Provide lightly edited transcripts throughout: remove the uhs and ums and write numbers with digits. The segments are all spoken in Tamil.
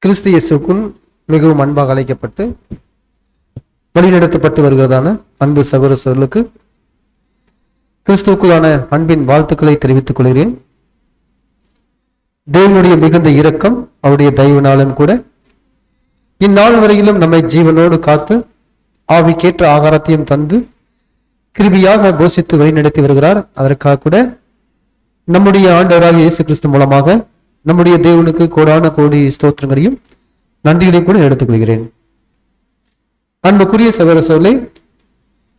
கிறிஸ்து இயேசுக்குள் மிகவும் அன்பாக அழைக்கப்பட்டு வழிநடத்தப்பட்டு வருகிறதான அன்பு சகோதரர்களுக்கு கிறிஸ்துவுக்குள்ளான அன்பின் வாழ்த்துக்களை தெரிவித்துக் கொள்கிறேன். தேவனுடைய மிகுந்த இரக்கம் அவருடைய தயவினாலும் கூட இந்நாள் வரையிலும் நம்மை ஜீவனோடு காத்து ஆவிக்கேற்ற ஆகாரத்தையும் தந்து கிருபியாக போஷித்து வழிநடத்தி வருகிறார். அதற்காக கூட நம்முடைய ஆண்டவராகிய இயேசு கிறிஸ்து மூலமாக நம்முடைய தேவனுக்கு கோடான கோடி ஸ்தோத்திரங்களையும் நன்றிகளையும் கூட எடுத்துக்கொள்கிறேன். அன்புக்குரிய சகோதர சகோதரிகளே,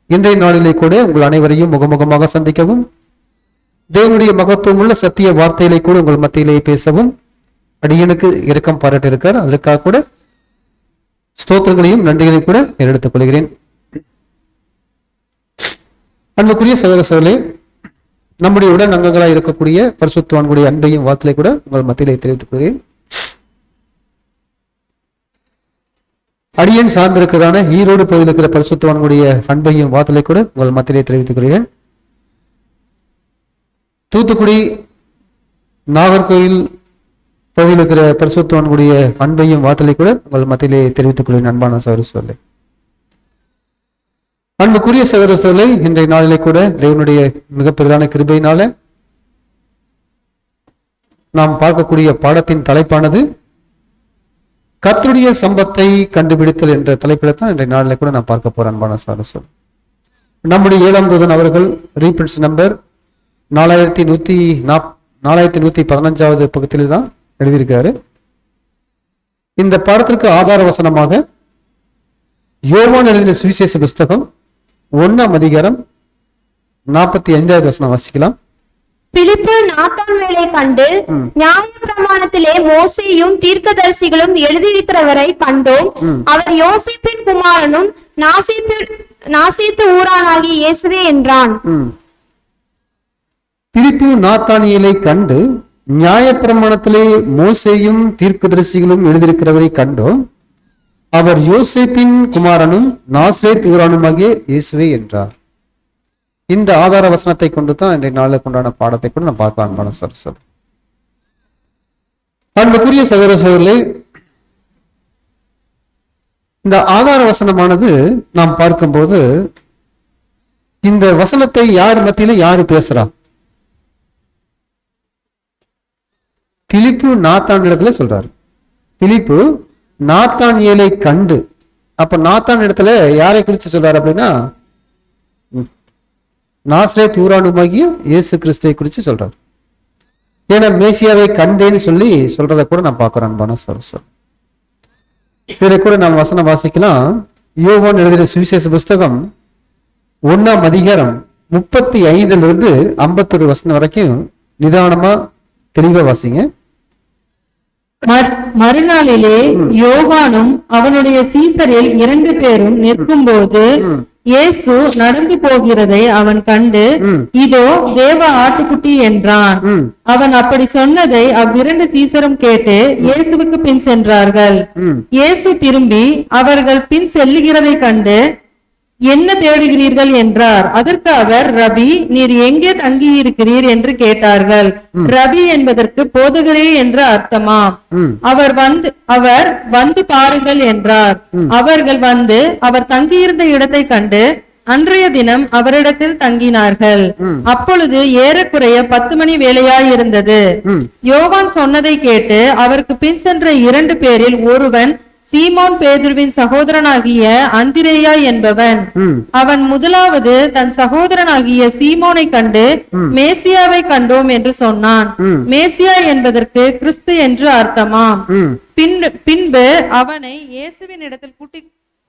இன்றைய நாளிலே கூட உங்கள் அனைவரையும் முகமுகமாக சந்திக்கவும் தேவனுடைய மகத்துவம் உள்ள சத்திய வார்த்தைகளை கூட உங்கள் மத்தியிலே பேசவும் அடியனுக்கு இரக்கம் பாராட்டி இருக்கார். அதற்காக கூட ஸ்தோத்திரங்களையும் நன்றிகளையும் கூட எடுத்துக் கொள்கிறேன். அன்புக்குரிய சகோதர சகோதரிகளே, நம்முடைய உடன் அங்கங்களாக இருக்கக்கூடிய பரிசுத்தவான்களுடைய அன்பையும் வார்த்தையை கூட உங்கள் மத்தியிலே தெரிவித்துக் கொள்கிறேன். அடியன் சார்ந்திருக்கிறதான ஈரோடு பகுதியில் இருக்கிற பரிசுத்தவான்களுடைய அன்பையும் வார்த்தையை கூட உங்கள் மத்தியிலே தெரிவித்துக் கொள்கிறேன். தூத்துக்குடி நாகர்கோவில் பகுதியில் இருக்கிற பரிசுத்தவான்களுடைய அன்பையும் வார்த்தையை கூட உங்கள் மத்தியிலே தெரிவித்துக் கொள்கிறேன். அன்பான சகோதர சகோதரிகளே, அன்புக்குரிய சகோதர சகோதரிகளே, இன்றைய நாளிலே கூட தேவனுடைய மிகப்பெரிதான கிருபையினால நாம் பார்க்கக்கூடிய பாடத்தின் தலைப்பானது கர்த்தருடைய சம்பத்தை கண்டுபிடித்தல் என்ற தலைப்பில் தான் இன்றைய நாளிலே கூட நான் பார்க்க போறேன். அன்பான சகோதர சகோதரிகளே, நம்முடைய 7ஆம் தூதன் அவர்கள் ரீபிரிண்ட்ஸ் நம்பர் 4115 பக்கத்தில் தான் எழுதியிருக்காரு. இந்த பாடத்திற்கு ஆதார வசனமாக யோவான் எழுதின சுவிசேஷ புஸ்தகம் 1ஆம் அதிகாரம் 45வது வசனம் வாசிக்கலாம். பிலிப்பு நாத்தான்வேலை கண்டு, நியாயப்பிரமாணத்திலே மோசேயும் தீர்க்கதரிசிகளும் எழுதியிருக்கிறவரை கண்டோம். அவர் யோசேப்பின் குமாரனும் நாசீத்து ஊரானாகிய இயேசுவே என்றான். பிலிப்பு நாத்தானியேலை கண்டு, நியாயப்பிரமாணத்திலே மோசேயும் தீர்க்கதரிசிகளும் எழுதியிருக்கிறவரை கண்டோம். அவர் யோசேப்பின் குமாரனும் நாசரேத் ஊரானுமாகிய இயேசுவே என்றார். இந்த ஆதார வசனத்தை கொண்டு தான் இன்றைய நாளில் கொண்டான பாடத்தை கூட நான் பார்க்கலாம். அன்பான சகோதரர்களே, அன்புக்குரிய சகோதர சகோதரிகளே, இந்த ஆதார வசனமானது நாம் பார்க்கும்போது இந்த வசனத்தை யார் மத்தியில யாரு பேசுறா? பிலிப்பு நாத்தான் இடத்துல சொல்றாரு. பிலிப்பு நாத்தானியேலை கண்டு, அப்ப நாத்தான் இடத்துல யாரை குறித்து சொல்றாரு அப்படின்னா நாசரேத் ஊரானுமாகிய இயேசு கிறிஸ்துவை குறித்து சொல்றாரு. ஏன்னா மேசியாவை கண்டேன்னு சொல்லி சொல்றத கூட நான் பார்க்கிறேன். அன்பான சகோதரர்களே, இதை கூட நாம் வசனம் வாசிக்கலாம். யோவான் எழுதிய சுவிசேஷ புஸ்தகம் 1ஆம் அதிகாரம் 35 51 வசனம் வரைக்கும் நிதானமா தெளிவா வாசிங்க. மறுநாளிலே யோவானும் அவனுடைய சீசரில் 2 பேரும் நிற்கும்போது இயேசு நடந்து போகிறதை அவன் கண்டு, இதோ தேவ ஆட்டுக்குட்டி என்றான். அவன் அப்படி சொன்னதை அவ்விரண்டு சீசரும் கேட்டு இயேசுவுக்கு பின் சென்றார்கள். இயேசு திரும்பி அவர்கள் பின் செல்லுகிறதை கண்டு, என்ன தேடுகிறீர்கள் என்றார். அதற்கு அவர், ரபி, நீர் எங்கே தங்கியிருக்கிறீர் என்று கேட்டார்கள். ரபி என்பதற்கு போதகரே என்று அர்த்தமாம். அவர் வந்து பாருங்கள் என்றார். அவர்கள் வந்து அவர் தங்கியிருந்த இடத்தை கண்டு அன்றைய தினம் அவரிடத்தில் தங்கினார்கள். அப்பொழுது ஏறக்குறைய 10 மணி வேளையாயிருந்தது. யோவான் சொன்னதை கேட்டு அவருக்கு பின் சென்ற 2 பேரில் ஒருவன் சீமோன் பேதுருவின் சகோதரனாகிய அந்திரேயா என்பவன். அவன் முதலாவது தன் சகோதரனாகிய சீமோனை கண்டு, மேசியாவை கண்டோம் என்று சொன்னான். மேசியா என்பதற்கு கிறிஸ்து என்று அர்த்தமாம். பின்பு அவனை இயேசுவின் இடத்தில்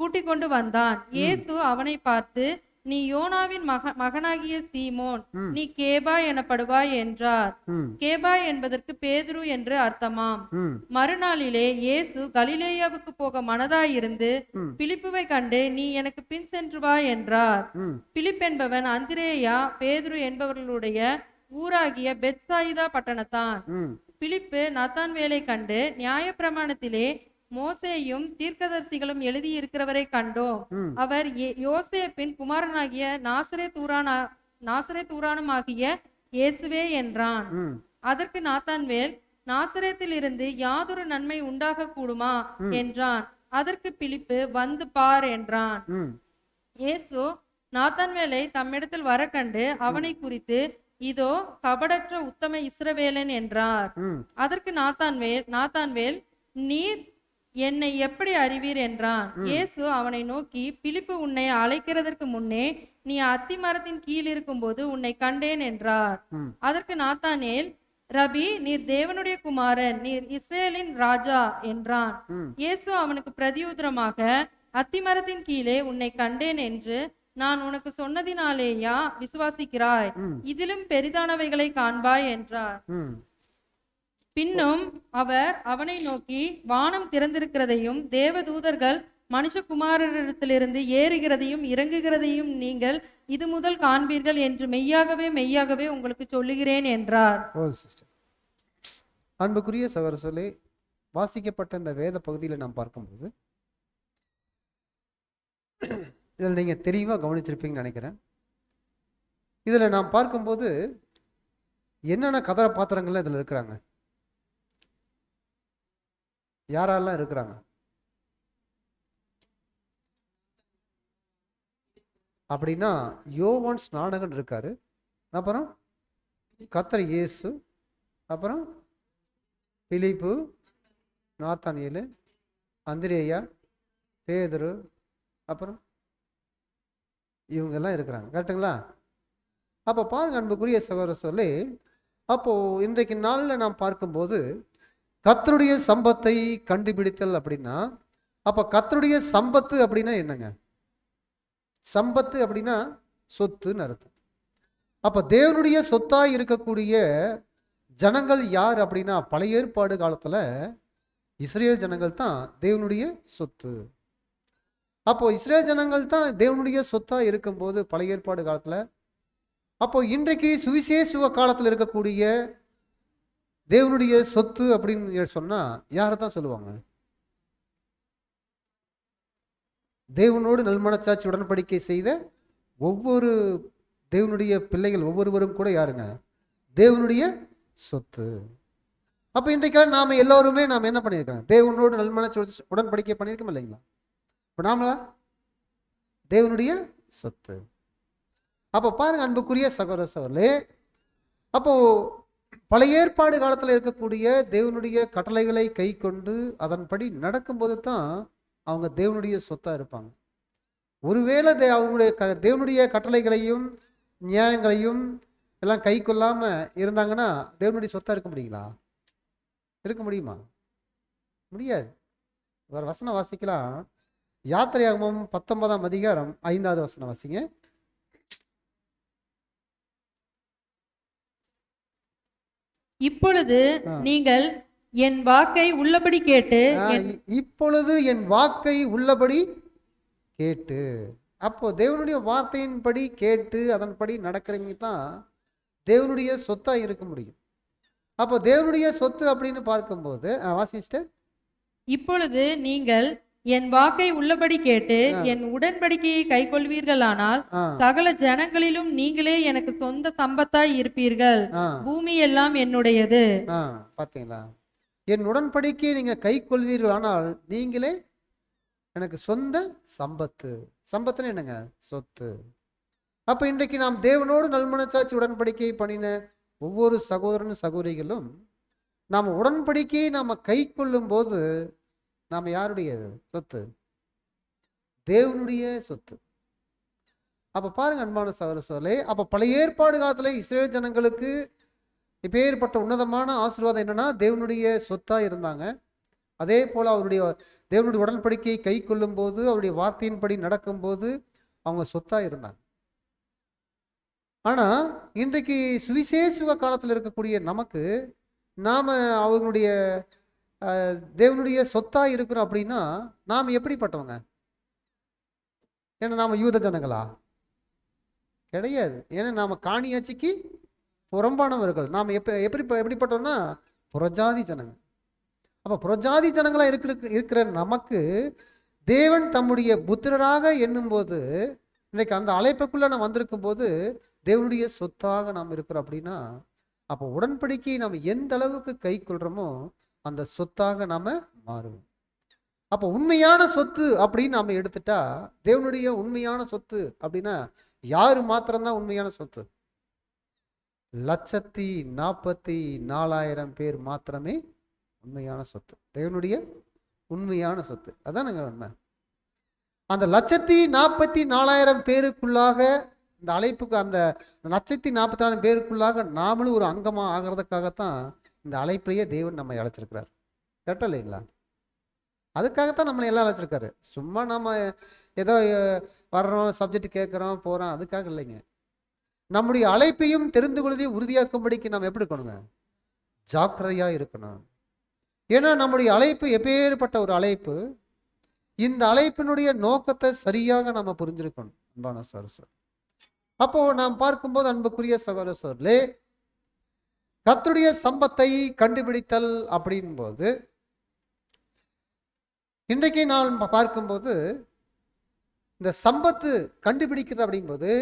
கூட்டிக் கொண்டு வந்தான். இயேசு அவனை பார்த்து, நீ யோனாவின் மகனாகிய சீமோன், நீ கேபா எனப்படுவாய் என்றார். கேபா என்பதற்கு பேதுரு என்று அர்த்தமாம். மறுநாளிலே இயேசு கலிலேயாவுக்கு போக மனதாயிருந்து பிலிப்புவை கண்டு, நீ எனக்கு பின் சென்று வா என்றார். பிலிப் என்பவன் அந்திரேயா பேதுரு என்பவர்களுடைய ஊராகிய பெத்சாயிதா பட்டணத்தான். பிலிப்பு நாத்தான்வேலை கண்டு, நியாயப்பிரமாணத்திலே மோசேயும் தீர்க்கதரிசிகளும் எழுதியிருக்கிறவரை கண்டோம். அவர் யோசேப்பின் குமாரனாகிய நாசரேத் ஊரானுமாகிய இயேசுவே என்றான். அதற்கு நாத்தான்வேல், நாசரேத்திலிருந்து யாதொரு நன்மை உண்டாக கூடுமா என்றான். அதற்கு பிலிப்பு, வந்து பார் என்றான். இயேசு நாத்தான்வேலை தம்மிடத்தில் வர கண்டு அவனை குறித்து, இதோ கபடற்ற உத்தம இஸ்ரவேலன் என்றார். அதற்கு நாத்தான்வேல், நீர் என்னை எப்படி அறிவீர் என்றான். இயேசு அவனை நோக்கி, பிலிப்பு உன்னை அழைக்கிறதற்கு முன்னே நீ அத்தி மரத்தின் கீழ் இருக்கும்போது உன்னை கண்டேன் என்றார். அதற்கு நாத்தானேல், ரபி, நீர் தேவனுடைய குமாரன், நீர் இஸ்ரேலின் ராஜா என்றான். இயேசு அவனுக்கு பிரதியுத்தரமாக, அத்திமரத்தின் கீழே உன்னை கண்டேன் என்று நான் உனக்கு சொன்னதினாலேயா விசுவாசிக்கிறாய்? இதிலும் பெரிதானவைகளை காண்பாய் என்றார். பின்னும் அவர் அவனை நோக்கி, வானம் திறந்திருக்கிறதையும் தேவதூதர்கள் மனுஷகுமாரரிடத்திலிருந்து ஏறுகிறதையும் இறங்குகிறதையும் நீங்கள் இது முதல் காண்பீர்கள் என்று மெய்யாகவே மெய்யாகவே உங்களுக்கு சொல்லுகிறேன் என்றார். அன்புக்குரிய சகோதரர்களே, வாசிக்கப்பட்ட இந்த வேத பகுதியில் நாம் பார்க்கும்போது இதில் நீங்க தெளிவாக கவனிச்சிருப்பீங்கன்னு நினைக்கிறேன். இதுல நாம் பார்க்கும்போது என்னென்ன கதாபாத்திரங்கள்லாம் இதுல இருக்கிறாங்க, யாரெல்லாம் இருக்கிறாங்க அப்படின்னா, யோவான் ஸ்நானகன் இருக்காரு, அப்புறம் கர்த்தர் இயேசு, அப்புறம் பிலிப்பு, நாத்தானியேலு, அந்திரேயா, பேதுரு, அப்புறம் இவங்க எல்லாம் இருக்கிறாங்க. கரெக்டுங்களா? அப்போ பாருங்க அன்புக்குரிய சகோதரர்களே, அப்போ இன்றைக்கு நாளில் நாம் பார்க்கும்போது கர்த்தருடைய சம்பத்தை கண்டுபிடித்தல் அப்படின்னா, அப்போ கர்த்தருடைய சம்பத்து அப்படின்னா என்னங்க? சம்பத்து அப்படின்னா சொத்துன்னு அர்த்தம். அப்போ தேவனுடைய சொத்தாய் இருக்கக்கூடிய ஜனங்கள் யார் அப்படின்னா, பழைய ஏற்பாடு காலத்துல இஸ்ரேல் ஜனங்கள் தான் தேவனுடைய சொத்து. அப்போ இஸ்ரேல் ஜனங்கள் தான் தேவனுடைய சொத்தா இருக்கும்போது பழைய ஏற்பாடு காலத்துல, அப்போ இன்றைக்கு சுவிசேஷ காலத்துல இருக்கக்கூடிய தேவனுடைய சொத்து அப்படின்னு சொன்னா யாரை தான் சொல்லுவாங்க? தேவனோடு நல்மனச்சாட்சி உடன்படிக்கை செய்த ஒவ்வொரு தேவனுடைய பிள்ளைகள் ஒவ்வொருவரும் கூட யாருங்க? தேவனுடைய சொத்து. அப்ப இன்றைக்கு நாம எல்லாருமே நாம என்ன பண்ணியிருக்கிறோம்? தேவனோடு நல்மனச்சாட்சி உடன்படிக்கை பண்ணியிருக்கோம் இல்லைங்களா? இப்ப நாமளா தேவனுடைய சொத்து. அப்ப பாருங்க அன்புக்குரிய சகோதர சகோதரர்களே, அப்போ பழைய ஏற்பாடு காலத்துல இருக்கக்கூடிய தேவனுடைய கட்டளைகளை கை கொண்டு அதன்படி நடக்கும்போது தான் அவங்க தேவனுடைய சொத்தா இருப்பாங்க. ஒருவேளை அவங்களுடைய தேவனுடைய கட்டளைகளையும் நியாயங்களையும் எல்லாம் கை கொள்ளாம இருந்தாங்கன்னா தேவனுடைய சொத்தா இருக்க முடியுங்களா? இருக்க முடியுமா? முடியாது. ஒரு வசனம் வாசிக்கலாம். யாத்திரையாகமம் 19ஆம் அதிகாரம் 5வது வசனம் வாசிங்க. இப்பொழுது நீங்கள் என் வாக்கை உள்ளபடி கேட்டு, இப்பொழுது என் வாக்கை உள்ளபடி கேட்டு. அப்போ தேவனுடைய வார்த்தையின்படி கேட்டு அதன்படி நடக்கிறவங்க தான் தேவனுடைய சொத்தா இருக்க முடியும். அப்போ தேவனுடைய சொத்து அப்படின்னு பார்க்கும்போது வாசிஸ்டர், இப்பொழுது நீங்கள் என் வாக்கை உள்ளபடி கேட்டு என் உடன்படிக்கையை கை கொள்வீர்களானால் சகல ஜனங்களிலும் நீங்களே எனக்கு சொந்த சம்பத்தாய் இருப்பீர்கள். பூமி எல்லாம் என்னுடையது. பாத்தீங்களா? என் உடன்படிக்கையை நீங்க கை கொள்வீர்களானால் நீங்களே எனக்கு சொந்த சம்பத்து. சம்பத்துன்னு என்னங்க? சொத்து. அப்ப இன்றைக்கு நாம் தேவனோடு நல்மனச்சாட்சி உடன்படிக்கை பண்ணின ஒவ்வொரு சகோதரனும் சகோதரிகளும் நாம உடன்படிக்கையை நாம கை கொள்ளும் போது நாம யாருடைய சொத்து? தேவனுடைய சொத்து. அப்ப பாருங்க அன்பான சகோதரர்களே, அப்ப பழைய ஏற்பாடு காலத்துல இஸ்ரேல் ஜனங்களுக்கு இப்பேற்பட்ட உன்னதமான ஆசீர்வாதம் என்னன்னா தேவனுடைய சொத்தா இருந்தாங்க. அதே போல அவருடைய தேவனுடைய உடன்படிக்கையை கை கொள்ளும் போது அவருடைய வார்த்தையின்படி நடக்கும் போது அவங்க சொத்தா இருந்தாங்க. ஆனா இன்றைக்கு சுவிசேஷ காலத்துல இருக்கக்கூடிய நமக்கு நாம அவங்களுடைய தேவனுடைய சொத்தா இருக்கிறோம் அப்படின்னா நாம எப்படிப்பட்டவங்க? ஏன்னா நாம யூத ஜனங்களா? கிடையாது. ஏன்னா நாம காணியாட்சிக்கு புறம்பானவர்கள். நாம எப்படிப்பட்டோம்னா புறஜாதி ஜனங்கள். அப்ப புறஜாதி ஜனங்களா இருக்கிற நமக்கு தேவன் தம்முடைய புத்திரராக எண்ணும் போது, இன்னைக்கு அந்த அழைப்புக்குள்ள நாம் வந்திருக்கும் போது தேவனுடைய சொத்தாக நாம் இருக்கிறோம் அப்படின்னா அப்போ உடன்படிக்கையை நாம் எந்த அளவுக்கு கை கொள்றோமோ அந்த சொத்தாக நாம மாறுவோம். அப்போ உண்மையான சொத்து அப்படின்னு நாம எடுத்துட்டா, தேவனுடைய உண்மையான சொத்து அப்படின்னா யாரு மாத்திரம்தான் உண்மையான சொத்து? 1,44,000 பேர் மாத்திரமே உண்மையான சொத்து, தேவனுடைய உண்மையான சொத்து. அதானுங்க உண்மை. அந்த 1,44,000 பேருக்குள்ளாக, இந்த அழைப்புக்கு, அந்த 1,44,000 பேருக்குள்ளாக நாமளும் ஒரு அங்கமா ஆகிறதுக்காகத்தான் இந்த அழைப்பையே தேவன் நம்மை அழைச்சிருக்கிறார். கரெக்டா இல்லைங்களா? அதுக்காகத்தான் நம்மளை எல்லாம் அழைச்சிருக்காரு. சும்மா நம்ம ஏதோ வர்றோம், சப்ஜெக்ட் கேட்குறோம், போறோம், அதுக்காக இல்லைங்க. நம்முடைய அழைப்பையும் தெரிந்து கொள்வதையும் உறுதியாக்கும்படிக்கு நம்ம எப்படி இருக்கணுங்க? ஜாக்கிரதையா இருக்கணும். ஏன்னா நம்முடைய அழைப்பு எப்பேற்பட்ட ஒரு அழைப்பு. இந்த அழைப்பினுடைய நோக்கத்தை சரியாக நம்ம புரிஞ்சிருக்கணும் அன்பான சகோதரர்களே. அப்போ நாம் பார்க்கும்போது அன்புக்குரிய சகோதரர்களே, கர்த்தருடைய சம்பத்தை கண்டுபிடித்தல் அப்படின் போது, இன்றைக்கு நான் பார்க்கும்போது இந்த சம்பத்து கண்டுபிடிக்கிறது அப்படிங்கும்போது,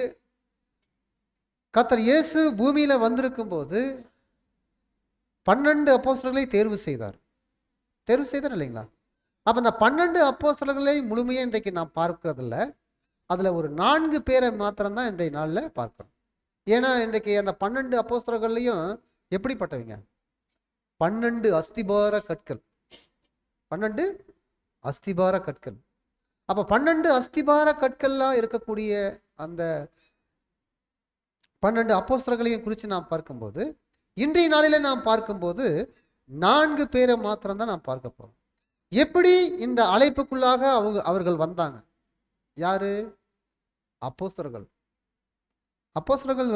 கர்த்தர் இயேசு பூமியில வந்திருக்கும் போது 12 அப்போஸ்தலர்களை தேர்வு செய்தார் இல்லைங்களா? அப்ப அந்த 12 அப்போஸ்தலர்களை முழுமையா இன்றைக்கு நான் பார்க்கறதில்ல. அதுல ஒரு 4 பேரை மாத்திரம்தான் இன்றைய நாள்ல பார்க்கிறோம். ஏன்னா இன்றைக்கு அந்த 12 அப்போஸ்தலர்கள்லையும் எப்படிப்பட்டவங்க? 12 அஸ்திபார கற்கள். 12 அஸ்திபார கற்கள். அப்ப 12 அஸ்திபார கற்கள்லாம் இருக்கக்கூடிய அந்த 12 அப்போஸ்தலர்களையும் குறித்து நாம் பார்க்கும்போது, இன்றைய நாளில நாம் பார்க்கும்போது 4 பேரை மாத்திரம் தான் நாம் பார்க்க போறோம். எப்படி இந்த அழைப்புக்குள்ளாக அவர்கள் வந்தாங்க? யாரு? அப்போஸ்தலர்கள். அப்போஸ்தலர்கள்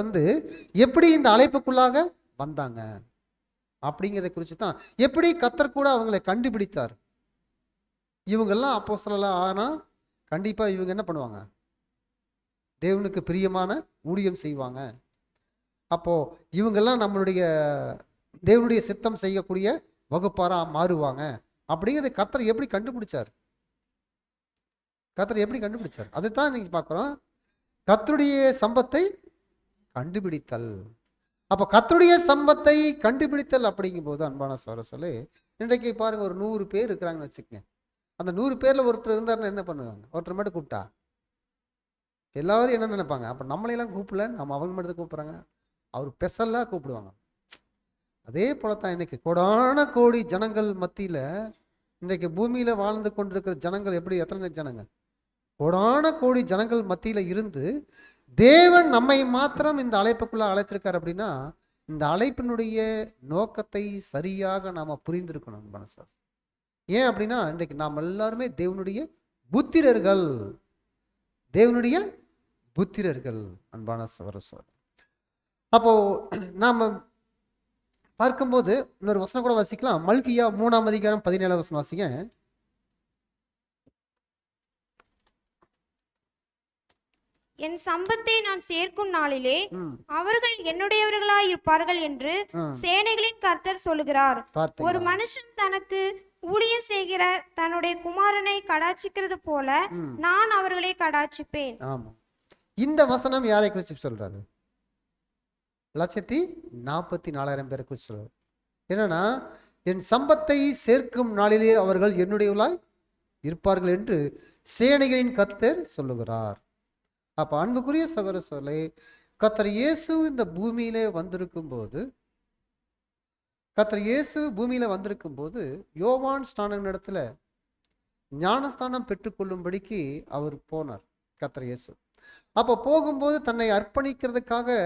எப்படி இந்த அழைப்புக்குள்ளாக வந்தாங்க அப்படிங்கிறத குறித்து தான், எப்படி கர்த்தர் கூட அவங்களை கண்டுபிடித்தார். இவங்கெல்லாம் அப்போஸ்தலர்களா ஆனா கண்டிப்பா இவங்க என்ன பண்ணுவாங்க? தேவனுக்கு பிரியமான ஊழியம் செய்வாங்க. அப்போ இவங்கெல்லாம் நம்மளுடைய தேவனுடைய சித்தம் செய்யக்கூடிய வகுப்பாரா மாறுவாங்க அப்படிங்கிறத கர்த்தர் எப்படி கண்டுபிடிச்சார்? கர்த்தர் எப்படி கண்டுபிடிச்சார்? அதுதான் நீங்க பார்க்கிறோம். கர்த்தருடைய சம்பத்தை கண்டுபிடித்தல். அப்போ கர்த்தருடைய சம்பத்தை கண்டுபிடித்தல் அப்படிங்கும் போது அன்பான சகோதரர்களே, இன்றைக்கு பாருங்க, ஒரு 100 பேர் இருக்கிறாங்கன்னு வச்சுக்கங்க. அந்த 100 பேர்ல ஒருத்தர் இருந்தாருன்னா என்ன பண்ணுவாங்க? ஒருத்தர் மட்டும் கூப்பிட்டா எல்லாரும் என்ன நினைப்பாங்க? அப்ப நம்மளையெல்லாம் கூப்பிடல, நம்ம அவங்க மட்டும் கூப்பிடுறாங்க, அவர் ஸ்பெஷலா கூப்பிடுவாங்க. அதே போலத்தான் இன்னைக்கு கோடான கோடி ஜனங்கள் மத்தியில, இன்றைக்கு பூமியில வாழ்ந்து கொண்டிருக்கிற ஜனங்கள் எப்படி, எத்தனை ஜனங்க? கோடான கோடி ஜனங்கள் மத்தியில இருந்து தேவன் நம்மை மாத்திரம் இந்த அழைப்புக்குள்ள அழைத்திருக்கார் அப்படின்னா, இந்த அழைப்பினுடைய நோக்கத்தை சரியாக நாம புரிந்திருக்கணும் மனசா. ஏன் அப்படின்னா இன்றைக்கு நாம் எல்லாருமே தேவனுடைய புத்திரர்கள், தேவனுடைய புத்திரர்கள் அன்பான சகோதரர்களே. அப்போ நாம பார்க்கும்போது இன்னொரு வசனம் கூட வாசிக்கலாம். மல்கியா 3ஆம் அதிகாரம் 17ஆம் வசனம் வாசிங்க. என் சம்பத்தை நான் சேர்க்கும் நாளிலே அவர்கள் என்னுடையவர்களாய் இருப்பார்கள் என்று சேனைகளின் கர்த்தர் சொல்லுகிறார். ஒரு மனுஷன் தனக்கு ஊழியம் செய்கிற தன்னுடைய குமாரனை கடாட்சிக்கிறது போல நான் அவர்களை கடாட்சிப்பேன். ஆமா, இந்த வசனம் யாரை குறித்து சொல்றாரு? 1,44,000 பேரை குறித்து சொல்றாரு. என்னன்னா, என் சம்பத்தை சேர்க்கும் நாளிலே அவர்கள் என்னுடையவர்களாய் இருப்பார்கள் என்று சேனைகளின் கர்த்தர் சொல்லுகிறார். அப்ப அன்புக்குரிய சகோதரர்களே, கர்த்தர் இயேசு இந்த பூமியிலே வந்திருக்கும் போது யோவான் ஸ்நானன் இடத்துல ஞானஸ்தானம் பெற்றுக்கொள்ளும்படிக்கு அவர் போனார் கர்த்தர் இயேசு. அப்போ போகும்போது தன்னை அர்ப்பணிக்கிறதுக்காக,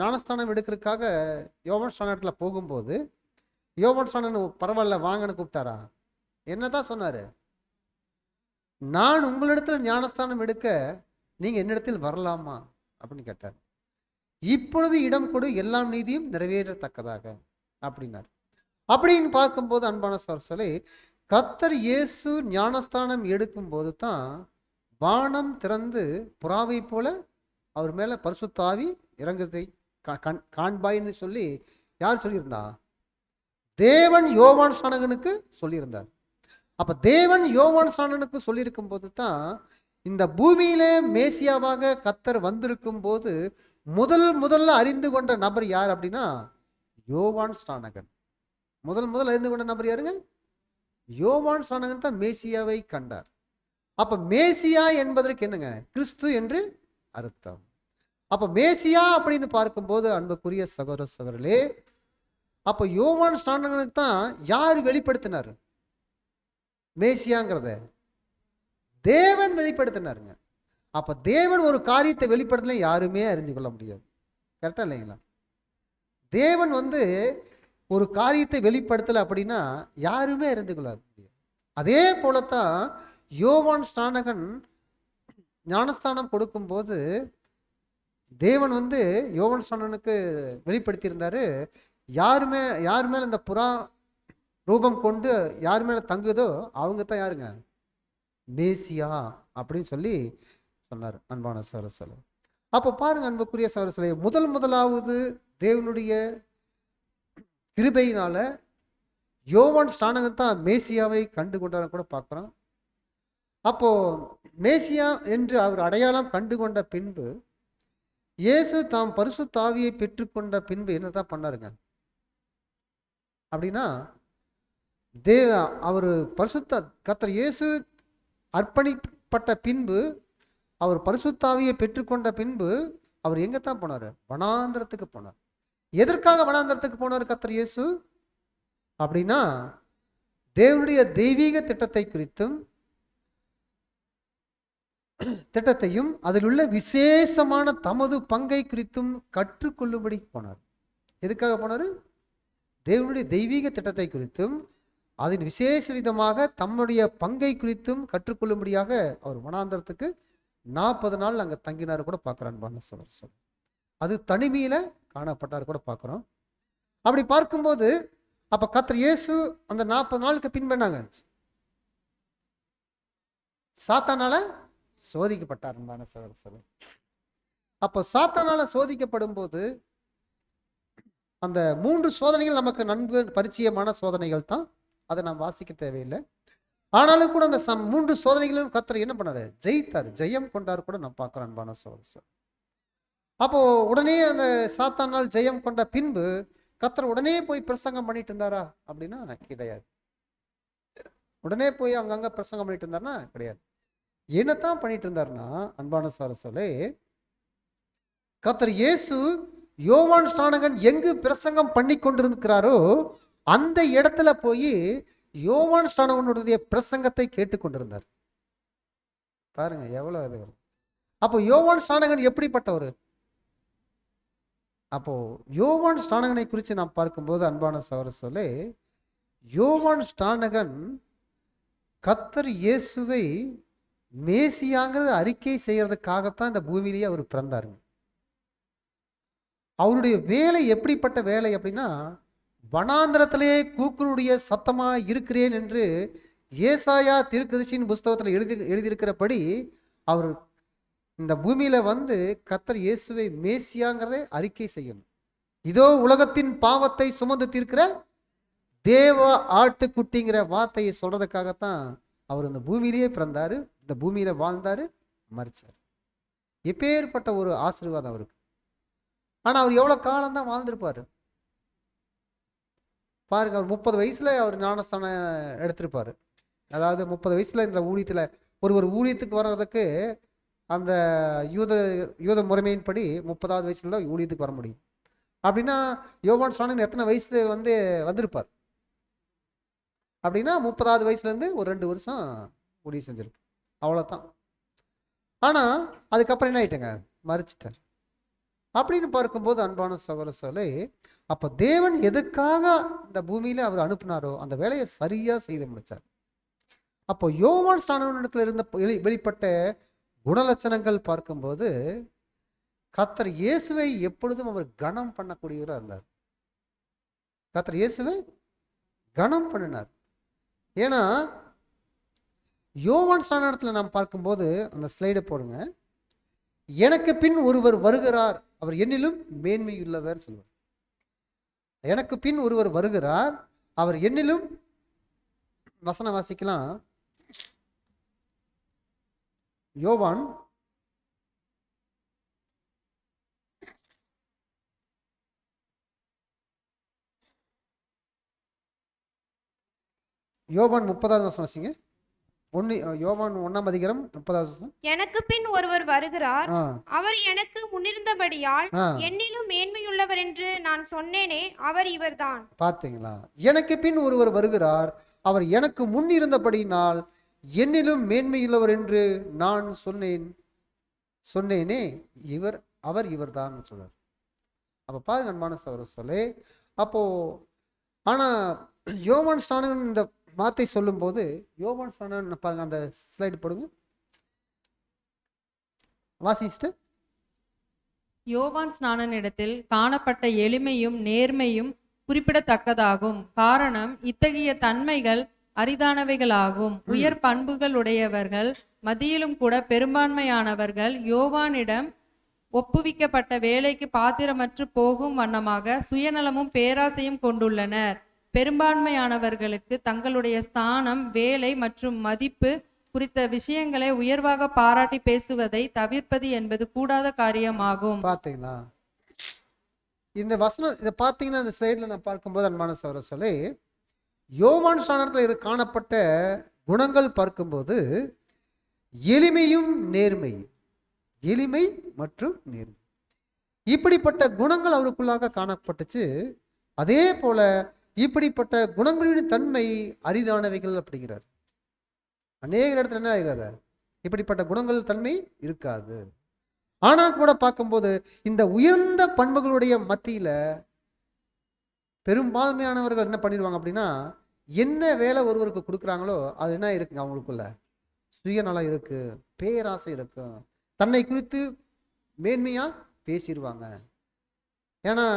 ஞானஸ்தானம் எடுக்கிறதுக்காக யோவான் ஸ்நான இடத்துல போகும்போது, யோவான் ஸ்நானன் பரவாயில்ல வாங்கன்னு கூப்பிட்டாரா? என்னதான் சொன்னாரு? நான் உங்களிடத்துல ஞானஸ்தானம் எடுக்க நீங்க என்னிடத்தில் வரலாமா அப்படின்னு கேட்டார். இப்பொழுது இடம் கொடு, எல்லாம் நீதியும் நிறைவேறத்தக்கதாக அப்படின்னார். அப்படின்னு பார்க்கும்போது அன்பான சகோதரர்களே, கர்த்தர் இயேசு ஞானஸ்தானம் எடுக்கும் போது தான் வானம் திறந்து புறாவை போல அவர் மேல பரிசுத்த ஆவி இறங்குதை காண்பாய்ன்னு சொல்லி யார் சொல்லியிருந்தா? தேவன் யோவான் ஸ்நானகனுக்கு சொல்லியிருந்தார். அப்ப தேவன் யோவான் ஸ்நானனுக்கு சொல்லியிருக்கும் போது தான் இந்த பூமியில மேசியாவாக கர்த்தர் வந்திருக்கும் போது முதல்ல அறிந்து கொண்ட நபர் யார் அப்படின்னா யோவான் ஸ்நானகன் முதல்ல இருந்து கொண்ட நபர் யாருங்க? யோவான் ஸ்நானகன் தான் மேசியாவை கண்டார். அப்ப மேசியா என்பதற்கு என்னங்க? கிறிஸ்து என்று அர்த்தம். அப்ப மேசியா அப்படின்னு பார்க்கும்போது அன்புக்குரிய சகோதர சகோதரர்களே, அப்ப யோவான் ஸ்நானகனுக்கு தான் யார் வெளிப்படுத்தினார் மேசியாங்கிறத? தேவன் வெளிப்படுத்தினாருங்க. அப்ப தேவன் ஒரு காரியத்தை வெளிப்படுத்தல யாருமே அறிஞ்சு கொள்ள முடியாது. கரெக்டா இல்லைங்களா? தேவன் ஒரு காரியத்தை வெளிப்படுத்தல அப்படின்னா யாருமே அறிந்து கொள்ள முடியாது. அதே போலத்தான் யோவான் ஸ்நானகன் ஞானஸ்தானம் கொடுக்கும்போது தேவன் யோவான் ஸ்நானனுக்கு வெளிப்படுத்தியிருந்தாரு, யார் மேல இந்த புறா ரூபம் கொண்டு யார் மேல தங்குதோ அவங்க தான் யாருங்க? மேசியா அப்படின்னு சொல்லி சொன்னார். அன்பான சகோதர, அப்போ பாருங்க அன்புக்குரிய சகோதரர்களே, முதலாவது தேவனுடைய கிருபையினால யோவான் ஸ்நானகன் தான் மேசியாவை கண்டு கொண்டார கூட பார்க்கிறோம். அப்போ மேசியா என்று அவர் அடையாளம் கண்டு கொண்ட பின்பு இயேசு தாம் பரிசுத்த ஆவியை பெற்றுக்கொண்ட பின்பு என்னதான் பண்ணாருங்க அப்படின்னா, அவர் பரிசுத்த கர்த்தர் இயேசு அர்ப்பணிப்பட்ட பின்பு, அவர் பரிசுத்த ஆவியை பெற்றுக்கொண்ட பின்பு அவர் எங்கத்தான் போனாரு? வனாந்திரத்துக்கு போனார். எதற்காக வனாந்திரத்துக்கு போனார் கர்த்தர் இயேசு அப்படின்னா, தேவனுடைய தெய்வீக திட்டத்தை குறித்தும் திட்டத்தையும் அதில் உள்ள விசேஷமான தமது பங்கை குறித்தும் கற்றுக்கொள்ளும்படி போனார். எதுக்காக போனாரு? தேவனுடைய தெய்வீக திட்டத்தை குறித்தும் அதன் விசேஷ விதமாக தம்முடைய பங்கை குறித்தும் கற்றுக்கொள்ளும்படியாக அவர் வனாந்திரத்துக்கு 40 நாள் அங்க தங்கினார் கூட பார்க்கிறான். சொல் அது தனிமையில காணப்பட்டார் கூட பார்க்கிறோம். அப்படி பார்க்கும்போது அப்ப கர்த்தர் இயேசு அந்த 40 நாளுக்கு பின்பென்னாங்க? சாத்தானால சோதிக்கப்பட்டார். அப்போ சாத்தானால சோதிக்கப்படும் போது அந்த 3 சோதனைகள் நமக்கு நன்கு பரிச்சயமான சோதனைகள் தான், அதை நாம் வாசிக்க தேவையில்லை. ஆனாலும் கூட அந்த 3 சோதனைகளும் கர்த்தர் என்ன பண்ணாரு? ஜெயித்தார், ஜெயம் கொண்டார் கூட நான் பார்க்கிறேன் அன்பான சகோதரர். அப்போ உடனே அந்த சாத்தானால் ஜெயம் கொண்ட பின்பு கர்த்தர் உடனே போய் பிரசங்கம் பண்ணிட்டு இருந்தாரா அப்படின்னா கிடையாது. உடனே போய் அங்கங்க பிரசங்கம் பண்ணிட்டு இருந்தாருன்னா கிடையாது. என்னத்தான் பண்ணிட்டு இருந்தாருன்னா அன்பான சகோதரர்களே, கர்த்தர் இயேசு யோவான் ஸ்நானகன் எங்கு பிரசங்கம் பண்ணி கொண்டிருக்கிறாரோ அந்த இடத்துல போய் யோவான் ஸ்நானகனுடைய பிரசங்கத்தை கேட்டுக்கொண்டிருந்தார். பாருங்க எவ்வளவு அது. அப்போ யோவான் ஸ்நானகன் எப்படிப்பட்டவர்? அப்போ யோவான் ஸ்நானகனை குறித்து நாம் பார்க்கும்போது அன்பான சகோதரர்களே, யோவான் ஸ்நானகன் கர்த்தர் இயேசுவை மேசியாங்கிறது அறிக்கை செய்யறதுக்காகத்தான் இந்த பூமியிலேயே அவர் பிறந்தாருங்க. அவருடைய வேலை எப்படிப்பட்ட வேலை அப்படின்னா, வனாந்திரத்திலே கூக்குனுடைய சத்தமா இருக்கிறேன் என்று ஏசாயா தீர்க்கதரிசியின் புஸ்தகத்தில் எழுதியிருக்கிறபடி அவர் இந்த பூமியில கர்த்தர் இயேசுவை மேசியாங்கிறதை அறிக்கை செய்யணும். இதோ உலகத்தின் பாவத்தை சுமந்து தீர்க்கிற தேவ ஆட்டுக்குட்டிங்கிற வார்த்தையை சொல்றதுக்காகத்தான் அவர் இந்த பூமியிலேயே பிறந்தாரு, இந்த பூமியில வாழ்ந்தாரு, மரிச்சார். எப்பேற்பட்ட ஒரு ஆசீர்வாதம் அவருக்கு. ஆனா அவர் எவ்வளவு காலம் தான் வாழ்ந்திருப்பாரு பாருங்க. அவர் 30 வயசுல அவர் ஞானஸ்தானம் எடுத்திருப்பாரு. அதாவது 30 வயசுல இந்த ஊழியத்துல ஒரு ஊழியத்துக்கு வர்றதுக்கு அந்த யூத முறைமையின்படி 30வது வயசுல தான் ஊழியத்துக்கு வர முடியும். அப்படின்னா யோவான் ஸ்நானகன் எத்தனை வயசு வந்திருப்பார் அப்படின்னா 30வது வயசுல இருந்து ஒரு 2 வருஷம் ஊழியம் செஞ்சிருக்கு, அவ்வளவுதான். ஆனா அதுக்கப்புறம் என்ன ஆயிட்டுங்க? மரிச்சிட்டார். அப்படின்னு பார்க்கும்போது அன்பான சகோதரர்களே, அப்ப தேவன் எதுக்காக இந்த பூமியில அவர் அனுப்பினாரோ அந்த வேலையை சரியா செய்து முடிச்சார். அப்போ யோவான் ஸ்நானகனிடத்துல இருந்த வெளிப்பட்ட குணலட்சணங்கள் பார்க்கும்போது கர்த்தர் இயேசுவை எப்பொழுதும் அவர் கனம் பண்ணக்கூடியவராக இருந்தார். கர்த்தர் இயேசுவை கனம் பண்ணினார். ஏன்னா யோவான் ஸ்நானகத்துல நாம் பார்க்கும்போது அந்த ஸ்லைடை போடுங்க. எனக்கு பின் ஒருவர் வருகிறார், அவர் என்னிலும் மேன்மையுள்ளவர் சொல்வார். எனக்கு பின் ஒருவர் வருகிறார், அவர் என்னிலும், வசனம் வாசிக்கலாம். யோவான் யோவான் 30வது வசனம் வாசிங்க. யோவான் 1ஆம் அதிகாரம் 30வது வசனம். எனக்கு பின் ஒருவர் வருகிறார், ஆ, அவர் எனக்கு முன்னிருந்தபடியால் ஆ. என்னிலும் மேன்மையுள்ளவர் என்று நான் சொன்னேனே, அவர் இவர்தான். பார்த்தீங்களா? எனக்கு பின் ஒருவர் வருகிறார், அவர் எனக்கு முன் இருந்தபடியினால் என்னிலும் மேன்மையுள்ளவர் என்று நான் சொன்னேனே, அவர் இவர்தான் சொல்றார். அப்ப பாருங்க அன்பான சகோதரர்களே, அப்போ ஆனா யோவான் ஸ்நானகன் இந்த வார்த்தை சொல்லும்போது, யோவான் ஸ்நானகன் பாருங்க, அந்த ஸ்லைடு போடுங்க வாசிச்சுட்டு. யோவான் ஸ்நானனிடத்தில் காணப்பட்ட எளிமையும் நேர்மையும் குறிப்பிடத்தக்கதாகும். காரணம், இத்தகைய தன்மைகள் அரிதானவைகளாகும். உயர் பண்புகளுடையவர்கள் மத்தியிலும் கூட பெரும்பான்மையானவர்கள் யோவானிடம் ஒப்புவிக்கப்பட்ட வேலைக்கு பாத்திரமற்று போகும் வண்ணமாக சுயநலமும் பேராசையும் கொண்டுள்ளனர். பெரும்பான்மையானவர்களுக்கு தங்களுடைய ஸ்தானம், வேலை மற்றும் மதிப்பு குறித்த விஷயங்களை உயர்வாக பாராட்டி பேசுவதை தவிர்ப்பது என்பது கூடாத காரியமாகும். பாத்தீங்களா? இந்த வசனம் இதை பார்த்தீங்கன்னா, இந்த ஸ்லைடில் நான் பார்க்கும்போது அன்பான சகோதரர்களே, யோவான் ஸ்நானத்தில் காணப்பட்ட குணங்கள் பார்க்கும்போது எளிமையும் நேர்மையும், எளிமை மற்றும் நேர்மை, இப்படிப்பட்ட குணங்கள் அவருக்குள்ளாக காணப்பட்டுச்சு. அதே போல இப்படிப்பட்ட குணங்களின் தன்மை அரிதானவைகள் அப்படிங்கிறார். அநேக இடத்துல என்ன ஆகாது, இப்படிப்பட்ட குணங்கள் தன்மை இருக்காது. ஆனா கூட பார்க்கும்போது இந்த உயர்ந்த பண்புகளுடைய மத்தியில பெரும்பான்மையானவர்கள் என்ன பண்ணிடுவாங்க அப்படின்னா, என்ன வேலை ஒருவருக்கு கொடுக்குறாங்களோ அது என்ன இருக்குங்க, அவங்களுக்குள்ள சுயநலம் இருக்கு, பேராசை இருக்கு, தன்னை குறித்து மேன்மையா பேசிடுவாங்க. ஏன்னா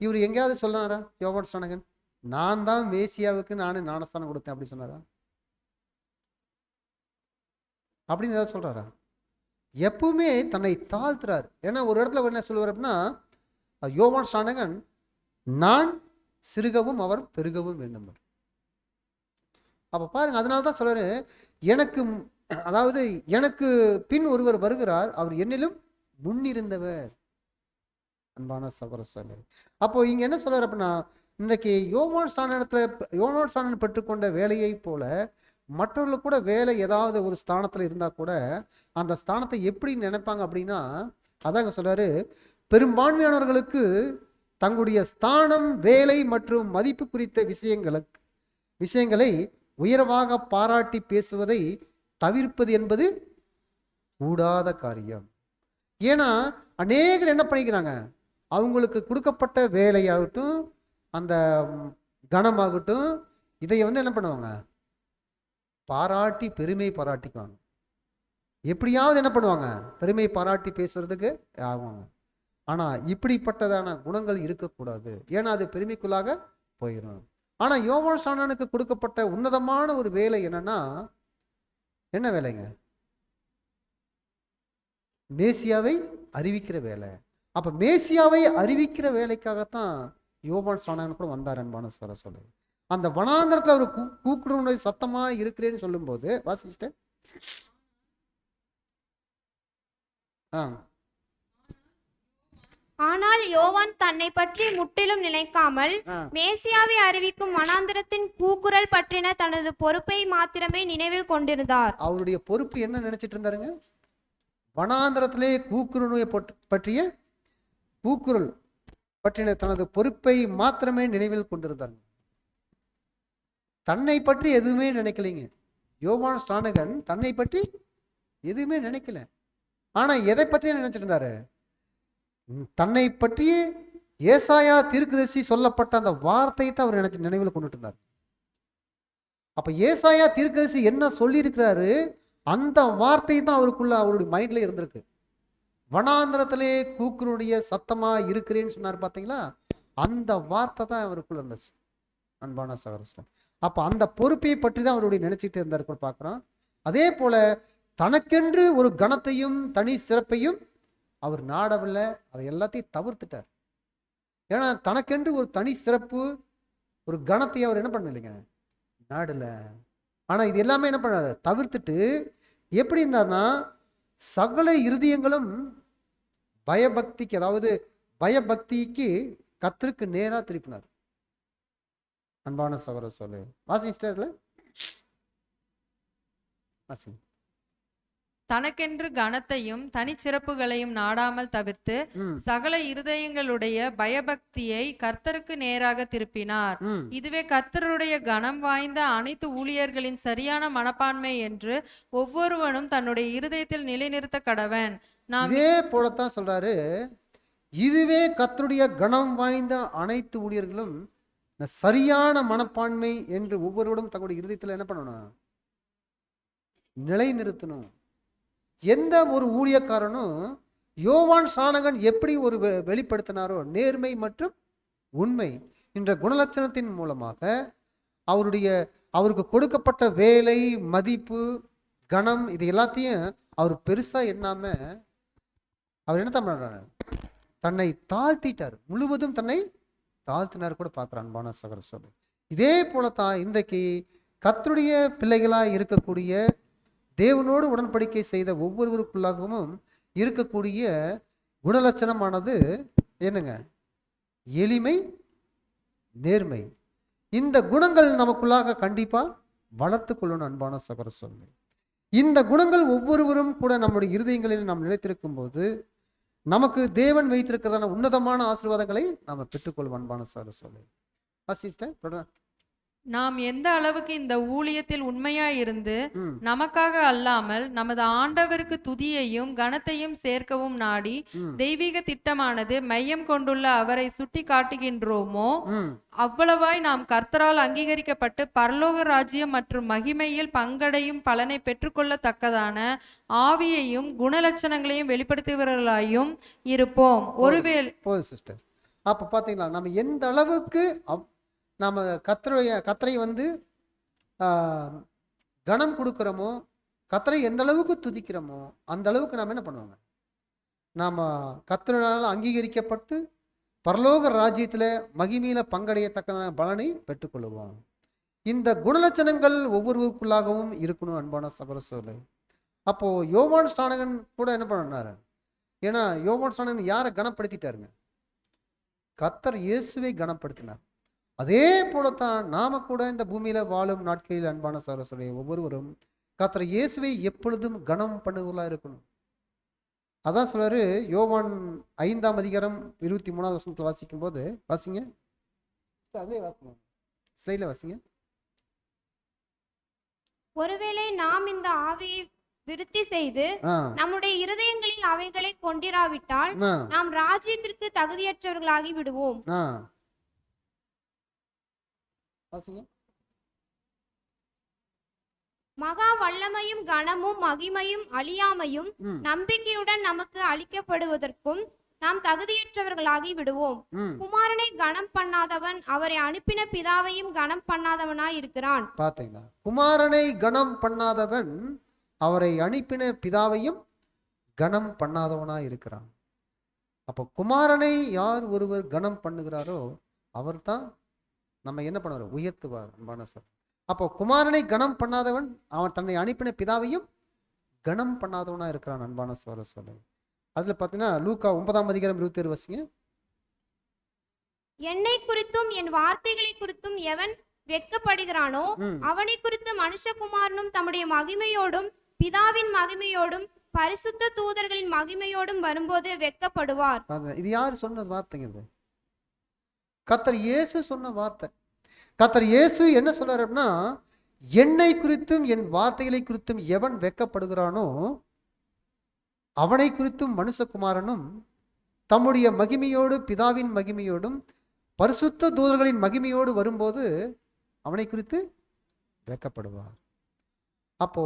இவர் எங்கேயாவது சொன்னாரா யோவான் ஸ்நானகன், நான் தான் மேசியாவுக்கு நானே ஞானஸ்தானம் கொடுத்தேன் அப்படி சொன்னாரா? அப்படின்னு ஏதாவது சொல்றாரா? எப்பவுமே தன்னை தாழ்த்துறாரு. ஏன்னா ஒரு இடத்துல என்ன சொல்லுவார் அப்படின்னா, யோவான் ஸ்நானகன் நான் சிறுகவும் அவர் பெருகவும் வேண்டும். அப்ப பாருங்க, அதனால்தான் சொல்றாரு, அதாவது எனக்கு பின் ஒருவர் வருகிறார், அவர் என்னிலும் முன்னிருந்தவர். அன்பான சகோதரர்களே, அப்போ இங்க என்ன சொல்றாரு அப்படின்னா, இன்னைக்கு யோவான் ஸ்நானன் பெற்றுக்கொண்ட வேலையை போல மற்றவர்களுக்கு கூட வேலை ஏதாவது ஒரு ஸ்தானத்துல இருந்தா கூட அந்த ஸ்தானத்தை எப்படி நினைப்பாங்க அப்படின்னா, அதாங்க சொல்றாரு, பெரும்பான்மையானவர்களுக்கு தங்களுடைய ஸ்தானம், வேலை மற்றும் மதிப்பு குறித்த விஷயங்களை உயர்வாக பாராட்டி பேசுவதை தவிர்ப்பது என்பது கூடாத காரியம். ஏன்னா அநேகர் என்ன பண்ணிக்கிறாங்க, அவங்களுக்கு கொடுக்கப்பட்ட வேலையாகட்டும், அந்த கனமாகட்டும், இதை என்ன பண்ணுவாங்க, பாராட்டி பெருமை பாராட்டிக்குவாங்க. எப்படியாவது என்ன பண்ணுவாங்க, பெருமை பாராட்டி பேசுறதுக்கு ஆகுவாங்க. ஆனா இப்படிப்பட்டதான குணங்கள் இருக்கக்கூடாது. ஏன்னா அது பெருமைக்குள்ளாக போயிடும். ஆனா யோவான் ஸ்நானனுக்கு கொடுக்கப்பட்ட உன்னதமான ஒரு வேலை என்னன்னா, என்ன வேலைங்க, மேசியாவை அறிவிக்கிற வேலை. அப்ப மேசியாவை அறிவிக்கிற வேலைக்காகத்தான் யோவான் ஸ்நானன் கூட வந்தார். அன்பான சொல்ல அந்த வனாந்தரத்துல அவர் கூக்குரல் சத்தமா இருக்கிறேன்னு சொல்லும் போது வாசிச்சிட்டேன். ஆனால் யோவான் தன்னை பற்றி முற்றிலும் நினைக்காமல் மேசியாவை அறிவிக்கும் வனாந்தரத்தின் கூக்குரல் பற்றின தனது பொறுப்பை மாத்திரமே நினைவில் கொண்டிருந்தார். அவருடைய பொறுப்பு என்ன நினைச்சிட்டு இருந்தாருங்க, வனாந்தரத்திலே கூக்குரல் பற்றின தனது பொறுப்பை மாத்திரமே நினைவில் கொண்டிருந்தார். தன்னை பற்றி எதுவுமே நினைக்கலைங்க. யோவான் ஸ்நானகன் தன்னை பற்றி எதுவுமே நினைக்கல. ஆனா எதை பற்றி நினைச்சிட்டு இருந்தாரு, தன்னை பற்றி ஏசாயா தீர்க்கதரிசி சொல்லப்பட்ட அந்த வார்த்தையை தான் அவர் நினைவில் கொண்டுட்டு இருந்தார். அப்ப ஏசாயா தீர்க்கதரிசி என்ன சொல்லி இருக்கிறாரு, அந்த வார்த்தை தான் அவருக்குள்ள அவருடைய மைண்ட்ல இருந்திருக்கு. வனாந்தரத்திலே கூக்குருடைய சத்தமா இருக்கிறேன்னு சொன்னார் பாத்தீங்களா, அந்த வார்த்தை தான் அவருக்குள்ள இருந்துச்சு. அன்பான சகோதரர்களே, அப்ப அந்த பொறுப்பை பற்றி தான் அவருடைய நினைச்சிட்டு இருந்தார் பார்க்கிறோம். அதே போல தனக்கென்று ஒரு கணத்தையும் தனி சிறப்பையும் அவர் நாடவில்லை, அதை எல்லாத்தையும் தவிர்த்துட்டார். ஏன்னா தனக்கென்று ஒரு தனி சிறப்பு, ஒரு கணத்தையும் அவர் என்ன பண்ணலைங்க, நாடல. ஆனா இது எல்லாமே என்ன பண்ணாரு, தவிர்த்துட்டு எப்படி இருந்தார்னா, சகல இருதயங்களும் பயபக்திக்கு, அதாவது பயபக்திக்கு கர்த்தருக்கு நேரா திருப்பினார். அன்பான சகோதர சொல்லு வாசிச்சிட்டர்ல வாசிங்க. தனக்கென்று கனத்தையும் தனிச்சிறப்புகளையும் நாடாமல் தவிர்த்து சகல இருதயங்களுடைய பயபக்தியை கர்த்தருக்கு நேராக திருப்பினார். இதுவே கர்த்தருடைய கனம் வாய்ந்த அனைத்து ஊழியர்களின் சரியான மனப்பான்மை என்று ஒவ்வொருவனும் தன்னுடைய இருதயத்தில் நிலைநிறுத்த கடவன். நாம் இதே போலத்தான் சொல்றாரு, இதுவே கர்த்தருடைய கனம் வாய்ந்த அனைத்து ஊழியர்களும் சரியான மனப்பான்மை என்று ஒவ்வொருவரும் தங்களுடைய இருதயத்தில் என்ன பண்ணணும்? நிலை நிறுத்தணும். எந்த ஒரு ஊழியக்காரனும் யோவான் ஸ்நானகன் எப்படி ஒரு வெளிப்படுத்தினாரோ நேர்மை மற்றும் உண்மை என்ற குணலட்சணத்தின் மூலமாக அவருக்கு கொடுக்கப்பட்ட வேலை, மதிப்பு, கணம் இது எல்லாத்தையும் அவர் பெருசா எண்ணாம அவர் என்ன பண்றாரு? தன்னை தாழ்த்திட்டார். முழுவதும் தன்னை தாழ்த்தினார் கூட பார்க்கிறான். அன்பான சகோதர சகோதரி, இதே போலத்தான் இன்றைக்கு கர்த்தருடைய பிள்ளைகளாய் இருக்கக்கூடிய தேவனோடு உடன்படிக்கை செய்த ஒவ்வொருவருக்குள்ளாகவும் இருக்கக்கூடிய குணலட்சணமானது என்னங்க? எளிமை, நேர்மை. இந்த குணங்கள் நமக்குள்ளாக கண்டிப்பா வளர்த்து கொள்ளணும். அன்பான சகோதர சகோதரி, இந்த குணங்கள் ஒவ்வொருவரும் கூட நம்முடைய இருதயங்களில் நாம் நிலைத்திருக்கும் போது நமக்கு தேவன் வைத்திருக்கிறதான உன்னதமான ஆசீர்வாதங்களை நாம் பெற்றுக்கொள்வோம். அன்பான சகோதர சகோதரி, நாம் எந்த அளவுக்கு இந்த ஊழியத்தில் உண்மையாயிருந்து நமக்காக அல்லாமல் நமது ஆண்டவருக்கு துதியையும் கனத்தையும் சேர்க்கவும் நாடி தெய்வீக திட்டமானது மையம் கொண்டுள்ள அவரை சுட்டி காட்டுகின்றோமோ அவ்வளவாய் நாம் கர்த்தரால் அங்கீகரிக்கப்பட்டு பரலோக ராஜ்யம் மற்றும் மகிமையில் பங்கடையும் பலனை பெற்றுக்கொள்ளத்தக்கதான ஆவியையும் குணலட்சணங்களையும் வெளிப்படுத்துகிறவர்களாயும் இருப்போம். ஒருவேளை சிஸ்டர், அப்ப பாத்தீங்களா நம்ம எந்த அளவுக்கு நாம் கர்த்தரை வந்து கனம் கொடுக்குறோமோ, கர்த்தரை எந்த அளவுக்கு துதிக்கிறோமோ அந்த அளவுக்கு நாம் என்ன பண்ணுவாங்க? நாம் கர்த்தரால் அங்கீகரிக்கப்பட்டு பரலோக ராஜ்யத்தில் மகிமையில பங்கடையத்தக்க பலனை பெற்றுக்கொள்வோம். இந்த குணலட்சணங்கள் ஒவ்வொருவருக்குள்ளாகவும் இருக்கணும். அன்பான சகோதர சகோதரி, அப்போ யோவான் ஸ்நானகன் கூட என்ன பண்ணாரு? ஏன்னா யோவான் ஸ்நானகன் யாரை கனப்படுத்திட்டாருங்க? கர்த்தர் இயேசுவை கனப்படுத்தினார். அதே போலத்தான் நாம கூட இந்த பூமியில வாழும் நாட்களில் அன்பான சகோதரர்களே ஒவ்வொருவரும் கர்த்தர் இயேசுவை எப்பொழுதும் கனம் பண்ணுவதா இருக்கணும். அதான் சொல்றாரு யோவான் 5ஆம் அதிகாரம் 23ஆவது வசனத்துல வாசிக்கும் போது, வாசிங்க, அதே வாசிங்க, ஸ்லைட்ல வாசிங்க. ஒருவேளை நாம் இந்த ஆவியை விருத்தி செய்து நம்முடைய இருதயங்களில் அவைகளை கொண்டிராவிட்டால் நாம் ராஜ்யத்திற்கு தகுதியற்றவர்களாகி விடுவோம். மகா வல்லமையும் கனமும் மகிமையும் அழியாமையும் நம்பிக்கையுடன் நமக்கு அளிக்கப்படுவதற்கும் நாம் தகுதியற்றவர்களாகி விடுவோம். குமாரனை கனம் பண்ணாதவன் அவரை அனுப்பின பிதாவையும் கனம் பண்ணாதவனாய் இருக்கிறான். பாத்தீங்களா? குமாரனை கனம் பண்ணாதவன் அவரை அனுப்பின பிதாவையும் கனம் பண்ணாதவனாய் இருக்கிறான். அப்போ குமாரனை யார் ஒருவர் கனம் பண்ணுகிறாரோ அவர் தான் நம்ம என்ன பண்ணுவார்? உயர்த்துவார். அன்பான சார், அப்போ குமாரனை கனம் பண்ணாதவன் அவன் தன்னை அனுப்பின பிதாவையும் கனம் பண்ணாதவனா இருக்கிறான். அன்பான சோர சொல்ல அதுல பாத்தீங்கன்னா லூக்கா 9ஆம் அதிகாரம் 27 வாசிங்க. என்னை குறித்தும் என் வார்த்தைகளை குறித்தும் எவன் வெட்கப்படுகிறானோ அவனை குறித்து மனுஷகுமாரனும் தம்முடைய மகிமையோடும் பிதாவின் மகிமையோடும் பரிசுத்த தூதர்களின் மகிமையோடும் வரும்போது வெட்கப்படுவார். இது யார் சொன்ன வார்த்தைங்க? இது கர்த்தர் இயேசு சொன்ன வார்த்தை. கர்த்தர் இயேசு என்ன சொல்றாருன்னா, என்னை குறித்தும் என் வார்த்தைகளை குறித்தும் எவன் வெட்கப்படுகிறானோ அவனை குறித்தும் மனுஷகுமாரனும் தம்முடைய மகிமையோடு பிதாவின் மகிமையோடும் பரிசுத்த தூதர்களின் மகிமையோடு வரும்போது அவனை குறித்து வெட்கப்படுவார். அப்போ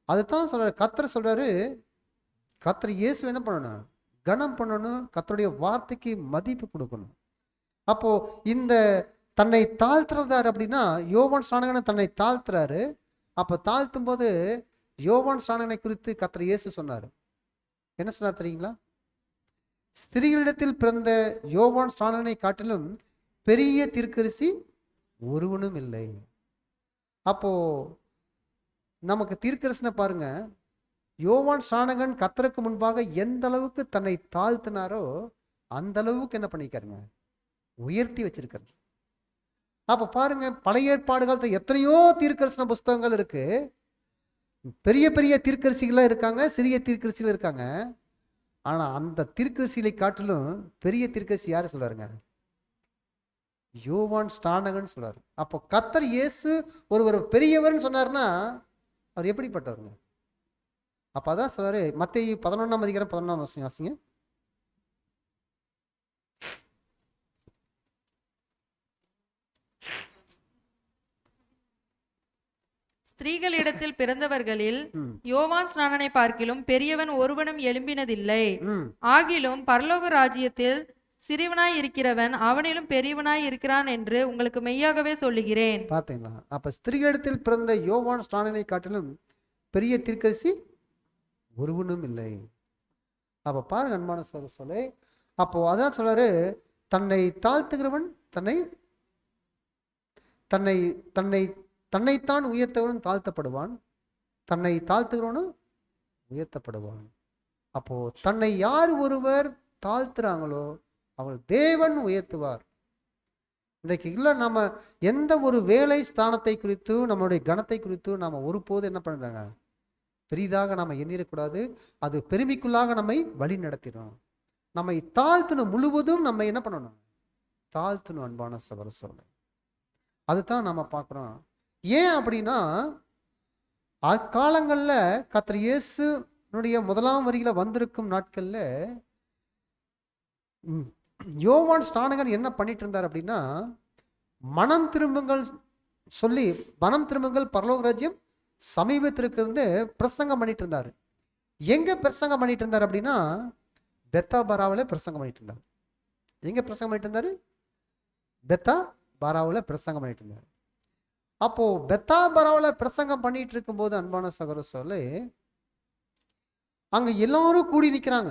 அதுதான் சொல்றாரு. கர்த்தர் சொல்றாரு, கர்த்தர் இயேசு என்ன பண்ணணும்? கனம் பண்ணணும். கர்த்தருடைய வார்த்தைக்கு மதிப்பு கொடுக்கணும். அப்போ இந்த தன்னை தாழ்த்துறாரு அப்படின்னா யோவான் ஸ்நானகனை தன்னை தாழ்த்துறாரு. அப்போ தாழ்த்தும் போது யோவான் ஸ்நானகனை குறித்து கர்த்தர் இயேசு சொன்னார். என்ன சொன்னார் தெரியுங்களா? ஸ்திரீகளிடத்தில் பிறந்த யோவான் ஸ்நானகனை காட்டிலும் பெரிய தீர்க்கதரிசி ஒருவனும் இல்லை. அப்போ நமக்கு தீர்க்கதரிசனை பாருங்க, யோவான் ஸ்நானகன் கர்த்தருக்கு முன்பாக எந்த அளவுக்கு தன்னை தாழ்த்தினாரோ அந்த அளவுக்கு என்ன பண்ணிக்காருங்க? உயர்த்தி வச்சிருக்காரு. அப்ப பாருங்க, பழைய ஏற்பாடு காலத்துல எத்தனையோ தீர்க்கதரிசன புஸ்தகங்கள் இருக்கு. பெரிய பெரிய தீர்க்கதரிசிகள் இருக்காங்க, சிறிய தீர்க்கதரிசிகள் இருக்காங்க. ஆனா அந்த தீர்க்கதரிசிகளை காட்டிலும் பெரிய தீர்க்கதரிசி யாரு சொல்றாருங்க? யோவான் ஸ்நானகன் சொல்றாரு. அப்போ கர்த்தர் இயேசு ஒருவர் பெரியவர்னு சொன்னாருன்னா அவர் எப்படிப்பட்டவருங்க? அப்ப அதான் சொல்றாரு, மத்தேயு 11:11 வாசிங்க. ஸ்திரீகளிடத்தில் பிறந்தவர்களில் யோவான் ஸ்நானனை பார்க்கிலும் பெரியவன் ஒருவனும் எழும்பினதில்லை. ஆகிலும் பரலோக ராஜ்யத்தில் சிறியவனாய் இருக்கிறவன் அவனிலும் பெரியவனாய் இருக்கிறான் என்று உங்களுக்கு மெய்யாகவே சொல்லுகிறேன். பார்த்தீங்களா? அப்ப ஸ்திரீகளிடத்தில் பிறந்த யோவான் ஸ்நானனை காட்டிலும் பெரிய தீர்க்கதரிசி ஒருவனும் இல்லை. அப்ப பாருங்க அன்பான சொல்லே, அப்போ அதான் சொல்றாரு, தன்னை தாழ்த்துகிறவன் தன்னை தன்னை தன்னை தன்னைத்தான் உயர்த்தவனும் தாழ்த்தப்படுவான், தன்னை தாழ்த்துகிறவனும் உயர்த்தப்படுவான். அப்போ தன்னை யார் ஒருவர் தாழ்த்துறாங்களோ அவள் தேவன் உயர்த்துவார். இன்றைக்கு இல்லை, நம்ம எந்த ஒரு வேலை ஸ்தானத்தை குறித்து நம்மளுடைய கணத்தை குறித்து நாம ஒருபோது என்ன பண்றாங்க, பெரிதாக நாம எண்ணிடக்கூடாது. அது பெருமைக்குள்ளாக நம்மை வழி நடத்திடும். நம்மை தாழ்த்தணும், முழுவதும் நம்ம என்ன பண்ணணும், தாழ்த்தணும். அன்பான சகோதர சொல்ல, அதுதான் நம்ம பார்க்குறோம். ஏன் அப்படின்னா, அக்காலங்களில் கர்த்தர் இயேசுனுடைய முதலாம் வரியில வந்திருக்கும் நாட்கள்ல யோவான் ஸ்நானகன் என்ன பண்ணிட்டு இருந்தார் அப்படின்னா, மனம் திரும்புங்கள் சொல்லி, மனம் திரும்புங்கள் பரலோக ராஜ்யம் சமீபத்திற்கு பிரசங்கம் பண்ணிட்டு இருந்தார். எங்க பிரசங்கம் பண்ணிட்டு இருந்தார் அப்படின்னா, பெத்தா பாராவில் பிரசங்கம் பண்ணிட்டு இருந்தார். எங்க பிரசங்கம் பண்ணிட்டு இருந்தாரு? பெத்தா பாராவில் பிரசங்கம் பண்ணிட்டு இருந்தார். அப்போ பெத்தா பாராவில் பிரசங்கம் பண்ணிட்டு இருக்கும்போது அன்பான சகோதர சொல்லி, அங்க எல்லாரும் கூடி நிற்கிறாங்க.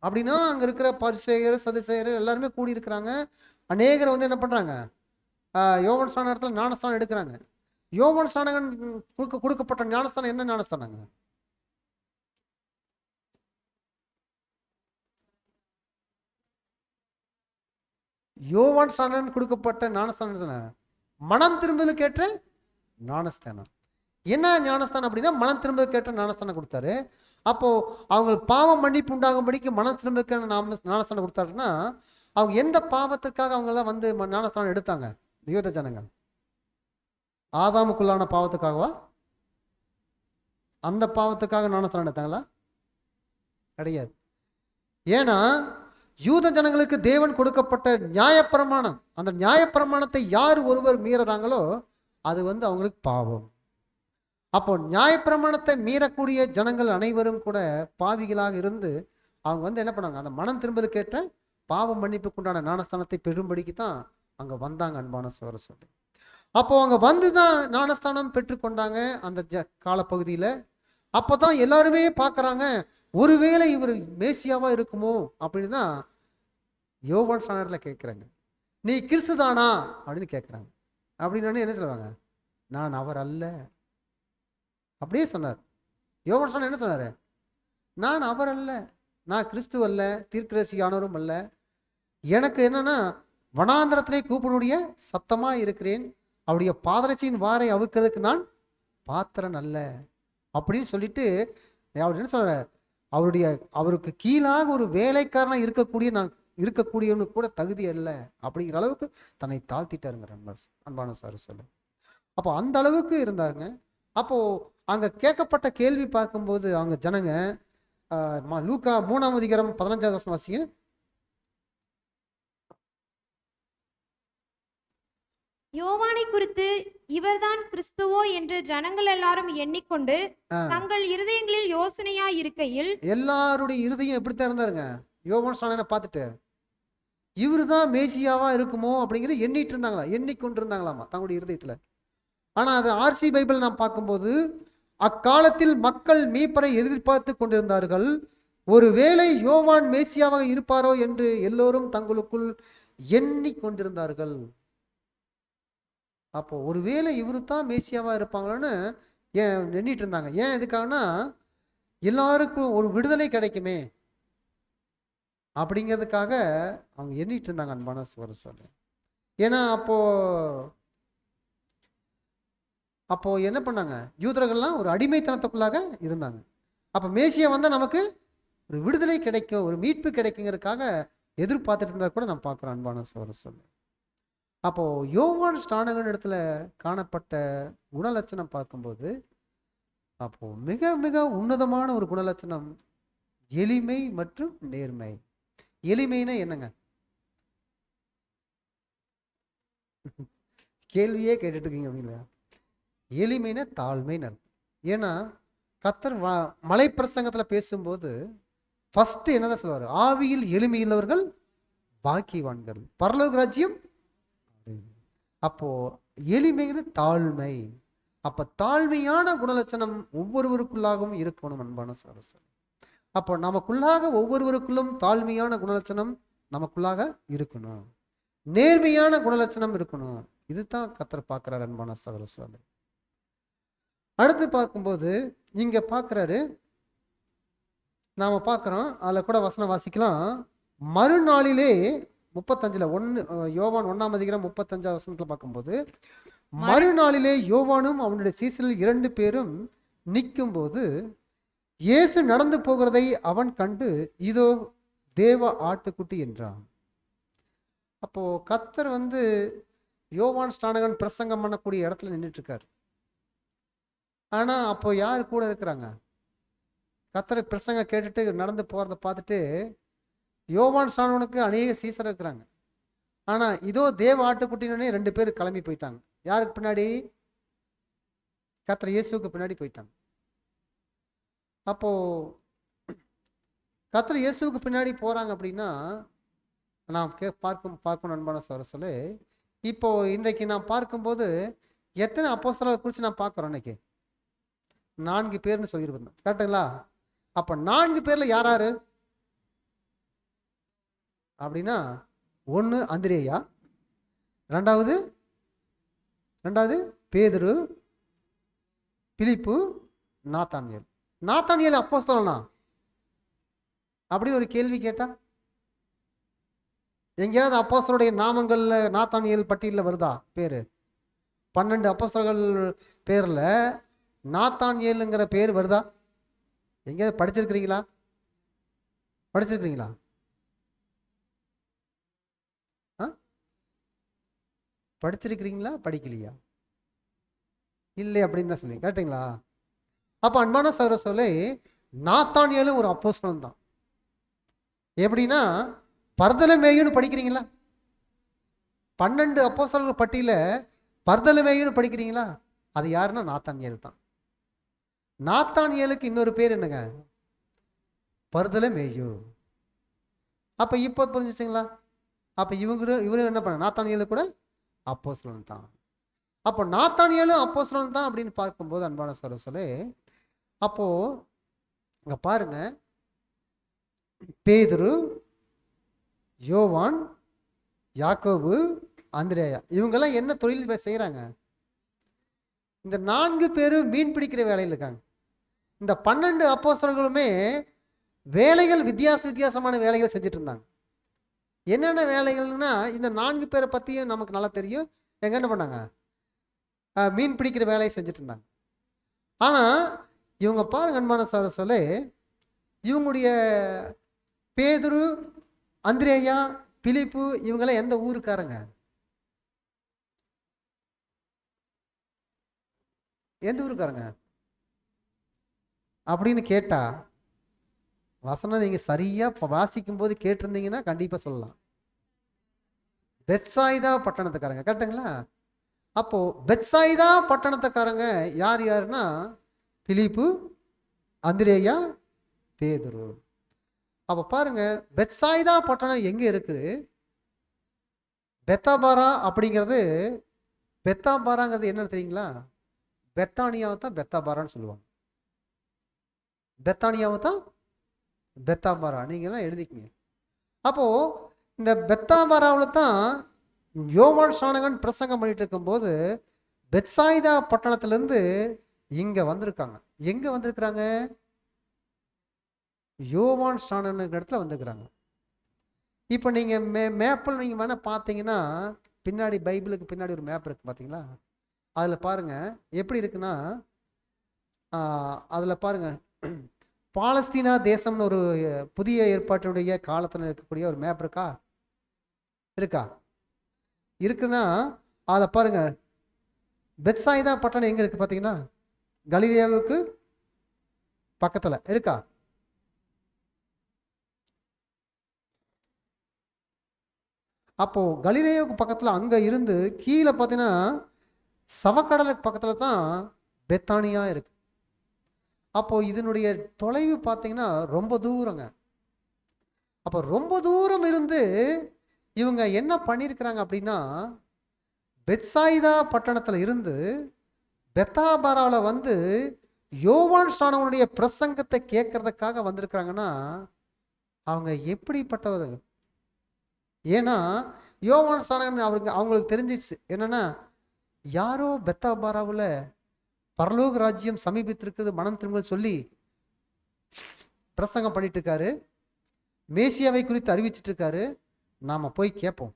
அப்படின்னா அங்க இருக்கிற பரிசேயர் சதுசேயர் எல்லாருமே கூடி இருக்கிறாங்க. அநேகரை என்ன பண்றாங்க, யோவான் ஸ்நானகத்தில் ஞானஸ்தானம் எடுக்கிறாங்க. யோவான் ஸ்நானகன் கொடுக்கப்பட்ட ஞானஸ்தானம் என்ன ஞானஸ்தானங்க? யோவான் ஸ்நானகன் கொடுக்கப்பட்ட ஞானஸ்தானம் மனம் திரும்புதலுக்கு ஏற்ற ஞானஸ்தானம். என்ன ஞானஸ்தானம் அப்படின்னா, மனம் திரும்புதலுக்கு ஏற்ற ஞானஸ்தானம் கொடுத்தாரு. அப்போ அவங்க பாவம் மன்னிப்பு உண்டாகும்படிக்கு மனம் திரும்புதலுக்கான ஞானஸ்தானம் கொடுத்தாருன்னா, அவங்க எந்த பாவத்திற்காக அவங்கெல்லாம் ஞானஸ்தானம் எடுத்தாங்க? யூத ஜனங்கள் ஆதாமுக்குள்ளான பாவத்துக்காகவா? அந்த பாவத்துக்காக ஞானஸ்தானம் எடுத்தாங்களா? கிடையாது. ஏன்னா யூத ஜனங்களுக்கு தேவன் கொடுக்கப்பட்ட நியாயப்பிரமாணம், அந்த நியாயப்பிரமாணத்தை யார் ஒருவர் மீறுறாங்களோ அது அவங்களுக்கு பாவம். அப்போ நியாயப்பிரமாணத்தை மீறக்கூடிய ஜனங்கள் அனைவரும் கூட பாவிகளாக இருந்து அவங்க என்ன பண்ணாங்க, அந்த மனம் திரும்பலுக்கு ஏற்ற பாவம் மன்னிப்புக்குண்டான ஞானஸ்தானத்தை பெறும்படிக்கு தான் அங்க வந்தாங்க. அன்பான சகோதர சொல்லி, அப்போ அங்க வந்துதான் ஞானஸ்தானம் பெற்றுக்கொண்டாங்க அந்த காலப்பகுதியில. அப்போதான் எல்லாருமே பார்க்கறாங்க, ஒருவேளை இவர் மேசியாவா இருக்குமோ அப்படின்னு தான் யோவான் ஸ்நானகர்ல கேட்கிறாங்க, நீ கிறிஸ்துதானா அப்படின்னு கேட்கிறாங்க. அப்படின்னு என்ன சொல்லுவாங்க, நான் அவர் அல்ல அப்படியே சொன்னார். யோவான் ஸ்நானகர் என்ன சொன்னாரு, நான் அவர் அல்ல, நான் கிறிஸ்து அல்ல, தீர்க்கதரிசியானவரும் அல்ல, எனக்கு என்னன்னா வனாந்தரத்திலே கூப்பினுடைய சத்தமா இருக்கிறேன், அவருடைய பாதரட்சியின் வாரை அவுக்கிறதுக்கு நான் பாத்திரன் அல்ல அப்படின்னு சொல்லிட்டு அவர் என்ன சொல்ற, அவருக்கு கீழாக ஒரு வேலைக்காரனா இருக்கக்கூடியவனு கூட தகுதி அல்ல அப்படிங்கிற அளவுக்கு தன்னை தாழ்த்திட்டாருங்க அன்பான சார் சொல்ல. அப்போ அந்த அளவுக்கு இருந்தாருங்க. அப்போ அங்க கேட்கப்பட்ட கேள்வி பார்க்கும்போது அவங்க ஜனங்க, லூக்கா 3:15 வாசிங்க. யோவானை குறித்து இவர்தான் கிறிஸ்துவோ என்று ஜனங்கள் எல்லாரும் எண்ணிக்கொண்டு தங்கள் இருதயங்களில் யோசனையா இருக்கையில், எல்லாருடைய இருதயம் எப்படித்தான் இருந்தாருங்க, யோவான் ஸ்நானனை பார்த்துட்டு இவருதான் மேசியாவா இருக்குமோ அப்படிங்கிற எண்ணிட்டு இருந்தாங்களா, எண்ணிக்கொண்டு இருந்தாங்களாமா தங்களுடைய இருதயத்துல. ஆனா அது ஆர்சி பைபிள் நாம் பார்க்கும்போது, அக்காலத்தில் மக்கள் மீட்பரை எதிர்பார்த்து கொண்டிருந்தார்கள். ஒருவேளை யோவான் மேசியாவாக இருப்பாரோ என்று எல்லோரும் தங்களுக்குள் எண்ணிக்கொண்டிருந்தார்கள். அப்போ ஒருவேளை இவரு தான் மேசியாவா இருப்பாங்களோன்னு எண்ணிட்டு இருந்தாங்க. ஏன் எதுக்காகனா, எல்லாருக்கும் ஒரு விடுதலை கிடைக்குமே அப்படிங்கிறதுக்காக அவங்க எண்ணிட்டு இருந்தாங்க. அன்பான சொல்ல, ஏன்னா அப்போ அப்போ என்ன பண்ணாங்க, யூதர்கள்லாம் ஒரு அடிமைத்தனத்துக்குள்ளாக இருந்தாங்க. அப்ப மேசியா வந்தா நமக்கு ஒரு விடுதலை கிடைக்கும், ஒரு மீட்பு கிடைக்குங்கிறதுக்காக எதிர்பார்த்துட்டு இருந்தா கூட நம்ம பார்க்குறோம் அன்பான சொல்லி. அப்போ யோவான் ஸ்நானகன் இடத்துல காணப்பட்ட குணலட்சணம் பார்க்கும்போது அப்போ மிக மிக உன்னதமான ஒரு குணலட்சணம் எளிமை மற்றும் நேர்மை. எளிமைனா என்னங்க? கேள்வியே கேட்டுட்டு இருக்கீங்க அப்படிங்களா? எளிமைனா தாழ்மைன்னு அர்த்தம். ஏன்னா கர்த்தர் மலை பிரசங்கத்துல பேசும்போது ஃபர்ஸ்ட் என்னதான் சொல்லுவாரு, ஆவியில் எளிமையுள்ளவர்கள் பாக்கியவான்கள், பரலோக ராஜ்யம். அப்போ எளிமைங்கிறது தாழ்மை. அப்ப தாழ்மையான குணலட்சணம் ஒவ்வொருவருக்குள்ளாகவும் இருக்கணும் அன்பான சகோதரர்களே. அப்போ நமக்குள்ளாக ஒவ்வொருவருக்குள்ளும் தாழ்மையான குணலட்சணம் நமக்குள்ளாக இருக்கணும், நேர்மையான குணலட்சணம் இருக்கணும். இதுதான் கர்த்தர் பார்க்கிறார் அன்பான சகோதரர்களே. அடுத்து பார்க்கும்போது இங்க பார்க்கிறாரு, நாம பார்க்கிறோம், அதுல கூட வசனம் வாசிக்கலாம். மறுநாளிலே 35 யோவான் 1:35 வசனத்துல பார்க்கும்போது, மறுநாளிலே யோவானும் அவனுடைய சீசரில் 2 பேரும் நிற்கும்போது இயேசு நடந்து போகிறதை அவன் கண்டு, இதோ தேவ ஆட்டுக்குட்டி என்றான். அப்போ கர்த்தர் யோவான் ஸ்நானகன் பிரசங்கம் பண்ணக்கூடிய இடத்துல நின்றுட்டு இருக்காரு. ஆனா அப்போ யார் கூட இருக்கிறாங்க? கர்த்தர் பிரசங்க கேட்டுட்டு நடந்து போறதை பார்த்துட்டு யோவான் ஸ்நானகனுக்கு அநேக சீசர் இருக்கிறாங்க. ஆனா இதோ தேவ ஆட்டுக்குட்டினே 2 பேர் கிளம்பி போயிட்டாங்க. யாருக்கு பின்னாடி? கர்த்தர் இயேசுவுக்கு பின்னாடி போயிட்டாங்க. அப்போ கர்த்தர் இயேசுவுக்கு பின்னாடி போறாங்க அப்படின்னா நாம் பார்க்கணும் அன்பான சொல்லி. இப்போ இன்றைக்கு நாம் பார்க்கும்போது எத்தனை அப்போஸ்தலரை குறித்து நாம் பார்க்கிறோம்? இன்னைக்கு 4 பேர்னு சொல்லியிருப்போம், கரெக்டுங்களா? அப்ப 4 பேர்ல யாராரு அப்படின்னா, 1 அந்திரேயா, 2வது பேதுரு, பிலிப்பு, நாத்தானியேல். நாத்தானியேல் அப்போஸ்தலனா அப்படின்னு ஒரு கேள்வி கேட்டா எங்கேயாவது அப்போஸ்தலருடைய நாமங்கள்ல நாத்தானியேல் பட்டியலில் வருதா பேரு? 12 அப்போஸ்தலர்கள் பேர்ல நாத்தானியேலுங்கிற பேர் வருதா? எங்கேயாவது படிச்சிருக்கிறீங்களா? படிச்சிருக்கிறீங்களா படிக்கலையா? இல்லை அப்படின்னு தான் சொன்னீங்க, கேட்டீங்களா? அப்ப அன்பான சகோதரர்களே, நாத்தானியேலும் ஒரு அப்போஸ்தலன் தான். எப்படின்னா, பர்தலமேயுன்னு படிக்கிறீங்களா? 12 அப்போஸ்தலர்கள் பட்டியல பர்தலமேயுன்னு படிக்கிறீங்களா? அது யாருன்னா நாத்தானியேல் தான். நாத்தானியேலுக்கு இன்னொரு பேர் என்னங்க? பர்தலமேயு. அப்ப இப்போ புரிஞ்சுச்சுங்களா? அப்ப இவரு என்ன பண்ண, நாத்தானியேலு கூட அப்போஸ்தலன் தான். அப்போ நாத்தானியேலும் அப்போஸ்தலன் தான் அப்படின்னு பார்க்கும்போது அன்பான சகோதரர்களே, அப்போ இங்க பாருங்க, பேதுரு, யோவான், யாக்கோபு, அந்திரேயா இவங்கெல்லாம் என்ன தொழில் செய்யறாங்க? இந்த 4 பேரும் மீன் பிடிக்கிற வேலையில் இருக்காங்க. இந்த 12 அப்போஸ்தலர்களுமே வேலைகள் வித்தியாசமான வேலைகள் செஞ்சுட்டு இருந்தாங்க. என்னென்ன வேலைகள்னா, இந்த 4 பேரை பத்தியும் நமக்கு நல்லா தெரியும். எங்க என்ன பண்ணாங்க? மீன் பிடிக்கிற வேலையை செஞ்சுட்டு இருந்தாங்க. ஆனா இவங்க பாருங்க அன்பான சகோதரர்களே, இவங்களுடைய பேதுரு, அந்திரேயா, பிலிப்பு இவங்கெல்லாம் எந்த ஊருக்காரங்க? எந்த ஊருக்காரங்க அப்படின்னு கேட்டா, வசனம் நீங்க சரியா வாசிக்கும் போது கேட்டிருந்தீங்கன்னா கண்டிப்பா சொல்லலாம். பெத்சாயிதா பட்டணத்துக்காரங்க, கரெக்டுங்களா? அப்போ பெத்சாயிதா பட்டணத்துக்காரங்க யாருன்னா, பிலிப்பு, அந்திரேயா, பேதுரு. அப்ப பாருங்க, பெத்சாயிதா பட்டணம் எங்க இருக்குது? பெத்தாபாரா அப்படிங்கிறது, பெத்தாபாராங்கிறது என்னன்னு தெரியுங்களா? பெத்தானியாவை தான் பெத்தாபாரான்னு சொல்லுவாங்க. பெத்தானியாவை தான் பெத்தாபாரா, நீங்க எல்லாம் எழுதிக்கங்க. அப்போ இந்த பெத்தாபாராவில் தான் யோவான் ஸ்நானகன் பிரசங்கம் பண்ணிட்டு இருக்கும்போது பெத்சாயிதா பட்டணத்திலிருந்து இங்க வந்திருக்காங்க. எங்க வந்திருக்கிறாங்க? யோவான் ஸ்நானகன் இடத்துல வந்திருக்கிறாங்க. இப்போ நீங்க மேப்பில் நீங்க வேணா பார்த்தீங்கன்னா பின்னாடி பைபிளுக்கு பின்னாடி ஒரு மேப் இருக்கு பார்த்தீங்களா? அதில் பாருங்க எப்படி இருக்குன்னா, அதில் பாருங்க பாலஸ்தீனா தேசம்னு ஒரு புதிய ஏற்பாட்டுடைய காலத்தில் இருக்கக்கூடிய ஒரு மேப் இருக்கா? இருக்குன்னா அதில் பாருங்க பெத்சாயிதா பட்டணம் எங்க இருக்கு பார்த்தீங்கன்னா, கலிலேயாவுக்கு பக்கத்தில் இருக்கா? அப்போ கலிலேயாவுக்கு பக்கத்தில் அங்கே இருந்து கீழே பார்த்தீங்கன்னா சவக்கடலுக்கு பக்கத்தில் தான் பெத்தானியா இருக்கு. அப்போ இதனுடைய தொலைவு பார்த்தீங்கன்னா ரொம்ப தூரங்க. அப்போ ரொம்ப தூரம் இருந்து இவங்க என்ன பண்ணியிருக்கிறாங்க அப்படின்னா, பெத்சாயிதா பட்டணத்தில் இருந்து பெத்தாபராவில் வந்து யோவான் ஸ்நானகனுடைய பிரசங்கத்தை கேட்கறதுக்காக வந்திருக்கிறாங்கன்னா அவங்க எப்படிப்பட்டவர்? ஏன்னா யோவான் ஸ்நானகன் அவங்களுக்கு தெரிஞ்சிச்சு என்னன்னா, யாரோ பெத்தாபராவில் பரலோக ராஜ்யம் சமீபித்திருக்கிறது, மனம் திரும்ப சொல்லி பிரசங்கம் பண்ணிட்டு இருக்காரு, மேசியாவை குறித்து அறிவிச்சிட்டு இருக்காரு. நாம போய் கேட்போம்,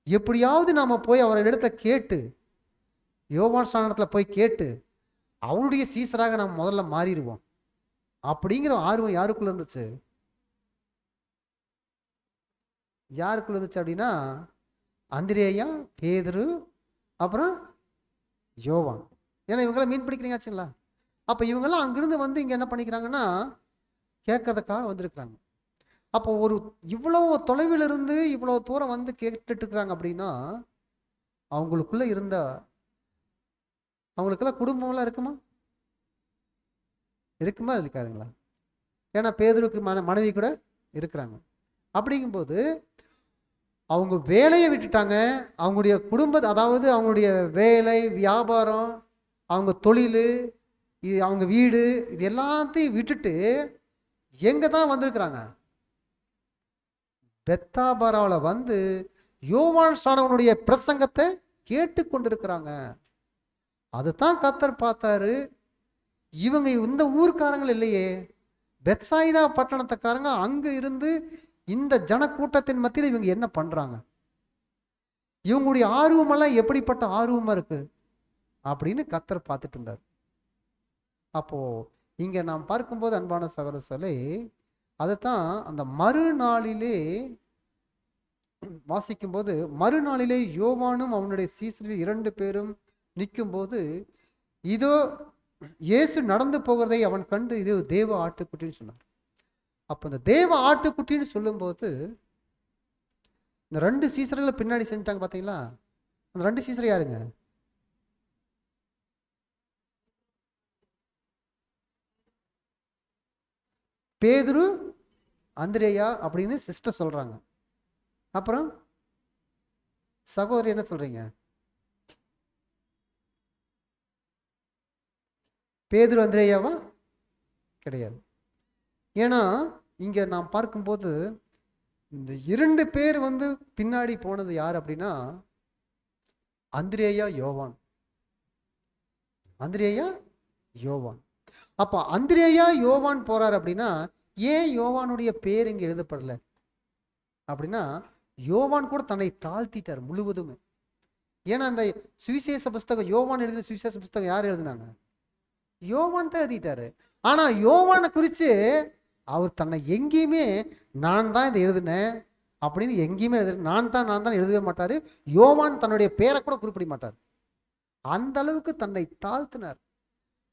எப்படியாவது நாம போய் அவரை இடத்த கேட்டு யோவான் ஸ்நானத்தில் போய் கேட்டு அவருடைய சீசராக நாம் முதல்ல மாறிடுவோம் அப்படிங்கிற ஆர்வம் யாருக்குள்ள இருந்துச்சு? அப்படின்னா அந்திரேயா, பேதுரு, அப்புறம் யோவான். ஏன்னா இவங்கெல்லாம் மீன் பிடிக்கிறீங்கச்சுங்களா? அப்போ இவங்கெல்லாம் அங்கிருந்து வந்து இங்கே என்ன பண்ணிக்கிறாங்கன்னா கேட்கறதுக்காக வந்திருக்கிறாங்க. அப்போ ஒரு இவ்வளோ தொலைவில் இருந்து இவ்வளோ தூரம் வந்து கேட்டுட்டு இருக்கிறாங்க அப்படின்னா அவங்களுக்குள்ள இருந்த அவங்களுக்கெல்லாம் குடும்பம்லாம் இருக்குமா இருக்காதுங்களா? ஏன்னா பேதுருக்கு மனைவி கூட இருக்கிறாங்க. அப்படிங்கும்போது அவங்க வேலையை விட்டுட்டாங்க, அவங்களுடைய குடும்பத்தை, அதாவது அவங்களுடைய வேலை, வியாபாரம், அவங்க தொழில், இது அவங்க வீடு, இது எல்லாத்தையும் விட்டுட்டு எங்கே தான் வந்திருக்கிறாங்க? பெத்தாபராவில் வந்து யோவான் ஸ்நானகனுடைய பிரசங்கத்தை கேட்டு கொண்டிருக்கிறாங்க. அதுதான் கர்த்தர் பார்த்தாரு. இவங்க இந்த ஊர்க்காரங்கள் இல்லையே, பெத்சாயிதா பட்டணத்துக்காரங்க அங்கே இருந்து இந்த ஜனக்கூட்டத்தின் மத்தியில் இவங்க என்ன பண்றாங்க, இவங்களுடைய ஆர்வமெல்லாம் எப்படிப்பட்ட ஆர்வமா இருக்கு அப்படின்னு கர்த்தர் பார்த்துட்டு இருந்தார். அப்போ இங்க நாம் பார்க்கும்போது அன்பான சகோதரர்களே, அதைத்தான் அந்த மறுநாளிலே வாசிக்கும்போது, மறுநாளிலே யோவானும் அவனுடைய சீசரில் 2 பேரும் நிற்கும்போது இதோ இயேசு நடந்து போகிறதை அவன் கண்டு இது தேவ ஆட்டுக்குட்டின்னு சொன்னார். அப்போ இந்த தேவ ஆட்டுக்குட்டின்னு சொல்லும்போது இந்த 2 சீசர்களை பின்னாடி செஞ்சுட்டாங்க பார்த்தீங்களா? அந்த 2 சீசர் யாருங்க? பேதுரு, அந்திரேயா அப்படின்னு சிஸ்டர் சொல்றாங்க. அப்புறம் சகோதரி என்ன சொல்றீங்க? பேதுரு அந்திரேயாவா? கிடையாது. ஏன்னா இங்க நாம் பார்க்கும்போது இந்த 2 பேர் வந்து பின்னாடி போனது யார் அப்படின்னா அந்திரேயா, யோவான். அந்திரேயா, யோவான். அப்ப அந்திரேயா, யோவான் போறார் அப்படின்னா ஏன் யோவானுடைய பேர் இங்க எழுதப்படல அப்படின்னா, யோவான் கூட தன்னை தாழ்த்திட்டார் முழுவதுமே. ஏன்னா அந்த சுவிசேஷ புஸ்தகம், யோவான் எழுதின சுவிசேஷ புஸ்தகம் யார் எழுதினாங்க? யோவான் தான் எழுதிட்டாரு. ஆனா யோவானை குறித்து அவர் தன்னை எங்கேயுமே நான் தான் இதை எழுதினேன் அப்படின்னு எங்கேயுமே நான் தான் எழுதவே மாட்டாரு. யோவான் தன்னுடைய பேரை கூட குறிப்பிட மாட்டார். அந்த அளவுக்கு தன்னை தாழ்த்தினார்.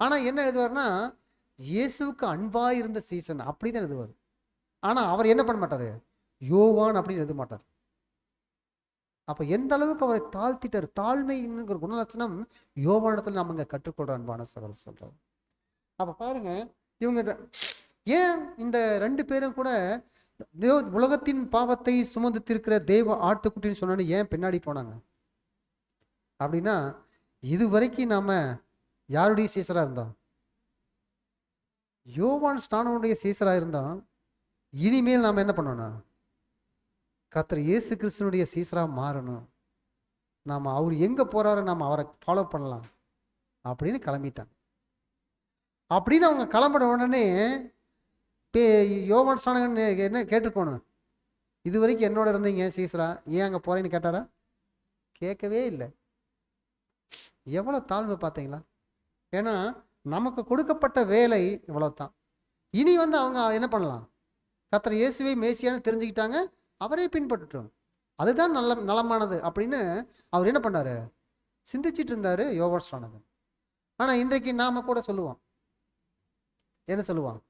ஆனா என்ன எழுதுவார்னா, இயேசுவுக்கு அன்பா இருந்த சீசன் அப்படிதான் எழுதுவார். ஆனா அவர் என்ன பண்ண மாட்டாரு? யோவான் அப்படின்னு எழுத மாட்டார். அப்ப எந்த அளவுக்கு அவரை தாழ்த்திட்டார். தாழ்மைங்கிற குணலட்சணம் யோவானத்தில் நாம இங்க கற்றுக்கொள்ற அன்பான சகோதரர் சொல்றாரு. அப்ப பாருங்க, இவங்க ஏன் இந்த 2 பேரும் கூட உலகத்தின் பாவத்தை சுமந்து தீர்க்கிற தேவ ஆட்டுக்குட்டின்னு சொன்னான்னு ஏன் பின்னாடி போனாங்க அப்படின்னா, இது வரைக்கும் நாம யாருடைய சீசரா இருந்தோம்? யோவான் ஸ்நானனுடைய சீசரா இருந்தோம். இனிமேல் நாம என்ன பண்ணணும்? கர்த்தர் இயேசு கிறிஸ்துனுடைய சீசரா மாறணும். நாம அவர் எங்க போறாரோ நாம அவரை ஃபாலோ பண்ணலாம் அப்படின்னு கிளம்பிட்டாங்க. அப்படின்னு அவங்க கிளம்பின உடனே யோவான் ஸ்நானகன் என்ன கேட்டிருக்கணும்? இது வரைக்கும் என்னோட இருந்தீங்க சீசரா, ஏன் அங்கே போறேன்னு கேட்டாரா? கேட்கவே இல்லை. எவ்வளோ தாழ்வு பார்த்தீங்களா? ஏன்னா நமக்கு கொடுக்கப்பட்ட வேலை இவ்வளோதான். இனி வந்து அவங்க என்ன பண்ணலாம்? கர்த்தர் இயேசுவை மேசியான்னு தெரிஞ்சுக்கிட்டாங்க, அவரே பின்பற்றட்டும், அதுதான் நலமானது அப்படின்னு அவர் என்ன பண்ணாரு? சிந்திச்சிட்டு இருந்தாரு யோவான் ஸ்நானகன். ஆனால் இன்றைக்கு நாம கூட சொல்லுவோம், என்ன சொல்லுவான்?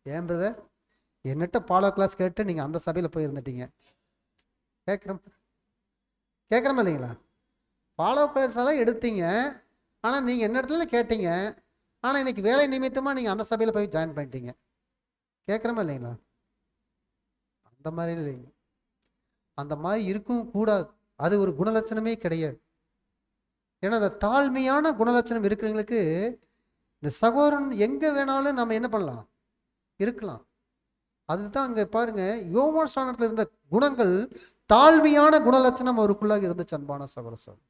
ஏன் பிரதர், என்னட்ட பாலோ கிளாஸ் கேட்டு நீங்கள் அந்த சபையில் போய் இருந்துட்டீங்க? கேட்குறோமா இல்லைங்களா? பாலோ கிளாஸ் எல்லாம் எடுத்தீங்க, ஆனால் நீங்கள் என்ன இடத்துல கேட்டீங்க, ஆனால் இன்னைக்கு வேலை நிமித்தமாக நீங்கள் அந்த சபையில் போய் ஜாயின் பண்ணிட்டீங்க. கேட்குறோமா இல்லைங்களா? அந்த மாதிரி இல்லைங்க, அந்த மாதிரி இருக்கவும் கூடாது. அது ஒரு குணலட்சணமே கிடையாது. ஏன்னா அந்த தாழ்மையான குணலட்சணம் இருக்கிறவங்களுக்கு இந்த சகோதரன் எங்கே வேணாலும் நம்ம என்ன பண்ணலாம்? இருக்கலாம். அதுதான் அங்கே பாருங்க, யோவான் ஸ்நானத்தில் இருந்த குணங்கள் தாழ்மையான குணலட்சணம் அவருக்குள்ளாக இருந்துச்சு. அன்பான சகோதரர்,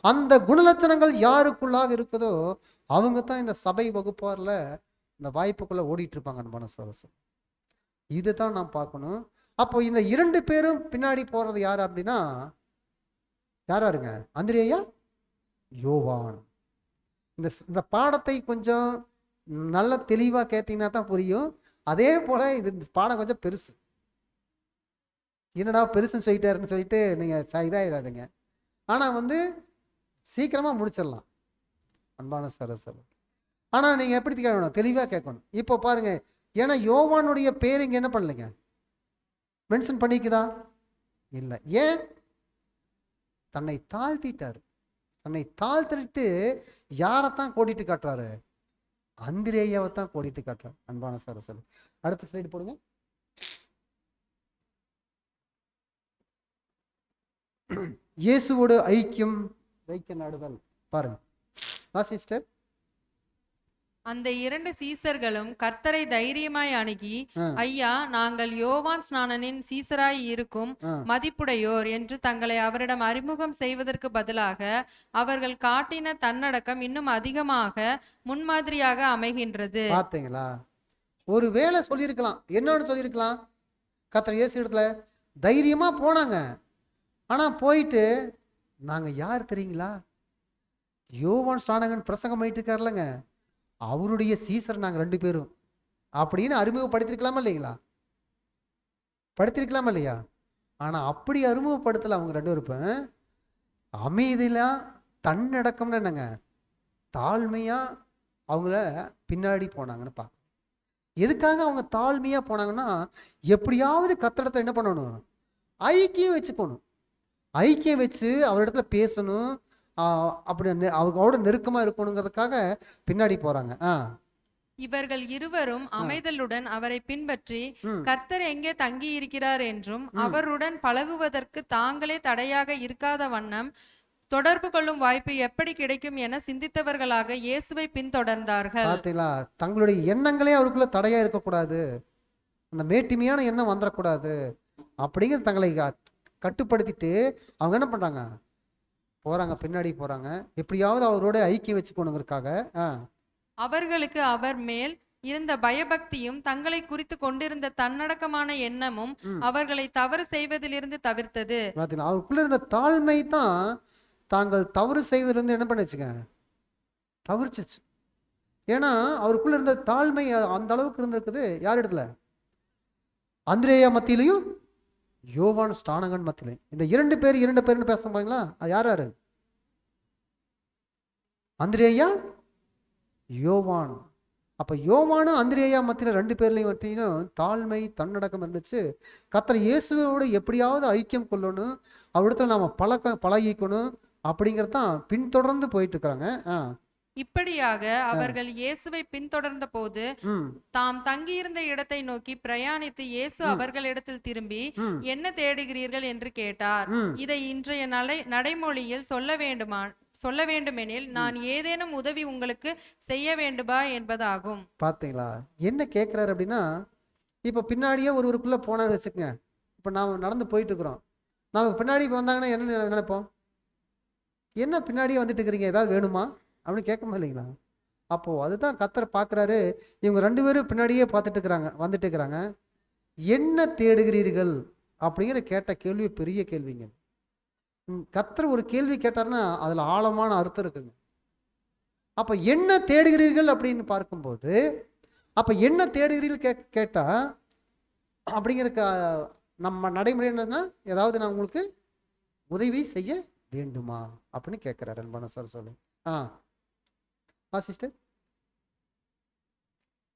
அந்த குணலட்சணங்கள் யாருக்குள்ளாக இருக்குதோ அவங்க தான் இந்த சபை வகுப்பாரில் இந்த வாய்ப்புக்குள்ள ஓடிட்டு இருப்பாங்க. அன்பான சகோதரர், இதுதான் நாம் பார்க்கணும். அப்போ இந்த 2 பேரும் பின்னாடி போறது யார் அப்படின்னா யாராருங்க? அந்திரேயா, யோவான். இந்த பாடத்தை கொஞ்சம் நல்ல தெளிவாக கேட்டீங்கன்னா தான் புரியும். அதே போல இது பாடம் கொஞ்சம் பெருசு. என்னடா பெருசுன்னு சொல்லிட்டாருன்னு சொல்லிட்டு நீங்கள் இதாகிடாதுங்க. ஆனால் வந்து சீக்கிரமாக முடிச்சிடலாம் அன்பான சகோதரர். ஆனால் நீங்கள் எப்படி கேட்கணும்? தெளிவாக கேட்கணும். இப்போ பாருங்க, ஏன்னா யோவானுடைய பேர் இங்கே என்ன பண்ணலைங்க? மென்ஷன் பண்ணிக்குதா? இல்லை. ஏன்? தன்னை தாழ்த்திட்டார். தன்னை தாழ்த்திட்டு யாரைத்தான் கோடிட்டு காட்டுறாரு? அந்திரேயாவை தான் கோடிட்டு காட்டுறாரு. அன்பான சகோதரர், அடுத்த ஸ்லைடு போடுங்க. இயேசுவோடு ஐக்கியம் வைக்க நாடுதல் பாருங்க சிஸ்டர். அந்த 2 சீசர்களும் கர்த்தரை தைரியமாய் அணுகி, ஐயா, நாங்கள் யோவான் ஸ்நானனின் சீசராய் இருக்கும் மதிப்புடையோர் என்று தங்களை அவரிடம் அறிமுகம் செய்வதற்கு பதிலாக அவர்கள் காட்டின தன்னடக்கம் இன்னும் அதிகமாக முன்மாதிரியாக அமைகின்றது. பாத்தீங்களா? ஒரு வேளை சொல்லியிருக்கலாம். என்னன்னு சொல்லியிருக்கலாம்? கர்த்தர் இயேசு இடத்துல தைரியமா போனாங்க. ஆனா போயிட்டு, நாங்க யார் தெரியுங்களா? யோவான் ஸ்நானகன் பிரசங்கம் பண்ணிட்டு இருக்காருலங்க, அவருடைய சீசர் நாங்கள் 2 பேரும் அப்படின்னு அறிமுகப்படுத்திருக்கலாமா இல்லைங்களா? படுத்திருக்கலாமா இல்லையா? ஆனால் அப்படி அறிமுகப்படுத்தலை. அவங்க 2 பேரும் அமைதியாக தன்னடக்கம்னு என்னங்க, தாழ்மையாக அவங்கள பின்னாடி போனாங்கன்னு பார்க்க. எதுக்காக அவங்க தாழ்மையாக போனாங்கன்னா, எப்படியாவது கத்தடத்தை என்ன பண்ணணும்? ஐக்கியம் வச்சுக்கணும். ஐக்கியம் வச்சு அவரிடத்துல பேசணும், அப்படி அவங்களோட நெருக்கமா இருக்கணுங்கிறதுக்காக பின்னாடி போறாங்க. இவர்கள் இருவரும் அமைதலுடன் அவரை பின்பற்றி கர்த்தர் எங்கே தங்கி இருக்கிறார் என்றும் அவருடன் பழகுவதற்கு தாங்களே தடையாக இருக்காத வண்ணம் தொடர்பு கொள்ளும் வாய்ப்பு எப்படி கிடைக்கும் என சிந்தித்தவர்களாக இயேசுவை பின்தொடர்ந்தார்கள். பார்த்தீங்களா? தங்களுடைய எண்ணங்களே அவருக்குள்ள தடையா இருக்கக்கூடாது, அந்த மேட்டிமையான எண்ணம் வந்துடக்கூடாது அப்படிங்கிற தங்களை கட்டுப்படுத்திட்டு அவங்க என்ன பண்றாங்க? போறாங்க, பின்னாடி போறாங்க, எப்படியாவது அவரோட ஐக்கியம் வச்சுக்கணுங்கிறதுக்காக. அவர்களுக்கு அவர் மேல் இருந்த பயபக்தியும் தங்களை குறித்து கொண்டிருந்த தன்னடக்கமான எண்ணமும் அவர்களை தவறு செய்வதிலிருந்து தவிர்த்தது. அவருக்குள்ள இருந்த தாழ்மை தான் தாங்கள் தவறு செய்வதிலிருந்து என்ன பண்ணுச்சுங்க? தவிர்ச்சிச்சு. ஏன்னா அவருக்குள்ள இருந்த தாழ்மை அந்த அளவுக்கு இருந்திருக்குது. யார் இடத்துல? அந்திரேயா மத்தியிலையும் யோவான் ஸ்நானகன் மத்தியிலையும். இந்த 2 பேர்னு பேச பாருங்களா? அது யார் யாரு? அந்திரேயா, யோவான். அப்ப யோவானும் அந்திரேயா மத்தியில 2 பேர்லையும் மத்தியிலும் தாழ்மை தன்னடக்கம் இருந்துச்சு. கர்த்தர் இயேசுவோடு எப்படியாவது ஐக்கியம் கொள்ளணும், அவரிடத்துல நாம பழகிக்கணும் அப்படிங்கறதான் பின்தொடர்ந்து போயிட்டு இருக்கிறாங்க. இப்படியாக அவர்கள் இயேசுவை பின்தொடர்ந்த போது தாம் தங்கியிருந்த இடத்தை நோக்கி பிரயாணித்து இயேசு அவர்களிடத்தில் திரும்பி, என்ன தேடுகிறீர்கள் என்று கேட்டார். இதை இன்றைய நடைமொழியில் சொல்ல வேண்டுமெனில், நான் ஏதேனும் உதவி உங்களுக்கு செய்ய வேண்டுமா என்பதாகும். பாத்தீங்களா என்ன கேட்கிறாரு அப்படின்னா, இப்ப பின்னாடியே ஒருவருக்குள்ள போனான்னு வச்சுக்கோங்க. இப்ப நாம நடந்து போயிட்டு இருக்கிறோம், நமக்கு பின்னாடி வந்தாங்கன்னா என்ன நினைப்போம்? என்ன பின்னாடியே வந்துட்டு இருக்கிறீங்க, ஏதாவது வேணுமா அப்படின்னு கேட்கமா இல்லைங்களா? அப்போ அதுதான் கர்த்தர் பார்க்குறாரு. இவங்க 2 பேரும் பின்னாடியே பார்த்துட்டு இருக்கிறாங்க, வந்துட்டு இருக்கிறாங்க. என்ன தேடுகிறீர்கள் அப்படிங்கிற கேட்ட கேள்வி பெரிய கேள்விங்க. கர்த்தர் ஒரு கேள்வி கேட்டார்னா அதுல ஆழமான அர்த்தம் இருக்குங்க. அப்ப என்ன தேடுகிறீர்கள் அப்படின்னு பார்க்கும்போது, அப்ப என்ன தேடுகிறீர்கள் கேட்டா அப்படிங்கிறதுக்கு நம்ம நடைமுறை என்னன்னா, ஏதாவது நான் உங்களுக்கு உதவி செய்ய வேண்டுமா அப்படின்னு கேட்கிறார் அன்பான சார். சொல்லு. சிஸ்டர்.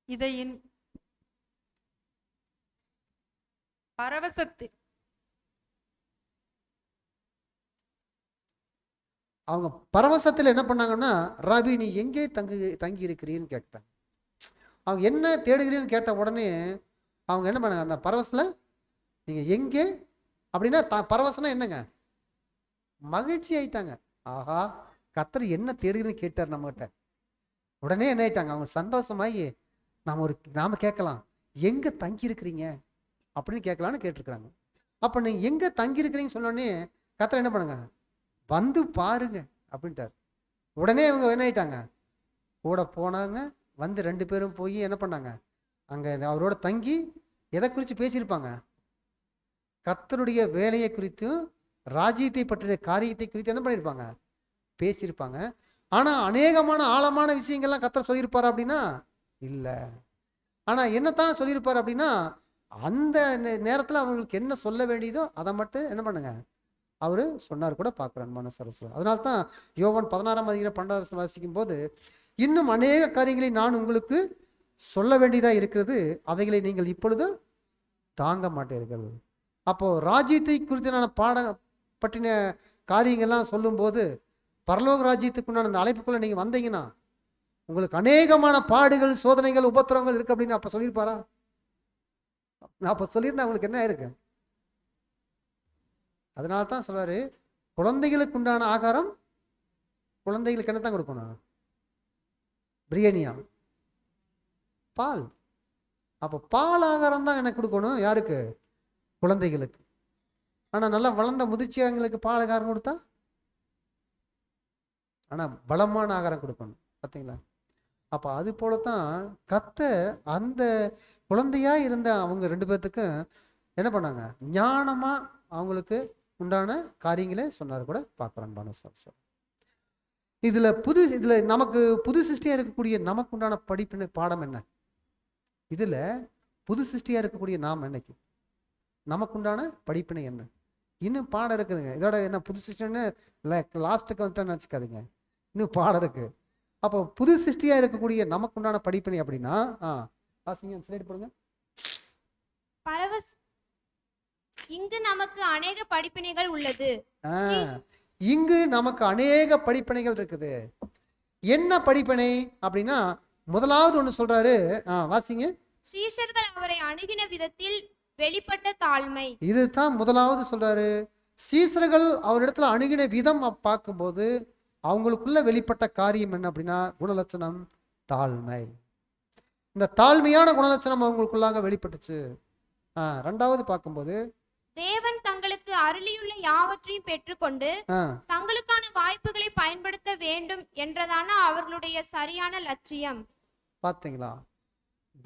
இதையின் பரவசத்தில் அவங்க பரவசத்தில் என்ன பண்ணாங்கன்னா, ராபி நீ எங்கே தங்கி இருக்கிறீன்னு கேட்டாங்க. அவங்க என்ன தேடுகிறீன்னு கேட்ட உடனே அவங்க என்ன பண்ணாங்க, அந்த பரவசத்தில் நீங்க எங்கே அப்படின்னா பரவசம்னா என்னங்க, மகிழ்ச்சி ஆயிட்டாங்க. ஆஹா, கர்த்தர் என்ன தேடுகிறீன்னு கேட்டார் நம்மகிட்ட. உடனே என்ன ஆயிட்டாங்க, அவங்க சந்தோஷமாயி நாம கேட்கலாம், எங்க தங்கி இருக்கிறீங்க அப்படின்னு கேட்கலான்னு கேட்டிருக்கிறாங்க. அப்ப நீங்க எங்க தங்கி இருக்கிறீங்கன்னு சொன்னோடனே கர்த்தர் என்ன பண்ணுங்க, வந்து பாருங்க அப்படின்ட்டார். உடனே இவங்க என்ன ஆயிட்டாங்க, கூட போனாங்க. வந்து 2 பேரும் போய் என்ன பண்ணாங்க, அங்க அவரோட தங்கி எதை குறித்து பேசியிருப்பாங்க, கர்த்தருடைய வேலையை குறித்தும் ராஜ்யத்தை பற்றிய காரியத்தை குறித்து என்ன பண்ணியிருப்பாங்க, பேசியிருப்பாங்க. ஆனா அநேகமான ஆழமான விஷயங்கள்லாம் கர்த்தர் சொல்லியிருப்பாரு அப்படின்னா இல்லை. ஆனா என்னத்தான் சொல்லியிருப்பாரு அப்படின்னா, அந்த நேரத்தில் அவங்களுக்கு என்ன சொல்ல வேண்டியதோ அதை மட்டும் என்ன பண்ணுங்க அவரு சொன்னார் கூட பார்க்குறான் மனசரசு. அதனால தான் யோவான் 16:12 வாசிக்கும் போது, இன்னும் அநேக காரியங்களை நான் உங்களுக்கு சொல்ல வேண்டியதா இருக்கிறது, அவைகளை நீங்கள் இப்பொழுது தாங்க மாட்டீர்கள். அப்போ ராஜ்யத்தை குறித்து பற்றின காரியங்கள்லாம் சொல்லும்போது, பரலோக ராஜ்யத்துக்குண்டான அந்த அழைப்புக்குள்ள நீங்க வந்தீங்கன்னா உங்களுக்கு அநேகமான பாடுகள், சோதனைகள், உபத்திரவங்கள் இருக்கு அப்படின்னு அப்ப சொல்லியிருப்பாரா? அப்ப சொல்லியிருந்தா உங்களுக்கு என்ன இருக்கு? அதனால தான் சொல்றாரு, குழந்தைகளுக்கு உண்டான ஆகாரம் குழந்தைகளுக்கு என்ன தான் கொடுக்கணும், பிரியாணியா, பால். அப்ப பால் ஆகாரம் தான் எனக்கு கொடுக்கணும். யாருக்கு? குழந்தைகளுக்கு. ஆனா நல்லா வளர்ந்த முதிர்ச்சியாங்களுக்கு பால் ஆகாரம் கொடுத்தா, ஆனா பலமான ஆகாரம் கொடுக்கணும். பார்த்தீங்களா? அப்ப அது போலத்தான் கர்த்தர் அந்த குழந்தையா இருந்த அவங்க 2 பேர்த்துக்கும் என்ன பண்ணாங்க, ஞானமா அவங்களுக்கு உண்டான காரியங்களே சொன்னார் கூட பார்க்குறோம். இதுல நமக்கு புது சிருஷ்டியா இருக்கக்கூடிய நமக்கு உண்டான படிப்பின பாடம் என்ன? இதுல புது சிருஷ்டியா இருக்கக்கூடிய நாம் என்னைக்கு நமக்கு உண்டான படிப்பினை என்ன? இன்னும் பாடம் இருக்குதுங்க. இதோட என்ன புது சிருஷ்டின்னு லாஸ்ட்டுக்கு வந்துட்டா நினச்சிக்காதுங்க, இன்னும் பாடம் இருக்கு. அப்போ புது சிருஷ்டியா இருக்கக்கூடிய நமக்கு உண்டான படிப்பினை அப்படின்னா ஸ்லைடு போடுங்க. இங்கு நமக்கு அநேக படிப்பினைகள் உள்ளது. இங்கு நமக்கு அநேக படிப்பினைகள் இருக்குது. என்ன படிப்பினை அப்படின்னா, முதலாவது ஒண்ணு சொல்றாரு, வாசிங்க. சீஷர்கள் அவரை அணுகின விதத்தில் வெளிப்பட்ட தாழ்மை. இதுதான் முதலாவது சொல்றாரு. சீஷர்கள் அவரிடத்துல அணுகின விதம் பார்க்கும்போது அவங்களுக்குள்ள வெளிப்பட்ட காரியம் என்ன அப்படின்னா, குணலட்சணம் தாழ்மை. இந்த தாழ்மையான குணலட்சணம் அவங்களுக்குள்ளாக வெளிப்பட்டுச்சு. ரெண்டாவது பார்க்கும்போது, தேவன் தங்களுக்கு அருளியுள்ள யாவற்றையும் பெற்றுக்கொண்டு தங்களுக்கான வாய்ப்புகளை பயன்படுத்த வேண்டும் என்றதான அவர்களுடைய சரியான லட்சியம். பார்த்தீங்களா?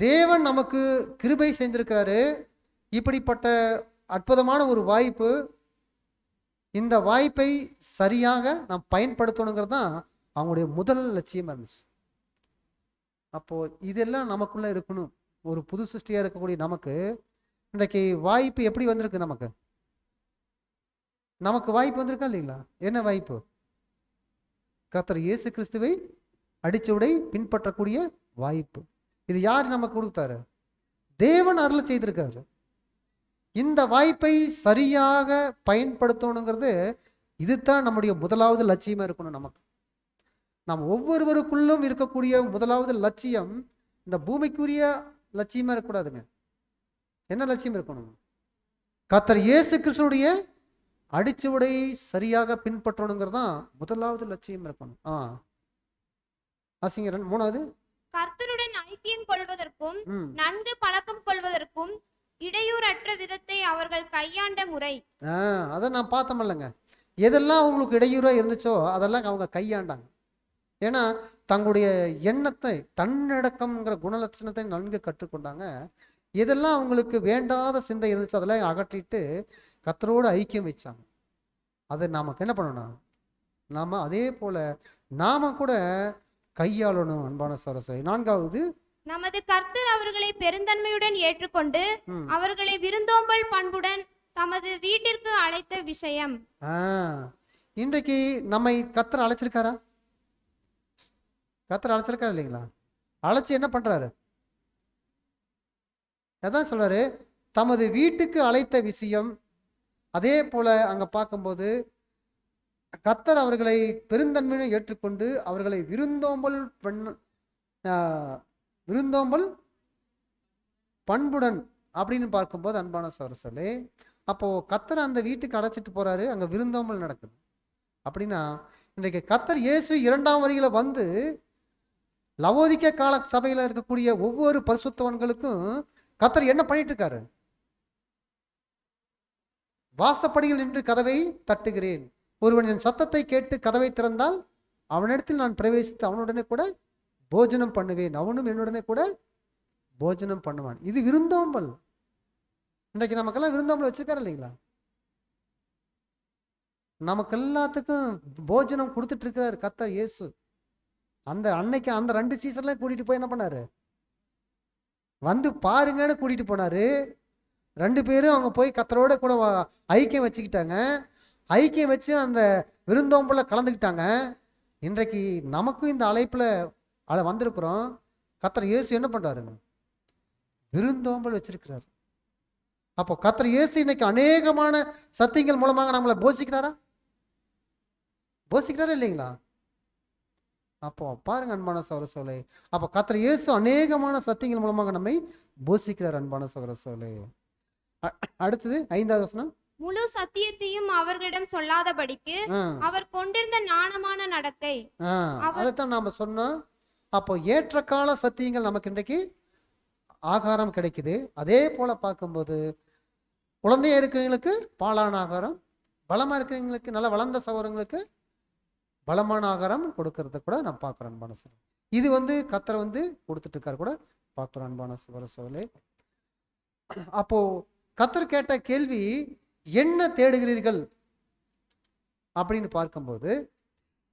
தேவன் நமக்கு கிருபை செஞ்சிருக்காரு. இப்படிப்பட்ட அற்புதமான ஒரு வாய்ப்பு, இந்த வாய்ப்பை சரியாக நாம் பயன்படுத்தணுங்கிறது தான் அவங்களுடைய முதல் லட்சியமா இருந்துச்சு. அப்போ இதெல்லாம் நமக்குள்ள இருக்கணும். ஒரு புது சிருஷ்டியா இருக்கக்கூடிய நமக்கு இன்றைக்கு வாய்ப்பு எப்படி வந்திருக்கு? நமக்கு வாய்ப்பு வந்திருக்கா இல்லைங்களா? என்ன வாய்ப்பு? கர்த்தர் இயேசு கிறிஸ்துவை அடிச்சுவடை பின்பற்றக்கூடிய வாய்ப்பு. இது யார் நமக்கு கொடுத்தாரு? தேவன் அருளை செய்திருக்காரு. இந்த வாய்ப்பை சரியாக பயன்படுத்தணுங்கிறது இதுதான் நம்முடைய முதலாவது லட்சியமா இருக்கணும். நமக்கு நாம் ஒவ்வொருவருக்குள்ளும் இருக்கக்கூடிய முதலாவது லட்சியம் இந்த பூமிக்குரிய லட்சியமா இருக்கக்கூடாதுங்க. என்ன லட்சியம் இருக்கணும்? கர்த்தர் இயேசு கிறிஸ்துவுடைய அடிச்சுவடை சரியாக பின்பற்றணுங்கிறது தான் முதலாவது லட்சியம் இருக்கணும். மூணாவது, கர்த்தருடன் ஐக்கியம் கொள்வதற்கும் நன்கு பழக்கம் கொள்வதற்கும் இடையூறற்ற விதத்தை அவர்கள் கையாண்ட முறை. அதை நான் பார்த்தோம்லங்க. எதெல்லாம் அவங்களுக்கு இடையூறா இருந்துச்சோ அதெல்லாம் அவங்க கையாண்டாங்க. ஏன்னா தங்களுடைய எண்ணத்தை, தன்னடக்கம்ங்கிற குணலட்சணத்தை நன்கு கற்றுக்கொண்டாங்க. எதெல்லாம் அவங்களுக்கு வேண்டாத சிந்தை இருந்துச்சு அதெல்லாம் அகற்றிட்டு கர்த்தரோடு ஐக்கியம் வச்சாங்க. அதை நமக்கு என்ன பண்ணணும்? நாம அதே போல நாம கூட கையாளணும் அன்பான சகோதரர்களே. நான்காவது, நமது கர்த்தர் அவர்களை பெருந்தன்மையுடன் ஏற்றுக்கொண்டு அவர்களை விருந்தோம்பல் பண்புடன் தமது வீட்டிற்கு அழைத்த விஷயம். இன்றைக்கு நம்மை கர்த்தர் அழைச்சிருக்காரா? கர்த்தர் அழைச்சிருக்காரு இல்லைங்களா? அழைச்சி என்ன பண்றாரு? அதான் சொல்றாரு, தமது வீட்டுக்கு அழைத்த விஷயம். அதே போல அங்க பார்க்கும்போது கர்த்தர் அவர்களை பெருந்தன்மையுடன் ஏற்றுக்கொண்டு அவர்களை விருந்தோம்பல் பண்புடன் அப்படின்னு பார்க்கும்போது அன்பான சகோதரர்களே, அப்போ கர்த்தர் அந்த வீட்டுக்கு அழைச்சிட்டு போறாரு, அங்க விருந்தோம்பல் நடக்குது. அப்படின்னா இன்றைக்கு கர்த்தர் இயேசு 2ஆம் வருகையில வந்து லவோதிக்கே கால சபையில இருக்கக்கூடிய ஒவ்வொரு பரிசுத்தவான்களுக்கும் கர்த்தர் என்ன பண்ணிட்டு இருக்காரு? வாசப்படியில் நின்று கதவை தட்டுகிறேன், ஒருவன் என் சத்தத்தை கேட்டு கதவை திறந்தால் அவனிடத்தில் நான் பிரவேசித்து அவனுடனே கூட போஜனம் பண்ணுவேன், அவனும் என்னுடனே கூட போஜனம் பண்ணுவான். இது விருந்தோம்பல். இன்றைக்கு நமக்கெல்லாம் விருந்தோம்பல் வச்சிருக்காரு இல்லைங்களா? நமக்கு எல்லாத்துக்கும் போஜனம் கொடுத்துட்டு இருக்கிறார் கர்த்தர் இயேசு. அந்த அன்னைக்கு அந்த 2 சீசர்லாம் கூட்டிட்டு போய் என்ன பண்ணாரு? வந்து பாருங்கன்னு கூட்டிட்டு போனாரு. 2 பேரும் அவங்க போய் கர்த்தரோட கூட ஐக்கியம் வச்சுக்கிட்டாங்க. ஐக்கியம் வச்சு அந்த விருந்தோம்பல கலந்துக்கிட்டாங்க. இன்றைக்கு நமக்கும் இந்த அழைப்புல வந்திருக்கிறோம். கர்த்தர் இயேசு என்ன பண்றாருங்க? விருந்தோம்பல் வச்சிருக்கிறார். அப்போ கர்த்தர் இயேசு இன்னைக்கு அநேகமான சத்தியங்கள் மூலமாக நம்மளை போஷிக்கிறாரா? போஷிக்கிறாரா இல்லைங்களா? அப்போ பாருங்க அன்பான சகோதரர்களே, அப்போ கர்த்தர் இயேசு அநேகமான சத்தியங்கள் மூலமாக நம்மை போஷிக்கிறார் அன்பான சகோதரர்களே. அடுத்தது 5வது வசனம், முழு சத்தியத்தையும் அவர்களிடம் சொல்லாதபடிக்கு அவர் கொண்டிருந்த ஞானமான நடக்கை. அதைத்தான் நாம சொன்னோம். அப்போ ஏற்ற கால சத்தியங்கள் நமக்கு இன்றைக்கு ஆகாரம் கிடைக்குது. அதே போல பார்க்கும்போது குழந்தையா இருக்கிறவங்களுக்கு பாலான ஆகாரம், பலமா இருக்கிறவங்களுக்கு நல்ல வளர்ந்த சகோதரங்களுக்கு பலமான ஆகாரம் கொடுக்கறத கூட நான் பார்க்குறேன் அன்பான சகோதரர். இது வந்து கர்த்தர் வந்து கொடுத்துட்டு இருக்காரு கூட பார்க்குறோம் அன்பான சகோதரர்களே. அப்போ கர்த்தர் கேட்ட கேள்வி, என்ன தேடுகிறீர்கள் அப்படின்னு பார்க்கும்போது,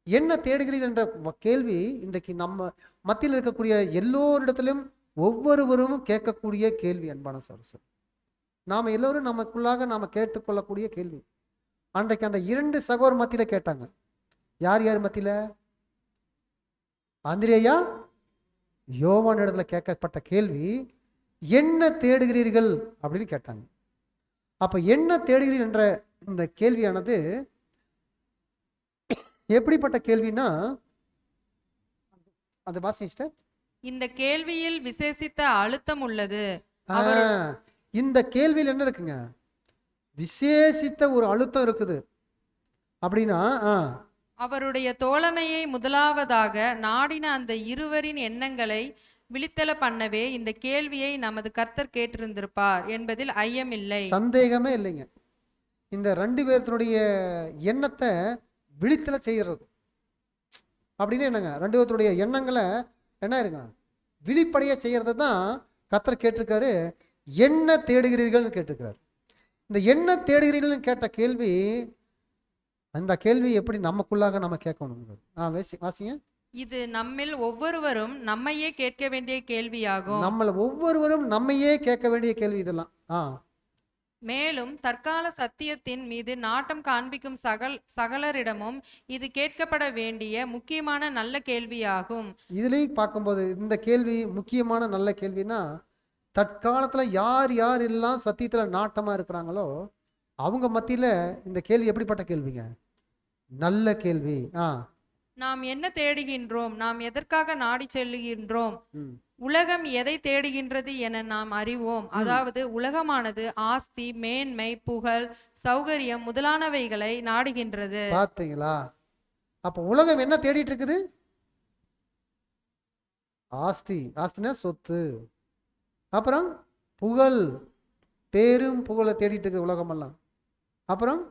என்ன தேடுகிறீர்கள் என்ற கேள்வி இன்றைக்கு நம்ம மத்தியில் இருக்கக்கூடிய எல்லோரிடத்திலும் ஒவ்வொருவரும் கேட்கக்கூடிய கேள்வி அன்பான சகோதரர்களே. நாம எல்லோரும் நமக்குள்ளாக நாம கேட்டுக்கொள்ளக்கூடிய கேள்வி. அன்றைக்கு அந்த 2 சகோதரர் மத்தியில கேட்டாங்க. யார் யார் மத்தியில? அந்திரேயா யோவான் இடத்துல கேட்கப்பட்ட கேள்வி, என்ன தேடுகிறீர்கள் அப்படின்னு கேட்டாங்க. அப்ப என்ன தேடுகிறீர்கள் என்ற இந்த கேள்வியானது எப்படிப்பட்ட கேள்வினா, அது வாசிச்சிட்ட இந்த கேள்வியில் விசேஷித்த அழுத்தம் உள்ளது. இந்த கேள்வியில் என்ன இருக்குங்க? விசேஷித்த ஒரு அழுத்தம் இருக்குது. அப்படின்னா அவருடைய தோழமையை முதலாவதாக நாடின அந்த இருவரின் எண்ணங்களை விழித்தல பண்ணவே இந்த கேள்வியை நமது கர்த்தர் கேட்டிருந்திருப்பார் என்பதில் ஐயமில்லை, சந்தேகமே இல்லைங்க. இந்த 2 பேர்த்துடைய எண்ணத்தை விழித்தல செய்கிறது அப்படின்னு என்னங்க? 2 பேர்த்துடைய எண்ணங்களை என்ன இருங்க விழிப்படைய செய்யறது தான் கர்த்தர் கேட்டிருக்காரு. என்ன தேடுகிறீர்கள் கேட்டிருக்கிறார். இந்த என்ன தேடுகிறீர்கள் கேட்ட கேள்வி, அந்த கேள்வி எப்படி நமக்குள்ளாக நம்ம கேட்கணும்? வாசிங்க. இது நம்மில் ஒவ்வொருவரும் நம்மையே கேட்க வேண்டிய கேள்வியாகும். நம்மள ஒவ்வொருவரும் நம்மையே கேட்க வேண்டிய கேள்வி இதெல்லாம். மேலும் தற்கால சத்தியத்தின் மீது நாட்டம் காண்பிக்கும் சகலரிடமும் இது கேட்கப்பட வேண்டிய முக்கியமான நல்ல கேள்வியாகும். இதுலயும் பார்க்கும்போது இந்த கேள்வி முக்கியமான நல்ல கேள்வினா, தற்காலத்துல யார் யார் எல்லாம் சத்தியத்துல நாட்டமா இருக்கிறாங்களோ அவங்க மத்தியில இந்த கேள்வி எப்படிப்பட்ட கேள்விங்க? நல்ல கேள்வி. நாம் என்ன தேடுகின்றோம்? நாம் எதற்காக நாடி செல்லுகின்றோம்? உலகம் எதை தேடுகின்றது என நாம் அறிவோம். அதாவது உலகமானது ஆஸ்தி, மேன்மை, புகழ், சௌகரியம் முதலானவைகளை நாடுகின்றது. பாத்தீங்களா? அப்ப உலகம் என்ன தேடிட்டு இருக்குது? ஆஸ்தி. ஆஸ்தினா சொத்து. அப்புறம் புகழ், பேரும் புகழை தேடிட்டு இருக்குது உலகம் எல்லாம். அப்புறம்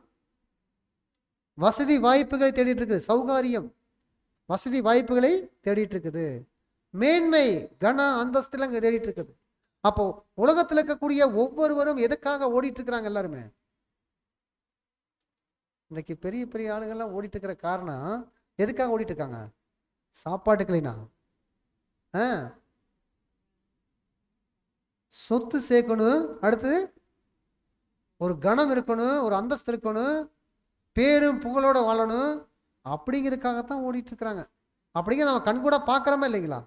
வசதி வாய்ப்புகளை தேடிட்டு இருக்குது. சௌகாரியம், வசதி வாய்ப்புகளை தேடிட்டு இருக்குது. மேன்மை, கன அந்தஸ்துலாம் தேடிட்டு இருக்குது. அப்போ உலகத்தில் இருக்கக்கூடிய ஒவ்வொருவரும் எதுக்காக ஓடிட்டு இருக்கிறாங்க? எல்லாருமே இன்னைக்கு பெரிய பெரிய ஆளுகள்லாம் ஓடிட்டு இருக்கிற காரணம் எதுக்காக ஓடிட்டு இருக்காங்க? சாப்பாட்டுக்கலைனா, சொத்து சேர்க்கணும், அடுத்தது ஒரு கணம் இருக்கணும், ஒரு அந்தஸ்து இருக்கணும், பேரும் புகழோட வாழணும், அப்படிங்கிறதுக்காகத்தான் ஓடிட்டு இருக்கிறாங்க. அப்படிங்கிற நம்ம கண் கூட பார்க்குறோமா இல்லைங்களா?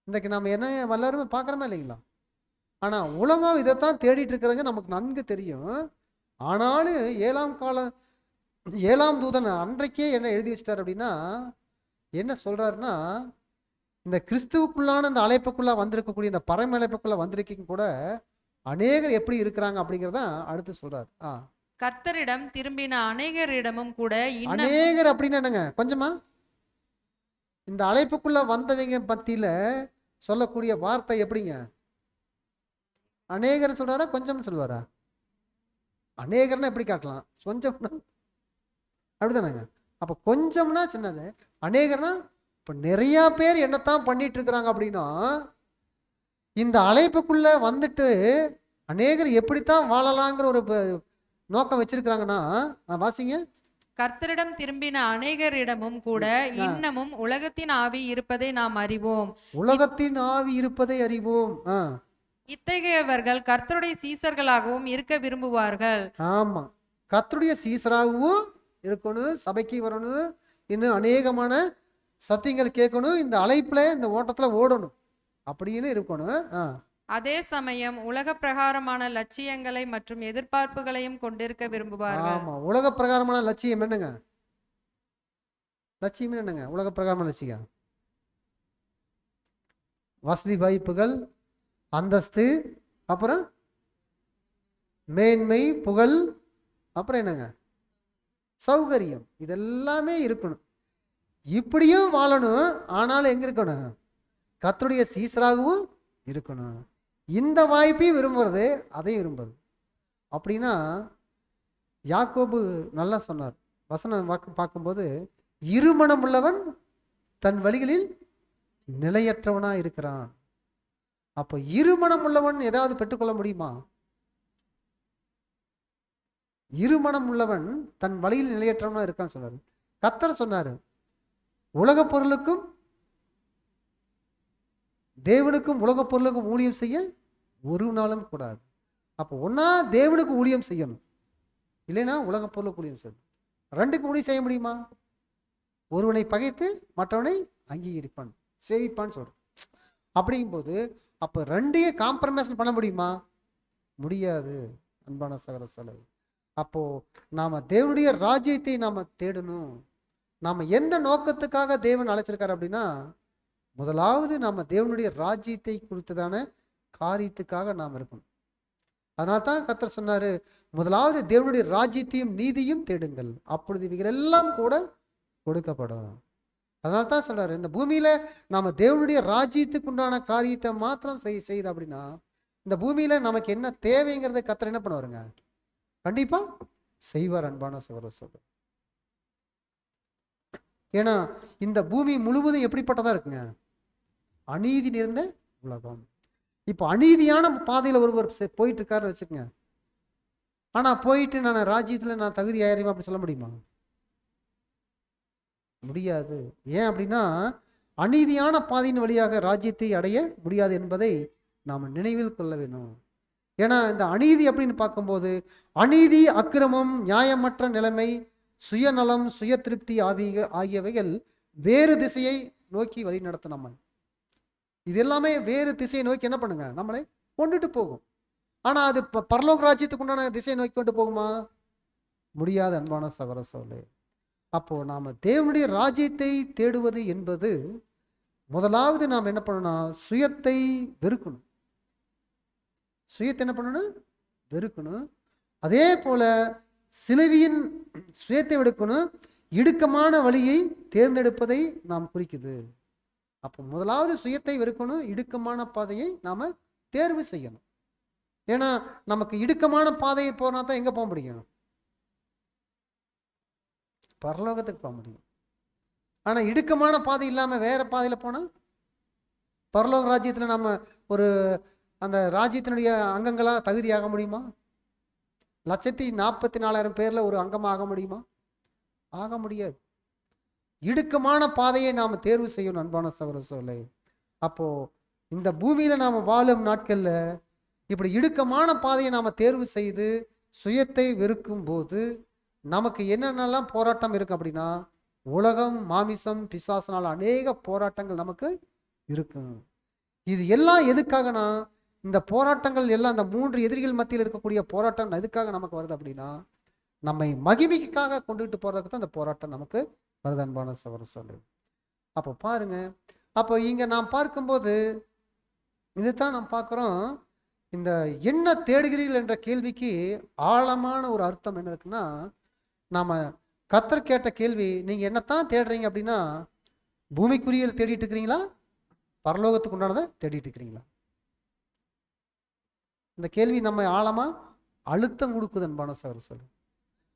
இன்றைக்கு நம்ம என்ன எல்லாருமே பார்க்குறோமா இல்லைங்களா? ஆனால் உலகம் இதைத்தான் தேடிட்டு இருக்கிறாங்க, நமக்கு நன்கு தெரியும். ஆனாலும் ஏழாம் தூதன் அன்றைக்கே என்ன எழுதி வச்சிட்டார் அப்படின்னா, என்ன சொல்றாருன்னா, இந்த கிறிஸ்துவுக்குள்ளான இந்த அழைப்புக்குள்ள வந்திருக்கக்கூடிய இந்த பரம அழைப்புக்குள்ள வந்திருக்கீங்க கூட அநேகர் எப்படி இருக்கிறாங்க அப்படிங்கிறத அடுத்து சொல்றாரு. கர்த்தரிடம் திரும்பின அநேகரிடமும் கூட அநேகர் அப்படின்னு என்னங்க? கொஞ்சமா இந்த அழைப்புக்குள்ள வந்தவங்க பத்தியில சொல்லக்கூடிய வார்த்தை எப்படிங்க? அநேகர் சொல்றாரா கொஞ்சம் சொல்லுவாரா? அநேகர்னா எப்படி காட்டலாம்? கொஞ்சம்னா அப்படிதானங்க. அப்ப கொஞ்சம்னா சின்னது, அநேகர்னா இப்ப நிறைய பேர் என்னத்தான் பண்ணிட்டு இருக்கிறாங்க அப்படின்னா, இந்த அழைப்புக்குள்ள வந்துட்டு அநேகர் எப்படித்தான் வாழலாங்கிற ஒரு நோக்கம் வச்சிருக்கிறாங்கன்னா, வாசிங்க. கர்த்தரிடம் திரும்பின அநேகரிடமும் கூட இன்னமும் உலகத்தின் ஆவி இருப்பதை நாம் அறிவோம். உலகத்தின் ஆவி இருப்பதை அறிவோம். இத்தகையவர்கள் கர்த்தருடைய சீசர்களாகவும் இருக்க விரும்புவார்கள். ஆமா, கர்த்தருடைய சீசராகவும் இருக்கணும், சபைக்கு வரணும், இன்னும் அநேகமான சத்தியங்கள் கேட்கணும், இந்த அழைப்புல இந்த ஓட்டத்துல ஓடணும் அப்படின்னு இருக்கணும். அதே சமயம் உலக பிரகாரமான லட்சியங்களை மற்றும் எதிர்பார்ப்புகளையும் கொண்டிருக்க விரும்புவார்கள். ஆமா, உலக பிரகாரமான லட்சியம் என்னங்க? லட்சியம் என்னங்க? உலக பிரகாரமான லட்சியம் வசதி வாய்ப்புகள், அந்தஸ்து, அப்புறம் மேன்மை, புகழ், அப்புறம் என்னங்க? சௌகரியம். இதெல்லாமே இருக்கணும், இப்படியும் வாழணும். ஆனாலும் எங்க இருக்கணும்? கர்த்தருடைய சீசராகவும் இருக்கணும். இந்த வாய்ப்பையும் விரும்புறது, அதையும் விரும்புறது. அப்படின்னா யாக்கோபு நல்லா சொன்னார். வசனம் பார்க்கும்போது, இருமனம் உள்ளவன் தன் வழிகளில் நிலையற்றவனா இருக்கிறான். அப்போ இருமனம் உள்ளவன் ஏதாவது பெற்றுக்கொள்ள முடியுமா? இருமனம் உள்ளவன் தன் வழியில் நிலையற்றவனா இருக்கான்னு சொன்னார். கர்த்தர் சொன்னாரு, உலக பொருளுக்கும் தேவனுக்கும் உலக பொருளுக்கும் ஊழியம் செய்ய ஒரு நாளும் கூடாது. அப்போ ஒன்னா தேவனுக்கு ஊழியம் செய்யணும், இல்லைன்னா உலக பொருளுக்கு ஊழியம் செய்யணும். ரெண்டுக்கு ஊழியம் செய்ய முடியுமா? ஒருவனை பகைத்து மற்றவனை அங்கீகரிப்பான், சேவிப்பான்னு சொல்றோம். அப்படிங்கும்போது அப்போ ரெண்டையும் காம்ப்ரமைஸ் பண்ண முடியுமா? முடியாது அன்பான சகோதர சகோதரி. அப்போ நாம தேவனுடைய ராஜ்யத்தை நாம தேடணும். நாம எந்த நோக்கத்துக்காக தேவன் அழைச்சிருக்காரு அப்படின்னா, முதலாவது நாம தேவனுடைய ராஜ்யத்தை குறித்ததான காரியத்துக்காக நாம் இருக்கணும். அதனால தான் கர்த்தர் சொன்னாரு, முதலாவது தேவனுடைய ராஜ்யத்தையும் நீதியும் தேடுங்கள், அப்பொழுது இவைகள் எல்லாம் கூட கொடுக்கப்படும். அதனால தான் சொல்றாரு, இந்த பூமியில நாம தேவனுடைய ராஜ்யத்துக்கு உண்டான காரியத்தை மாத்திரம் செய்து அப்படின்னா, இந்த பூமியில நமக்கு என்ன தேவைங்கிறத கர்த்தர் என்ன பண்ணுவாருங்க? கண்டிப்பா செய்வார் அன்பான சகோதர சகோதரி. ஏன்னா இந்த பூமி முழுவதும் எப்படிப்பட்டதா இருக்குங்க? அநீதி நிறைந்த உலகம். இப்போ அநீதியான பாதையில ஒருவர் போயிட்டு இருக்காரு வச்சுக்கோங்க. ஆனா போயிட்டு நான் ராஜ்யத்துல நான் தகுதி ஆயிரம் அப்படி சொல்ல முடியுமா? முடியாது. ஏன் அப்படின்னா, அநீதியான பாதையின் வழியாக ராஜ்யத்தை அடைய முடியாது என்பதை நாம் நினைவில் கொள்ள வேணும். ஏன்னா இந்த அநீதி அப்படின்னு பார்க்கும்போது, அநீதி, அக்கிரமம், நியாயமற்ற நிலைமை, சுயநலம், சுய திருப்தி ஆகியவைகள் வேறு திசையை நோக்கி வழி நடத்த நம்ம. இது எல்லாமே வேறு திசையை நோக்கி என்ன பண்ணுங்க? நம்மளை கொண்டுட்டு போகும். ஆனா அது பரலோக ராஜ்யத்துக்கு உண்டான திசையை நோக்கி கொண்டு போகுமா? முடியாது அன்பான சகோதர சகோதரிகளே. அப்போ நாம தேவனுடைய ராஜ்யத்தை தேடுவது என்பது, முதலாவது நாம் என்ன பண்ணணும்? சுயத்தை வெறுக்கணும். சுயத்தை என்ன பண்ணணும்? வெறுக்கணும். அதே போல சிலுவையின் சுயத்தை வெறுக்கணும். இடுக்கமான வழியை தேர்ந்தெடுப்பதை நாம் குறிக்குது. அப்போ முதலாவது சுயத்தை வெறுக்கணும், இடுக்கமான பாதையை நாம தேர்வு செய்யணும். ஏன்னா நமக்கு இடுக்கமான பாதையை போனா தான் எங்க போக முடியும்? பரலோகத்துக்கு போக முடியும். ஆனா இடுக்கமான பாதை இல்லாம வேற பாதையில போனா பரலோக ராஜ்யத்தில் நம்ம ஒரு அந்த ராஜ்யத்தினுடைய அங்கங்களாக தகுதியாக முடியுமா? 1,44,000 பேரில் ஒரு அங்கமாக ஆக முடியுமா? ஆக முடியாது. இடுக்கமான பாதையை நாம் தேர்வு செய்யணும் அன்பான சகோதர சகோதரிகளே. அப்போ இந்த பூமியில நாம் வாழும் நாட்கள்ல இப்படி இடுக்கமான பாதையை நாம் தேர்வு செய்து சுயத்தை வெறுக்கும் போது நமக்கு என்னென்னலாம் போராட்டம் இருக்கு அப்படின்னா, உலகம், மாமிசம், பிசாசனால் அநேக போராட்டங்கள் நமக்கு இருக்கும். இது எல்லாம் எதுக்காகனா, இந்த போராட்டங்கள் எல்லாம் இந்த 3 எதிரிகள் மத்தியில் இருக்கக்கூடிய போராட்டம் எதுக்காக நமக்கு வருது அப்படின்னா, நம்மை மகிமைக்காக கொண்டுகிட்டு போறதுக்கு தான் இந்த போராட்டம் நமக்கு வருது அன்பான சகோதர சகோதரிகளே. அப்போ பாருங்க, அப்போ இங்க நாம் பார்க்கும்போது இதுதான் நாம் பார்க்குறோம். இந்த என்ன தேடுகிறீர்கள் என்ற கேள்விக்கு ஆழமான ஒரு அர்த்தம் என்ன இருக்குன்னா, நாம கர்த்தர் கேட்ட கேள்வி, நீங்க என்னத்தான் தேடுறீங்க அப்படின்னா, பூமிக்குரியல் தேடிட்டு இருக்கிறீங்களா, பரலோகத்துக்கு உண்டானதை தேடிட்டு இருக்கிறீங்களா? இந்த கேள்வி நம்ம ஆழமா அழுத்தம் கொடுக்குது அன்பான சகோதர சகோதரிகளே.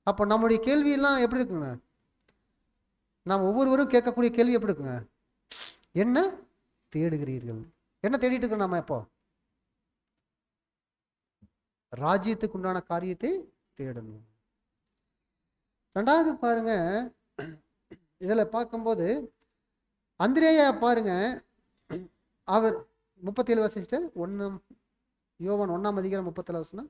அப்போ நம்முடைய கேள்வியெல்லாம் எப்படி இருக்குங்க? நாம் ஒவ்வொருவரும் கேட்கக்கூடிய கேள்வி எப்படி இருக்குங்க? என்ன தேடுகிறீர்கள்? என்ன தேடிட்டு இருக்கோம் நம்ம? எப்போ ராஜ்யத்துக்கு உண்டான காரியத்தை தேடணும். ரெண்டாவது பாருங்க, இதுல பார்க்கும்போது அந்திரேயா பாருங்க, அவர் 37 வருஷம் 1 யோவான் 1ஆம் அதிகாரம் 37 வருஷம்.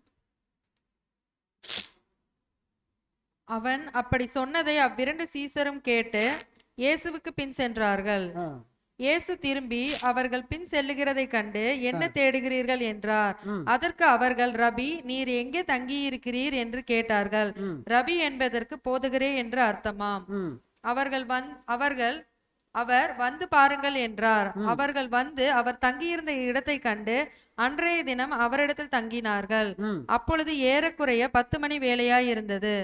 அவன் அப்படி சொன்னதை அவ்விரண்டு சீசரும் கேட்டு இயேசுவுக்கு பின் சென்றார்கள். இயேசு திரும்பி அவர்கள் பின் செல்லுகிறதை கண்டு, என்ன தேடுகிறீர்கள் என்றார். அதற்கு அவர்கள், ரபி, நீர் எங்கே தங்கியிருக்கிறீர் என்று கேட்டார்கள். ரபி என்பதற்கு போதகரே என்று அர்த்தமாம். அவர் வந்து பாருங்கள் என்றார். அவர்கள் வந்து அவர் தங்கியிருந்த இடத்தை கண்டு அன்றைய தினம் அவரிடத்தில் தங்கினார்கள். அப்பொழுது ஏறக்குறைய 10 மணி வேளையாய் இருந்தது.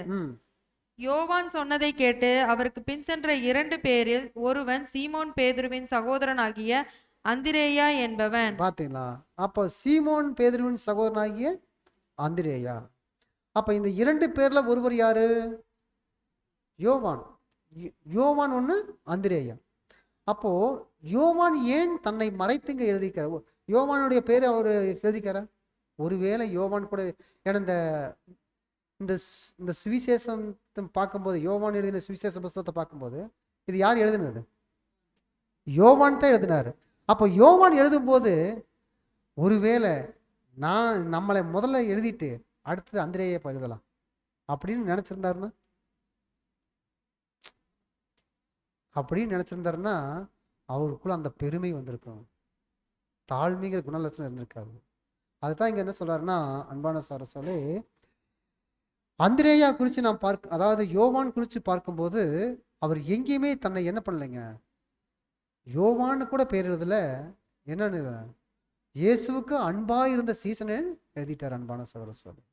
யோவான் சொன்னதை கேட்டு அவருக்கு பின் சென்ற 2 பேரில் ஒருவன் சீமோன் பேதுருவின் சகோதரனாகிய அந்திரேயா என்பவன். பாத்தீங்களா? அப்போ சீமோன் பேதுருவின் சகோதரனாகிய அந்திரேயா. அப்ப இந்த 2 பேர்ல ஒருவர் யாரு? யோவான். யோவான் ஒண்ணு, அந்திரேயா. அப்போ யோவான் ஏன் தன்னை மறைத்து இங்க எழுதிக்கிறார்? யோவானுடைய பேரு அவர் எழுதிக்கிறார். ஒருவேளை யோவான் கூட, ஏன்னா இந்த சுவிசேஷம் பார்க்கும்போது, யோவான் எழுதின சுவிசேஷ புத்தகத்தை பார்க்கும்போது, இது யார் எழுதினது? யோவான் தான் எழுதினாரு. அப்போ யோவான் எழுதும் போது ஒருவேளை நம்மளை முதல்ல எழுதிட்டு அடுத்தது அந்திரேயை எழுதலாம் அப்படின்னு நினைச்சிருந்தாருன்னா, அவருக்குள்ள அந்த பெருமை வந்திருக்கும், தாழ்மைங்கிற குணலட்சணம் இருந்திருக்காரு. அதுதான் இங்க என்ன சொல்றாருன்னா, அன்பான சகோதரர்களே, அந்திரேயா குறித்து நாம் அதாவது யோவான் குறித்து பார்க்கும்போது அவர் எங்கேயுமே தன்னை என்ன பண்ணலைங்க, யோவான்னு கூட பேர் எழுதல. என்னன்னு, இயேசுவுக்கு அன்பா இருந்த சீசனை எழுதிட்டார் அன்பான சகோதரர்களே.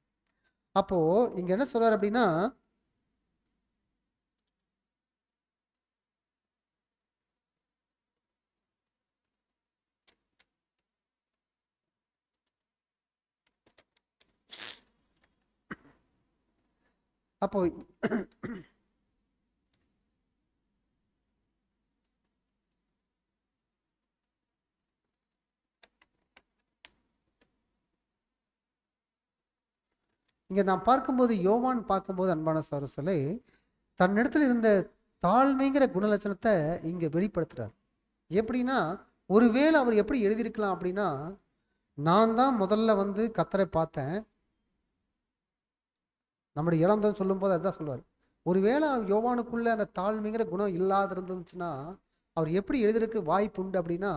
அப்போ இங்க என்ன சொல்றாரு அப்படின்னா, அப்போ இங்க நான் பார்க்கும்போது, யோவான் பார்க்கும்போது அன்பான சகோதரர்களே, தன்னிடத்தில் இருந்த தாழ்மைங்கிற குணலட்சணத்தை இங்க வெளிப்படுத்துறார். எப்படின்னா, ஒருவேளை அவர் எப்படி எழுதியிருக்கலாம் அப்படின்னா, நான் தான் முதல்ல வந்து கர்த்தரை பார்த்தேன். நம்முடைய இளந்தம் சொல்லும் போது அதுதான் சொல்லுவார். ஒருவேளை யோவானுக்குள்ள அந்த தாழ்மைங்கிற குணம் இல்லாத இருந்துச்சுன்னா அவர் எப்படி எழுதுறதுக்கு வாய்ப்பு உண்டு அப்படின்னா,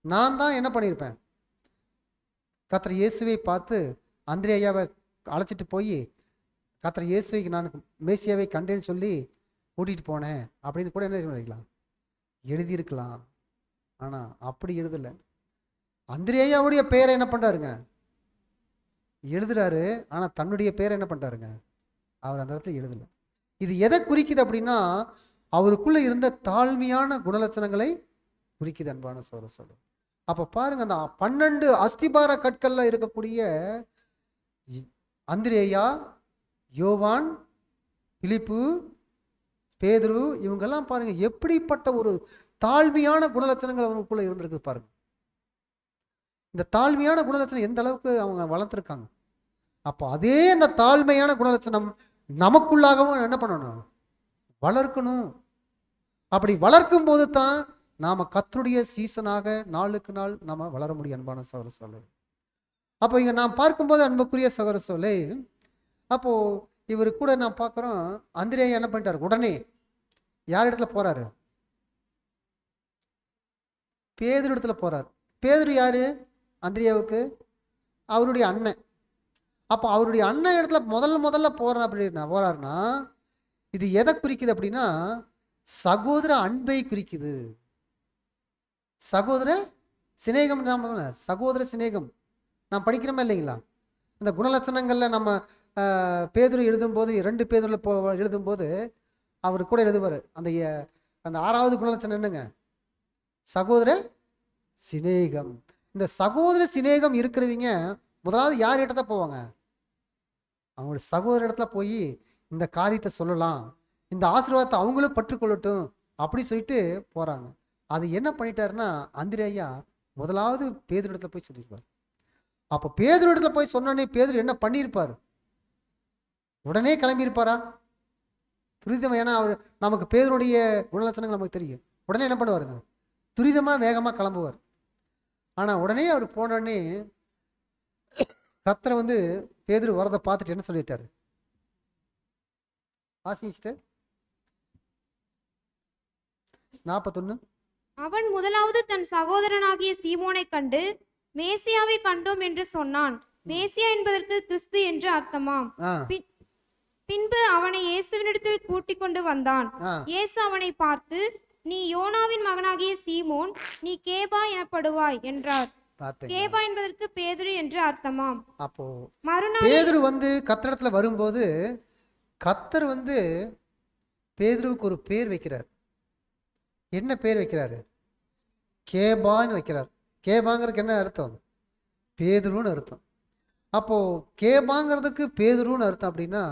நான் தான் என்ன பண்ணியிருப்பேன், கர்த்தர் இயேசுவை பார்த்து அந்திரேயாவை அழைச்சிட்டு போய் கர்த்தர் இயேசுவை நான் மேசியாவை கண்டேன்னு சொல்லி கூட்டிகிட்டு போனேன் அப்படின்னு கூட என்ன பண்ணிக்கலாம், எழுதியிருக்கலாம். ஆனால் அப்படி எழுதலை. அந்திரேயாவுடைய பெயரை என்ன பண்ணுறாருங்க, எழுதுறாரு. ஆனால் தன்னுடைய பேரை என்ன பண்ணுறாருங்க, அவர் அந்த இடத்துல எழுதலை. இது எதை குறிக்குது அப்படின்னா, அவருக்குள்ள இருந்த தாழ்மையான குணலட்சணங்களை குறிக்குது அன்பான சகோதரர்களே. அப்போ பாருங்க, அந்த 12 அஸ்திபார கற்கள்ல இருக்கக்கூடிய அந்திரேயா, யோவான், பிலிப்பு, பேதுரு, இவங்கெல்லாம் பாருங்க எப்படிப்பட்ட ஒரு தாழ்மையான குணலட்சணங்கள் அவங்களுக்குள்ள இருந்திருக்கு பாருங்க. இந்த தாழ்மையான குணலட்சணம் எந்த அளவுக்கு அவங்க வளர்த்துருக்காங்க. அப்போ அதே அந்த தாழ்மையான குணலட்சணம் நமக்குள்ளாகவும் என்ன பண்ணணும், வளர்க்கணும். அப்படி வளர்க்கும் போது தான் நாம கர்த்தருடைய சீசனாக நாளுக்கு நாள் நாம வளர முடியும். அன்பான சகோதர சகோதரி, அப்போ இங்க நாம் பார்க்கும்போது அன்புக்குரிய சகோதர சகோதரி, அப்போ இவர் கூட நான் பார்க்குறோம், அந்திரேயா என்ன பண்ணிட்டாரு, உடனே யார் இடத்துல போறாரு, பேதுரு இடத்துல போறாரு. பேதுரு யாரு, அந்திரேயாவுக்கு அவருடைய அண்ணன். அப்போ அவருடைய அண்ணன் இடத்துல முதல்ல போறாருன்னா இது எதை குறிக்குது அப்படின்னா சகோதர அன்பை குறிக்குது. சகோதர சிநேகம், சகோதர சிநேகம் நான் படிக்கிறோமா இல்லைங்களா? அந்த குணலட்சணங்கள்ல நம்ம பேதுரு எழுதும்போது 2 பேதுருல எழுதும்போது அவர் கூட எழுதுவார். அந்த 6வது குணலட்சணம் என்னங்க, சகோதர சிநேகம். இந்த சகோதர சிநேகம் இருக்கிறவங்க முதலாவது யார் இடத்த போவாங்க, அவங்களோட சகோதர இடத்துல போய் இந்த காரியத்தை சொல்லலாம், இந்த ஆசீர்வாதத்தை அவங்களும் பற்றுக்கொள்ளட்டும் அப்படி சொல்லிட்டு போறாங்க. அது என்ன பண்ணிட்டாருன்னா அந்திரேயா முதலாவது பேதுரு இடத்துல போய் சொல்லியிருப்பார். அப்போ பேதுரு இடத்துல போய் சொன்னோடனே பேதுரு என்ன பண்ணியிருப்பார், உடனே கிளம்பியிருப்பாரா? துரிதமா, ஏன்னா அவர் நமக்கு பேதுருடைய குணலட்சணங்கள் நமக்கு தெரியும். உடனே என்ன பண்ணுவாருங்க, துரிதமா வேகமா கிளம்புவார். ஆனா உடனே அவர் போனோடனே கர்த்தர் வந்து பேதுரு வரதை பார்த்துட்டு என்ன சொல்லிட்டாரு, வாசிச்சிட்டு 41. அவன் முதலாவது தன் சகோதரனாகிய சீமோனை கண்டு மேசியாவை கண்டோம் என்று சொன்னான். மேசியா என்பதற்கு கிறிஸ்து என்று அர்த்தமாம். பின்பு அவனை இயேசுவினிடத்தில் கூட்டிக் கொண்டு வந்தான். இயேசு அவனை பார்த்து, நீ யோனாவின் மகனாகிய சீமோன், நீ கேபா எனப்படுவாய் என்றார். கேபா என்பதற்கு பேதுரு என்று அர்த்தமாம். அப்போ பேதுரு வந்து கர்த்தரிடத்துல வரும்போது கர்த்தர் வந்து பேதுருவுக்கு ஒரு பேர் வைக்கிறார். என்ன பேர் வைக்கிறாரு, கேபான்னு வைக்கிறார். கேபாங்கிறதுக்கு என்ன அர்த்தம், பேதுருன்னு அர்த்தம். அப்போ கேபாங்கிறதுக்கு பேதுருன்னு அர்த்தம் அப்படின்னா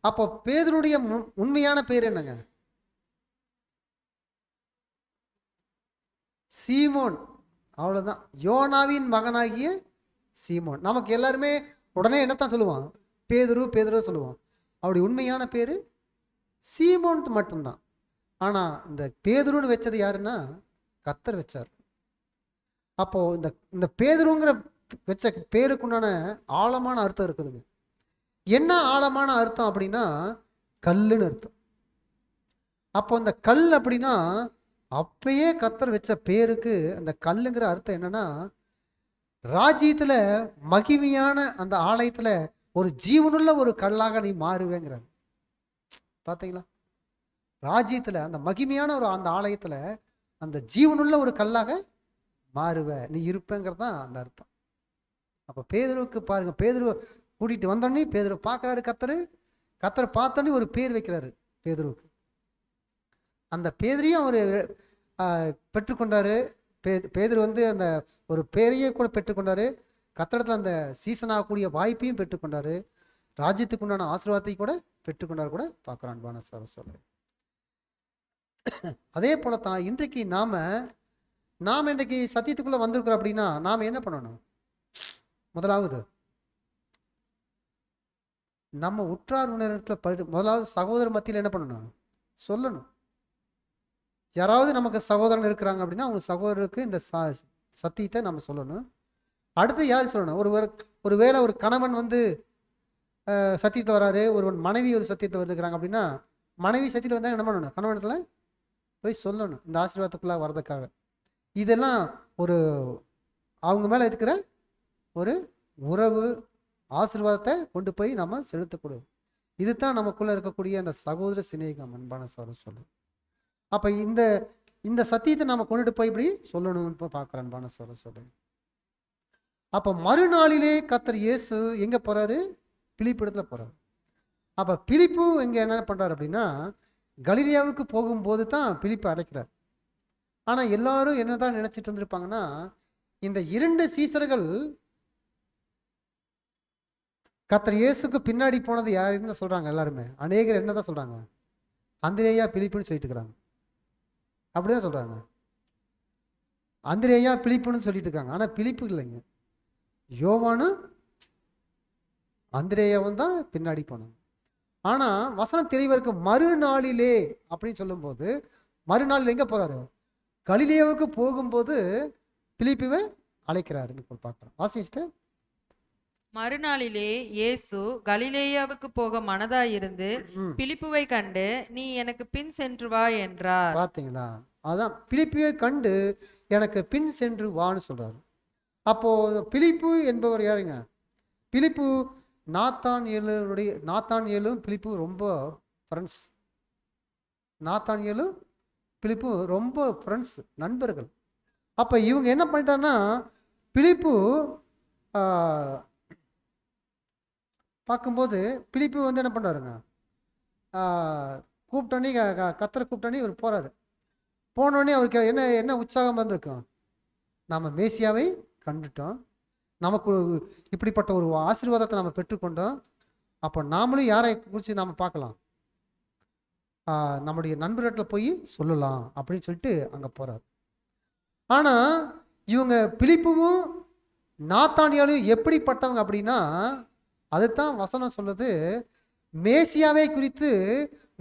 அப்போ பேதுருடைய உண்மையான பேர் என்னங்க, சீமோன். அவ்வளவுதான், யோனாவின் மகனாகிய சீமோன். நமக்கு எல்லாருமே உடனே என்னத்தான் சொல்லுவான், பேதுரு பேதுரு சொல்லுவான். அவருடைய உண்மையான பேரு சீமோன் மட்டும்தான். ஆனா இந்த பேதுருன்னு வச்சது யாருன்னா கர்த்தர் வச்சார். அப்போ இந்த பேதுருங்கிற வச்ச பேருக்குண்டான ஆழமான அர்த்தம் இருக்குதுங்க. என்ன ஆழமான அர்த்தம் அப்படின்னா கல்லுன்னு அர்த்தம். அப்போ இந்த கல் அப்படின்னா அப்பயே கர்த்தர் வச்ச பேருக்கு அந்த கல்லுங்கிற அர்த்தம் என்னன்னா, ராஜ்யத்துல மகிமையான அந்த ஆலயத்துல ஒரு ஜீவனுள்ள ஒரு கல்லாக நீ மாறுவேங்கிறார். பாத்தீங்களா, ராஜ்யத்துல அந்த மகிமையான ஒரு அந்த ஆலயத்துல அந்த ஜீவனுள்ள ஒரு கல்லாக மாறுவ நீ இருப்பேங்கிறது தான் அந்த அர்த்தம். அப்ப பேதுருவுக்கு பாருங்க, பேதுருவை கூட்டிட்டு வந்தோடனே பேதுரு பார்க்கறாரு கர்த்தரை பார்த்தோன்னே ஒரு பேர் வைக்கிறாரு பேதுருவுக்கு. அந்த பேதரையும் அவர் பெற்றுக்கொண்டாரு. பேதுரு வந்து அந்த ஒரு பேரையே கூட பெற்றுக்கொண்டாரு. கர்த்தரிடத்துல அந்த சீசன் ஆகக்கூடிய வாய்ப்பையும் பெற்றுக்கொண்டாரு. ராஜ்யத்துக்கு உண்டான ஆசீர்வாதத்தை கூட பெற்றுக்கொண்டாரு கூட பார்க்குறான். பானசார சொல்ல அதே போலத்தான் இன்றைக்கு நாம் இன்றைக்கு சத்தியத்துக்குள்ள வந்திருக்கிறோம் அப்படின்னா நாம் என்ன பண்ணணும், முதலாவது நம்ம உற்றார் உணர்வுல முதலாவது சகோதர மத்தியில் என்ன பண்ணணும், சொல்லணும். யாராவது நமக்கு சகோதரன் இருக்கிறாங்க அப்படின்னா அவங்க சகோதரருக்கு இந்த சத்தியத்தை நம்ம சொல்லணும். அடுத்து யார் சொல்லணும், ஒருவேளை ஒரு கணவன் வந்து சத்தியத்தை வராரு, ஒருவன் மனைவி ஒரு சத்தியத்தை வந்துக்கிறாங்க அப்படின்னா மனைவி சத்தியத்தை வந்தால் என்ன பண்ணணும், கணவனத்தில் போய் சொல்லணும் இந்த ஆசீர்வாதத்துக்குள்ள வர்றதுக்காக. இதெல்லாம் ஒரு அவங்க மேலே இருக்கிற ஒரு உறவு ஆசீர்வாதத்தை கொண்டு போய் நம்ம செலுத்தக்கூடும். இதுதான் நமக்குள்ள இருக்கக்கூடிய அந்த சகோதர சிநேகம். அன்பான சார் சொல்லும். அப்ப இந்த சத்தியத்தை நாம கொண்டுட்டு போய் இப்படி சொல்லணும்னு பார்க்கிறேன். அன்பான சார் சொல்லும். அப்ப மறுநாளிலே கர்த்தர் இயேசு எங்க போறாரு, பிலிப்பு இடத்துல போறாரு. அப்ப பிலிப்பு இங்க என்ன பண்றாரு அப்படின்னா கலிலியாவுக்கு போகும்போது தான் பிலிப்பு அழைக்கிறார். ஆனா எல்லாரும் என்னதான் நினைச்சிட்டு இருந்திருப்பாங்கன்னா, இந்த 2 சீசர்கள் கர்த்தர் இயேசுக்கு பின்னாடி போனது யாருன்னு சொல்றாங்க. எல்லாருமே அநேகர் என்னதான் சொல்றாங்க, அந்திரேயா பிலிப்புன்னு சொல்லிட்டு இருக்கிறாங்க. அப்படிதான் சொல்றாங்க, அந்திரேயா பிலிப்புன்னு சொல்லிட்டு இருக்காங்க. ஆனா பிலிப்பு இல்லைங்க, யோவானு அந்திரேயாவும் தான் பின்னாடி போனாங்க. ஆனா வசனம் தெளிவா இருக்கு. மறுநாளிலே அப்படின்னு சொல்லும்போது மறுநாளில் எங்க போறாரு? கலிலேயாவுக்கு போகும்போது பிலிப்புவை அழைக்கிறாருன்னு பார்க்கிறோம். வாசிச்சுட்டு மறுநாளிலே இயேசு கலிலேயாவுக்கு போக மனதாயிருந்து பிலிப்புவை கண்டு, நீ எனக்கு பின் சென்று வா என்றார். பாத்தீங்களா? அதான் பிலிப்புவை கண்டு எனக்கு பின் சென்று வான்னு சொல்றாரு. அப்போ பிலிப்பு என்பவர் யாருங்க? பிலிப்பு நாத்தானியேலும் பிலிப்பு ரொம்ப ஃப்ரெண்ட்ஸ். நாத்தானியேலும் பிலிப்பு ரொம்ப ஃப்ரெண்ட்ஸ், நண்பர்கள். அப்போ இவங்க என்ன பண்ணிட்டாங்கன்னா, பிலிப்பு பார்க்கும்போது பிலிப்பு வந்து என்ன பண்ணுறாருங்க, கூப்பிட்டோன்னே கத்தரை கூப்பிட்டோன்னே இவர் போகிறாரு. போனோடனே அவருக்கு என்ன என்ன உற்சாகம் வந்திருக்கும்? நம்ம மேசியாவை கண்டுட்டோம், நமக்கு இப்படிப்பட்ட ஒரு ஆசீர்வாதத்தை நம்ம பெற்றுக்கொண்டோம். அப்போ நாமளும் யாரை குறித்து நாம் பார்க்கலாம், நம்முடைய நண்பர்கிட்ட போய் சொல்லலாம் அப்படின்னு சொல்லிட்டு அங்கே போகிறார். ஆனால் இவங்க பிலிப்புவும் நாத்தானியாலும் எப்படிப்பட்டவங்க அப்படின்னா, அதுதான் வசனம் சொல்லுது, மேசியாவை குறித்து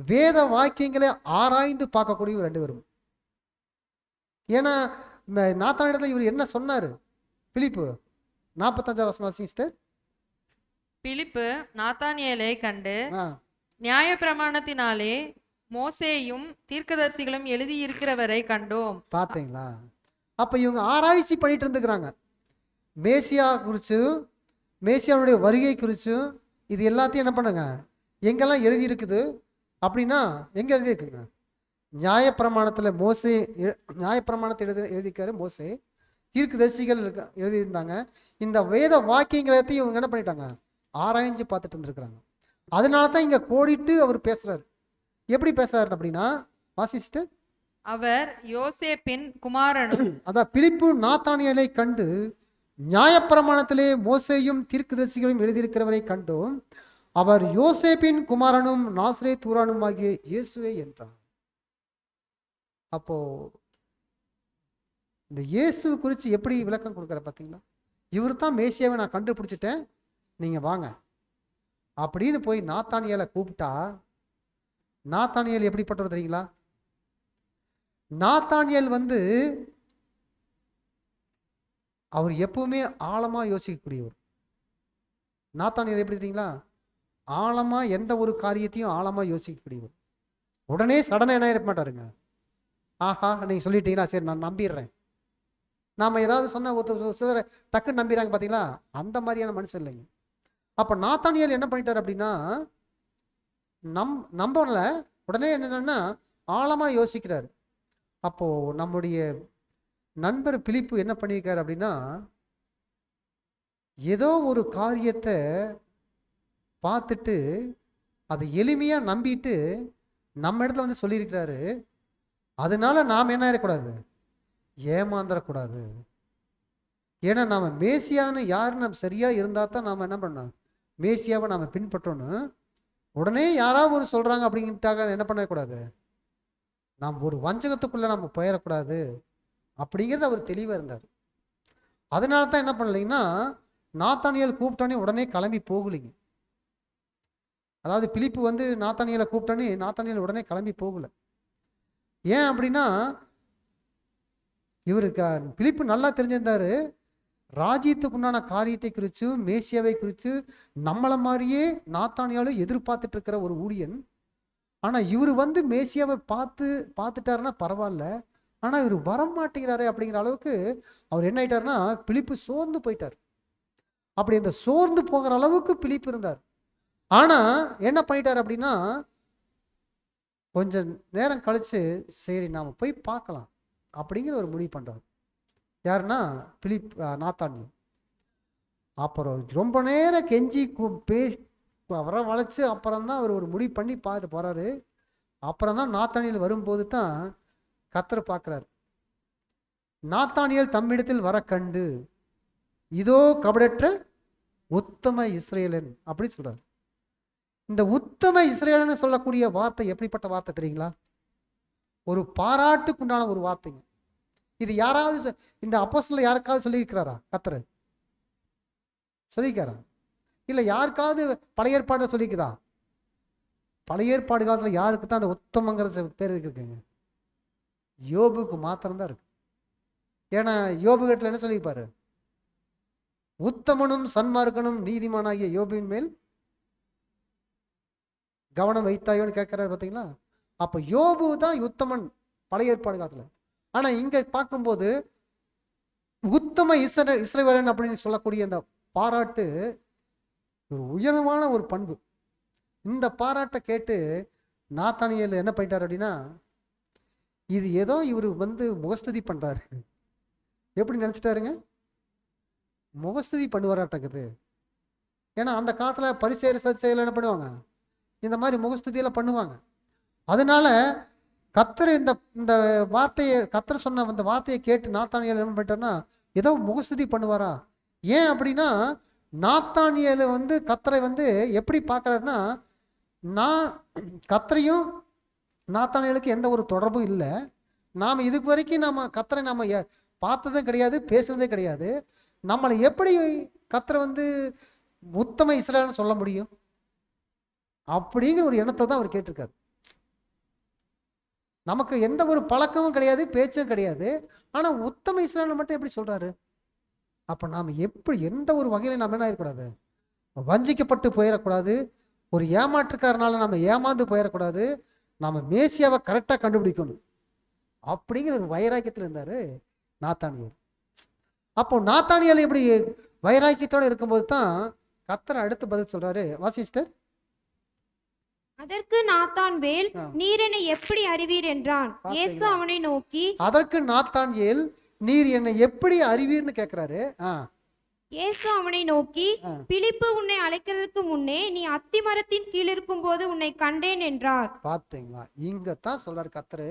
வேத வாக்கியங்களை ஆராய்ந்து பார்க்கக்கூடிய ரெண்டு பேரும். ஏன்னா நாத்தானியத்தில் இவர் என்ன சொன்னார்? பிலிப்பு 45 வசனம் சிஸ்டர். பிலிப்பு நாத்தானியேலை கண்டு, நியாய பிரமாணத்தினாலே மோசேயும் தீர்க்கதரிசிகளும் எழுதி இருக்கிறவரை கண்டோம். பார்த்தீங்களா? அப்ப இவங்க ஆராய்ச்சி பண்ணிட்டு இருந்துக்கிறாங்க. மேசியா குறிச்சும் மேசியாவுடைய வருகை குறிச்சும் இது எல்லாத்தையும் என்ன பண்ணுங்க, எங்கெல்லாம் எழுதி இருக்குது அப்படின்னா எங்க எழுதி இருக்குங்க? நியாயப்பிரமாணத்தில் மோசே நியாயப்பிரமாணத்தை எழுதிக்காரு மோசே, தீர்க்கதரிசிகள் எழுதியிருந்தாங்க. இந்த வேத வாக்கியங்களத்தையும் இவங்க என்ன பண்ணிட்டாங்க, ஆராய்ஞ்சு பார்த்துட்டு இருந்திருக்கிறாங்க. அதனால தான் இங்க கோடிட்டு அவர் பேசுறாரு. எப்படி பேசுறாரு அப்படின்னா, வாசிச்சுட்டு, அவர் யோசேப்பின் குமாரனும் அதான் பிலிப்பு நாத்தானியேலை கண்டு நியாயப்பிரமாணத்திலே மோசேயும் தீர்க்கதரிசிகளும் எழுதியிருக்கிறவரை கண்டோம், அவர் யோசேப்பின் குமாரனும் நாசரேத் ஊரானும் ஆகிய இயேசுவே என்றார். அப்போ இந்த இயேசு குறித்து எப்படி விளக்கம் கொடுக்குற பார்த்தீங்களா? இவர் தான் மேசியாவை நான் கண்டுபிடிச்சிட்டேன், நீங்க வாங்க அப்படின்னு போய் நாத்தானியேலை கூப்பிட்டா, நாத்தானியேல் எப்படிப்பட்டவர் தெரியுங்களா? நாத்தானியேல் வந்து அவர் எப்பவுமே ஆழமா யோசிக்கக்கூடியவர். நாத்தானியேல் எப்படி தெரியுங்களா? ஆழமா எந்த ஒரு காரியத்தையும் ஆழமா யோசிக்கக்கூடியவர். உடனே சடனா என்ன இருக்க மாட்டாருங்க, ஆஹா நீங்க சொல்லிட்டீங்களா சரி நான் நம்பிடுறேன். நாம ஏதாவது சொன்ன ஒருத்தர் சிலர் டக்குன்னு நம்பிடுறாங்க பார்த்தீங்களா, அந்த மாதிரியான மனுஷன் இல்லைங்க. அப்ப நாத்தானியேல் என்ன பண்ணிட்டார் அப்படின்னா, நம்பல, உடனே என்னன்னா ஆழமா யோசிக்கிறாரு. அப்போ நம்முடைய நண்பர் பிலிப்பு என்ன பண்ணியிருக்காரு அப்படின்னா, ஏதோ ஒரு காரியத்தை பார்த்துட்டு அதை எளிமையா நம்பிட்டு நம்ம இடத்துல வந்து சொல்லியிருக்கிறாரு. அதனால நாம் என்ன ஆயிடக்கூடாது, ஏமாந்துடக்கூடாது. ஏன்னா நாம மேசியான்னு யாரு நம்ம சரியா இருந்தா தான் நாம என்ன பண்ணோம், மேசியாவை நாம பின்பற்றணும். உடனே யாராவது ஒரு சொல்றாங்க அப்படிங்கிட்டாக என்ன பண்ணக்கூடாது, நாம் ஒரு வஞ்சகத்துக்குள்ள நம்ம போயிடக்கூடாது அப்படிங்கிறது அவர் தெளிவாக இருந்தார். அதனால தான் என்ன பண்ணலைங்கன்னா, நாத்தானியேல் கூப்பிட்டானே உடனே கிளம்பி போகலைங்க. அதாவது பிலிப்பு வந்து நாத்தானியேலை கூப்பிட்டானே நாத்தானியேல் உடனே கிளம்பி போகல. ஏன் அப்படின்னா, இவருக்கு பிலிப்பு நல்லா தெரிஞ்சிருந்தாரு, ராஜ்யத்துக்குண்டான காரியத்தை குறிச்சும் மேசியாவை குறித்து நம்மளை மாதிரியே நாத்தானியாலும் எதிர்பார்த்துட்டு இருக்கிற ஒரு ஊழியன். ஆனா இவர் வந்து மேசியாவை பார்த்துட்டாருன்னா பரவாயில்ல, ஆனா இவர் வரமாட்டேங்கிறாரு அப்படிங்கிற அளவுக்கு அவர் என்ன ஆயிட்டாருன்னா, பிலிப்பு சோர்ந்து போயிட்டார். அப்படி அந்த சோர்ந்து போகிற அளவுக்கு பிலிப்பு இருந்தார். ஆனா என்ன பண்ணிட்டார் அப்படின்னா, கொஞ்சம் நேரம் கழிச்சு சரி நாம போய் பார்க்கலாம் அப்படிங்கிற ஒரு முடிவு பண்றார். யாருன்னா நாத்தானியேல். அப்புறம் ரொம்ப நேரம் கெஞ்சி அவரை வளைச்சு அப்புறம் தான் அவர் ஒரு முடிவு பண்ணி பார்த்து போறாரு. அப்புறம் தான் நாத்தானியேல் வரும்போது தான் கர்த்தர் பார்க்கிறார். நாத்தானியேல் தம்மிடத்தில் வர கண்டு, இதோ கபடற்ற உத்தம இஸ்ரவேலன் அப்படி சொல்றார். இந்த உத்தம இஸ்ரவேலன் சொல்லக்கூடிய வார்த்தை எப்படிப்பட்ட வார்த்தை தெரியுங்களா? ஒரு பாராட்டுக்குண்டான ஒரு வார்த்தைங்க. இது யாராவது இந்த அப்போஸ்தலர் யாருக்காவது சொல்லியிருக்கிறாரா கர்த்தர்? சொல்லிக்கிறான். இல்லை யாருக்காவது பழைய ஏற்பாடு சொல்லிக்குதா? பழைய ஏற்பாடு காலத்தில் யாருக்கு தான் அந்த உத்தமங்கிற பேர் இருக்குங்க? யோபுக்கு மாத்திரம்தான் இருக்கு. ஏன்னா யோபு கிட்ட என்ன சொல்லிப்பாரு? உத்தமனும் சன்மார்க்கனும் நீதிமானாகிய யோபுவின் மேல் கவனம் வைத்தாயோன்னு கேட்கிறாரு பார்த்தீங்களா? அப்போ யோபு தான் உத்தமன் பழைய ஏற்பாடு காலத்தில். ஆனா இங்க பார்க்கும்போது உத்தம இஸ்ரவேலன் அப்படின்னு சொல்லக்கூடிய இந்த பாராட்டு ஒரு உயர்வான ஒரு பண்பு. இந்த பாராட்டை கேட்டு நாத்தானியேல் என்ன பண்ணிட்டார் அப்படின்னா, இது ஏதோ இவர் முகஸ்துதி பண்றாரு. எப்படி நினைச்சிட்டாருங்க? முகஸ்துதி பண்ணுவாராட்டக்குது. ஏன்னா அந்த காலத்துல பரிசேயர் சதுசேயர் என்ன பண்ணுவாங்க? இந்த மாதிரி முகஸ்துதியெல்லாம் பண்ணுவாங்க. அதனால கர்த்தர் இந்த வார்த்தையை, கர்த்தர் சொன்ன அந்த வார்த்தையை கேட்டு நாத்தானியேல் என்ன பண்ணிட்டாருன்னா, ஏதோ முகஸ்துதி பண்ணுவாரா? ஏன் அப்படின்னா, நாத்தானியேல் கர்த்தரை எப்படி பார்க்கறாருன்னா, நான் கர்த்தரையும் நாத்தானியேலுக்கு எந்த ஒரு தொடர்பும் இல்லை. நாம் இதுக்கு வரைக்கும் கர்த்தரை பார்த்ததும் கிடையாது, பேசுறதே கிடையாது. நம்மளை எப்படி கர்த்தரை உத்தம இஸ்ரவேல்னு சொல்ல முடியும்? அப்படிங்கிற ஒரு எண்ணத்தை தான் அவர் கேட்டிருக்காரு. நமக்கு எந்த ஒரு பழக்கமும் கிடையாது, பேச்சும் கிடையாது. ஆனா உத்தம இஸ்ரவேல் மட்டும் எப்படி சொல்றாரு? அப்ப நாம் எப்படி எந்த ஒரு வகையில நாம் என்ன ஆயிடக்கூடாது? வஞ்சிக்கப்பட்டு போயிடக்கூடாது. ஒரு ஏமாற்றுக்காரனால நம்ம ஏமாந்து போயிடக்கூடாது. நாம மேசியாவை கரெக்டா கண்டுபிடிக்கணும் அப்படிங்கிற ஒரு வைராக்கியத்தில் இருந்தாரு நாத்தானியேல். அப்போ நாத்தானியேல் இப்படி வைராக்கியத்தோட இருக்கும்போது தான் கர்த்தர் அடுத்து பதில் சொல்றாரு. வாசிஸ்டர். அதற்கு நாத்தான்வேல், நீர் என்னை எப்படி அறிவீர் என்றான். இயேசு அவனை நோக்கி, அதற்கு நாத்தானியேல், நீர் என்னை எப்படி அறிவீர்னு கேட்கிறாரு. இயேசு அவனை நோக்கி, பிலிப்பு உன்னை அழைக்கிறதுக்கு முன்னே நீ அத்தி மரத்தின் கீழ் இருக்கும் போது உன்னை கண்டேன் என்றார். பாத்தீங்களா? இங்கத்தான் சொல்றாரு கர்த்தரு.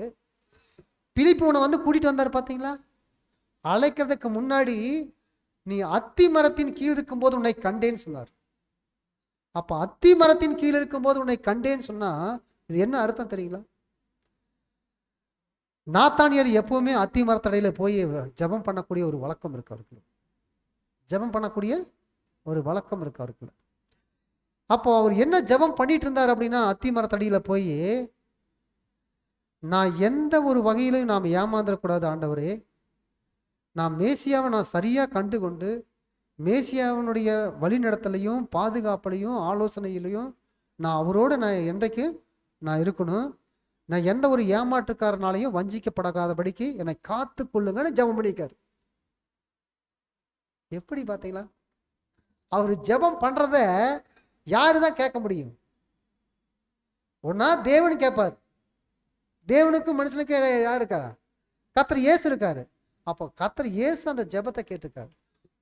பிலிப்பு உன்னை கூட்டிட்டு வந்தாரு பாத்தீங்களா? அழைக்கிறதுக்கு முன்னாடி நீ அத்தி மரத்தின் கீழ் இருக்கும் போது உன்னை கண்டேன்னு சொன்னார். அப்ப அத்தி மரத்தின் கீழ் இருக்கும் போது உன்னை கண்டேன்னு சொன்னா இது என்ன அர்த்தம் தெரியுங்களா? நாத்தானியேல் எப்பவுமே அத்தி மரத்தடையில போய் ஜெபம் பண்ணக்கூடிய ஒரு வழக்கம் இருக்கு அவருக்கு. ஜெபம் பண்ணக்கூடிய ஒரு வழக்கம் இருக்கு அவருக்கு. அப்போ அவர் என்ன ஜெபம் பண்ணிட்டு இருந்தார் அப்படின்னா, அத்தி மரத்தடியில போய், நான் எந்த ஒரு வகையிலும் நாம் ஏமாந்துடக்கூடாது ஆண்டவரே. நான் மேசியாவை சரியா கண்டு கொண்டு மேசியாவினுடைய வழிநடத்தலையும் பாதுகாப்புலையும் ஆலோசனையிலையும் நான் அவரோட என்றைக்கு நான் இருக்கணும். நான் எந்த ஒரு ஏமாற்றுக்காரனாலையும் வஞ்சிக்கப்படாதபடிக்கு என்னை காத்து கொள்ளுங்கன்னு ஜெபம் பண்ணிக்காரு. எப்படி பார்த்தீங்களா? அவர் ஜெபம் பண்றத யாருதான் கேட்க முடியும்? ஒன்னா தேவன் கேட்பார். தேவனுக்கு மனுஷனுக்கு யார் இருக்காரா? கர்த்தர் இயேசு இருக்காரு. அப்போ கர்த்தர் இயேசு அந்த ஜெபத்தை கேட்டிருக்காரு.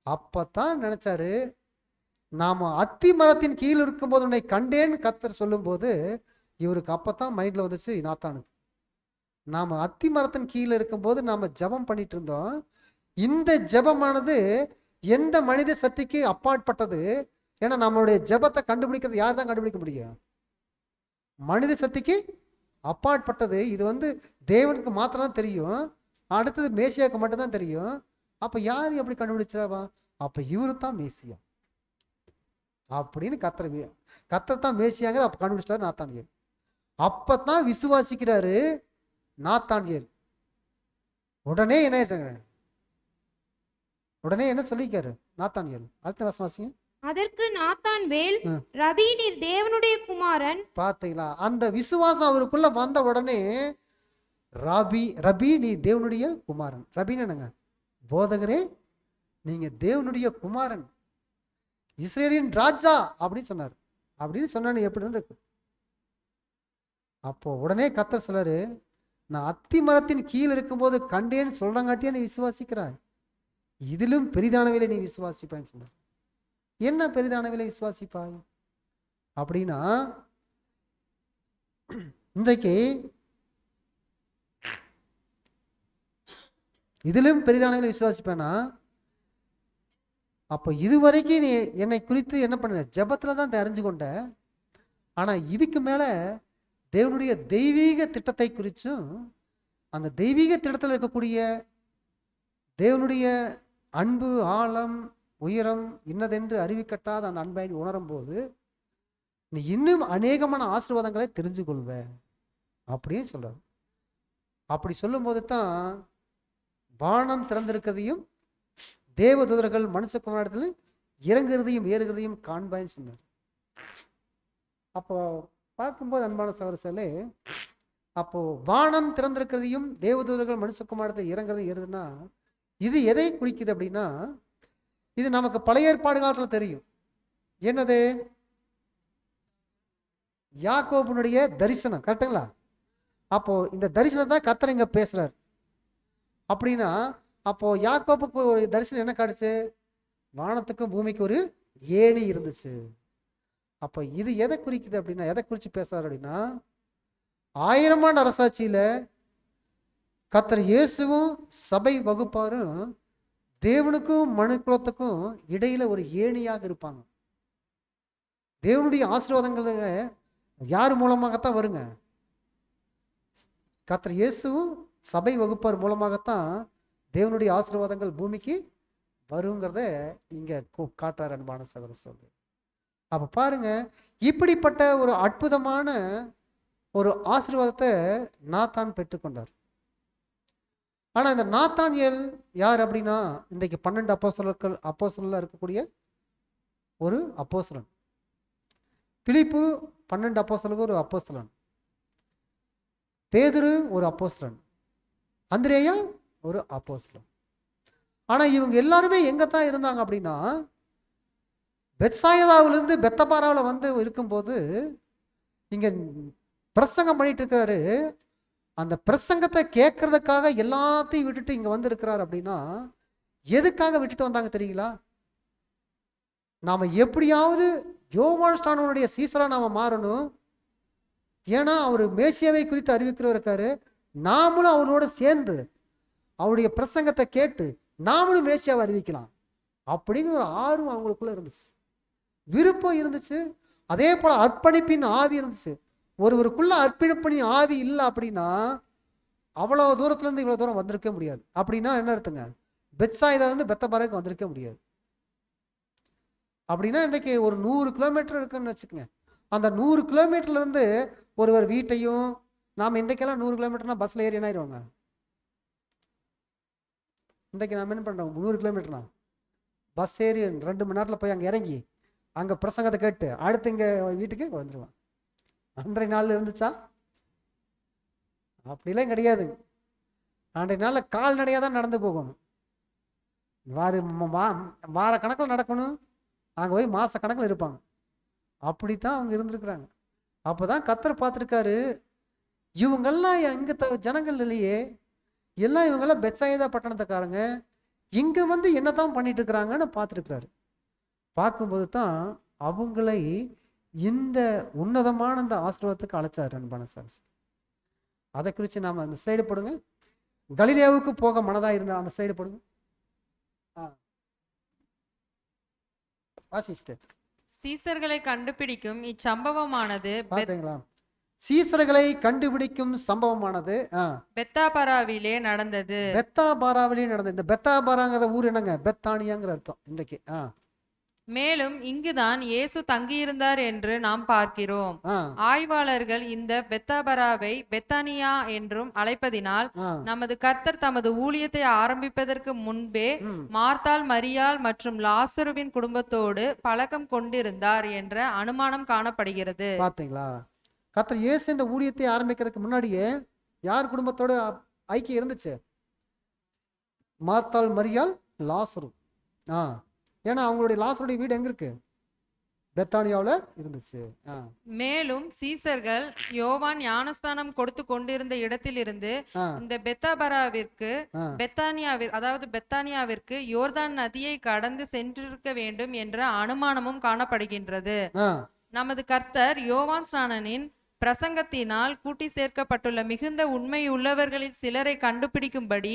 அப்பதான் நினைச்சாரு, நாம அத்தி மரத்தின் கீழ் இருக்கும்போது உன்னை கண்டேன்னு கர்த்தர் சொல்லும் போது இவருக்கு அப்பதான் மைண்ட்ல வந்துச்சு நாத்தானுக்கு, நாம அத்தி மரத்தின் கீழே இருக்கும்போது நாம ஜெபம் பண்ணிட்டு இருந்தோம். இந்த ஜெபமானது எந்த மனித சக்திக்கு அப்பாற்பட்டது? ஏன்னா நம்மளுடைய ஜெபத்தை கண்டுபிடிக்கிறது யார் தான் கண்டுபிடிக்க முடியும்? மனித சக்திக்கு அப்பாற்பட்டது. இது தேவனுக்கு மாத்திரம் தான் தெரியும். அடுத்தது மேசியாவுக்கு மட்டும்தான் தெரியும். அப்ப யார் எப்படி கண்டுபிடிச்சிடாவா? அப்ப இவரு தான் மேசியா அப்படின்னு கர்த்தர் தான் மேசியாங்க அப்ப கண்டுபிடிச்சாரு நாத்தானியேல். அப்பதான் விசுவாசிக்கிறாரு நாத்தானியேல். உடனே என்ன சொல்லிக்காரு நாத்தானியேல்? அடுத்த வசனம். அதற்கு நாத்தான்வேல், ரபி நீர் தேவனுடைய குமாரன். பாத்தீங்களா? அந்த விசுவாசம் அவருக்குள்ள வந்த உடனே ரபி நீ தேவனுடைய குமாரன். ரபின்னு என்னங்க? போதகரே, நீங்க தேவனுடைய குமாரன், இஸ்ரேலின் ராஜா அப்படின்னு சொன்னார். அப்படின்னு சொன்ன எப்படி இருக்கு? அப்போ உடனே கர்த்தர் சொல்லாரு, நான் அத்தி மரத்தின் கீழ் இருக்கும்போது கண்டேன்னு சொல்றங்காட்டியா நீ விசுவாசிக்கிறாய், இதிலும் பெரிதானவையில நீ விசுவாசிப்பான்னு சொன்னார். என்ன பெரிதானவையில விசுவாசிப்பாய் அப்படின்னா, இன்றைக்கு இதிலும் பெரிதானவையில விசுவாசிப்பேனா? அப்போ இதுவரைக்கும் நீ என்னை குறித்து என்ன பண்ண? ஜெபத்துல தான் தெரிஞ்சு கொண்ட. ஆனா இதுக்கு மேல தேவனுடைய தெய்வீக திட்டத்தை குறிச்சும் அந்த தெய்வீக திட்டத்தில் இருக்கக்கூடிய தேவனுடைய அன்பு, ஆழம், உயரம் இன்னதென்று அறிவிக்கட்டாத அந்த அன்பை நீ உணரும் போது நீ இன்னும் அநேகமான ஆசீர்வாதங்களை தெரிஞ்சு கொள்வ அப்படின்னு சொல்றாரு. அப்படி சொல்லும்போது தான் வானம் திறந்திருக்கிறதையும் தேவதூதர்கள் மனுஷகுமாரத்தில் இறங்குறதையும் ஏறுகிறதையும் காண்பான்னு சொன்னார். அப்போ பார்க்கும்போது அன்பான சகோதரர்களே, அப்போ வானம் திறந்திருக்கிறதையும் தேவதூதர்கள் மனுஷகுமாரத்தில் இறங்குறதையும் ஏறுதுன்னா இது எதை குறிக்குது அப்படின்னா, இது நமக்கு பழைய ஏற்பாடு காலத்துல தெரியும். என்னது? யாக்கோபுனுடைய தரிசனம். கரெக்டுங்களா? அப்போ இந்த தரிசனத்தை கர்த்தர் இங்க பேசுறாரு. அப்படின்னா அப்போ யாக்கோபுக்கு ஒரு தரிசனம் என்ன காட்டுச்சு? வானத்துக்கும் பூமிக்கு ஒரு ஏணி இருந்துச்சு. அப்போ இது எதை குறிக்குது அப்படின்னா, எதை குறிச்சு பேசுறாரு அப்படின்னா, 1000 ஆண்டு அரசாட்சியில கர்த்தர் இயேசுவும் சபை வகுப்பாரும் தேவனுக்கும் மனுக்குலத்துக்கும் இடையில ஒரு ஏணியாக இருப்பாங்க. தேவனுடைய ஆசீர்வாதங்கள் யார் மூலமாகத்தான் வருங்க? கர்த்தர் இயேசுவும் சபை வகுப்பார் மூலமாகத்தான் தேவனுடைய ஆசீர்வாதங்கள் பூமிக்கு வருங்கிறத இங்க காட்டுறார் அன்பான சகோதர சொல்லு. அப்ப பாருங்க, இப்படிப்பட்ட ஒரு அற்புதமான ஒரு ஆசீர்வாதத்தை நாத்தான் பெற்றுக்கொண்டார். ஆனா இந்த நாத்தானியேல் யார் அப்படின்னா, இன்றைக்கு 12 அப்போஸ்தலர்களா இருக்கக்கூடிய ஒரு அப்போஸ்தலன். பிலிப்பு 12 அப்போஸ்தலருக்கு ஒரு அப்போஸ்தலன். பேதுரு ஒரு அப்போஸ்தலன். அந்திரேயா ஒரு அப்போஸ்தலன். ஆனா இவங்க எல்லாருமே எங்க தான் இருந்தாங்க அப்படின்னா, பெத்சாயிதாவிலிருந்து பெத்தபாராவில் வந்து இருக்கும்போது இங்க பிரசங்கம் பண்ணிட்டு இருக்காரு. அந்த பிரசங்கத்தை கேட்கறதுக்காக எல்லாத்தையும் விட்டுட்டு இங்க வந்து இருக்கிறார் அப்படின்னா, எதுக்காக விட்டுட்டு வந்தாங்க தெரியுங்களா? நாம எப்படியாவது யோவான் ஸ்நானனுடைய சீசரா நாம மாறணும். ஏன்னா அவர் மேசியாவை குறித்து அறிவிக்கிறவர் இருக்காரு. நாமளும் அவரோட சேர்ந்து அவருடைய பிரசங்கத்தை கேட்டு நாமளும் மேசியாவை அறிவிக்கலாம் அப்படிங்கிற ஒரு ஆர்வம் அவங்களுக்குள்ள இருந்துச்சு, விருப்பம் இருந்துச்சு. அதே போல அர்ப்பணிப்பின் ஆவி இருந்துச்சு. ஒருவருக்குள்ள அர்ப்பணிப்பின் ஆவி இல்லை அப்படின்னா அவ்வளவு தூரத்துல இருந்து இவ்வளவு தூரம் வந்திருக்க முடியாது. அப்படின்னா என்ன அர்த்தங்க? பெத்சாயிதா இருந்து பெத்தபாராக்கு வந்திருக்க முடியாது. அப்படின்னா இன்னைக்கு ஒரு 100 கிலோமீட்டர் இருக்குன்னு வச்சுக்கோங்க. அந்த 100 கிலோமீட்டர்ல இருந்து ஒருவர் வீட்டையும், நாம இன்றைக்கெல்லாம் 100 கிலோமீட்டர்னா பஸ்ல ஏறி என்ன ஆயிடுவாங்க? இன்றைக்கு நாம என்ன பண்றோம்? 100 கிலோமீட்டர்னா பஸ் ஏறி 2 மணி நேரத்துல போய் அங்க இறங்கி அங்க பிரசங்கத்தை கேட்டு அடுத்து இங்க வீட்டுக்கு வந்துடுவான். அன்றைய நாள்ல இருந்துச்சா? அப்படிலாம் கிடையாது. அன்றைய நாள்ல கால்நடையா தான் நடந்து போகணும். வார கணக்கில் நடக்கணும். அங்க போய் மாச கணக்கில் இருப்பாங்க. அப்படித்தான் அவங்க இருந்திருக்கிறாங்க. அப்பதான் கர்த்தர் பார்த்திருக்காரு, இவங்கெல்லாம் எங்க ஜனங்கள் இல்லையே, எல்லாம் இவங்கெல்லாம் பெத்சாயிதா பட்டணத்துக்காரங்க, இங்க வந்து என்னதான் பண்ணிட்டு இருக்கிறாங்கன்னு பார்த்துருக்கிறாரு. பார்க்கும்போது தான் அவங்களை இந்த உன்னதமான இந்த ஆசீர்வாதத்துக்கு அழைச்சாரு அன்பான சார். அதை குறித்து நாம அந்த ஸ்லைடு போடுங்க. கலிலேயாவுக்கு போக மனதா இருந்தா அந்த ஸ்லைடு போடுங்க. சீசர்களை கண்டுபிடிக்கும் இச்சம்பவமானது பாத்தீங்களா? சீசர்களை கண்டுபிடிக்கும் சம்பவமானது பெத்தாபராவிலே நடந்தது. பெத்தாபாராவிலே நடந்தது. இந்த பெத்தாபாராங்கிற ஊர் என்னங்க? பெத்தானியாங்கிற அர்த்தம் இன்றைக்கு. மேலும் இங்குதான் இயேசு தங்கியிருந்தார் என்று நாம் பார்க்கிறோம். ஆய்வாளர்கள் இந்த பெத்தாபராவை பெத்தானியா என்றும் அழைப்பதினால் நமது கர்த்தர் தமது ஊழியத்தை ஆரம்பிப்பதற்கு முன்பே மார்த்தாள், மரியாள் மற்றும் லாசருவின் குடும்பத்தோடு பழக்கம் கொண்டிருந்தார் என்ற அனுமானம் காணப்படுகிறது. பாத்தீங்களா? கர்த்தர் இயேசு இந்த ஊழியத்தை ஆரம்பிக்கிறதுக்கு முன்னாடியே யார் குடும்பத்தோட ஐக்கியம் இருந்துச்சு? மார்த்தாள், மரியாள், லாசரு. ஏன்னா அவங்களுடைய லாசருடைய வீடு எங்க இருக்கு? பெத்தானியாவுல இருந்துச்சு. மேலும் சீசர்கள் யோவான் ஞானஸ்தானம் கொடுத்து கொண்டிருந்த இடத்திலிருந்து இந்த பெத்தாபராவிற்கு பெத்தானியாவிற்கு யோர்தான் நதியை கடந்து சென்றிருக்க வேண்டும் என்ற அனுமானமும் காணப்படுகின்றது. நமது கர்த்தர் யோவான் ஸ்நானனின் பிரசங்கத்தினால் கூட்டி சேர்க்கப்பட்டுள்ள மிகுந்த உண்மையுள்ளவர்களில் சிலரை கண்டுபிடிக்கும்படி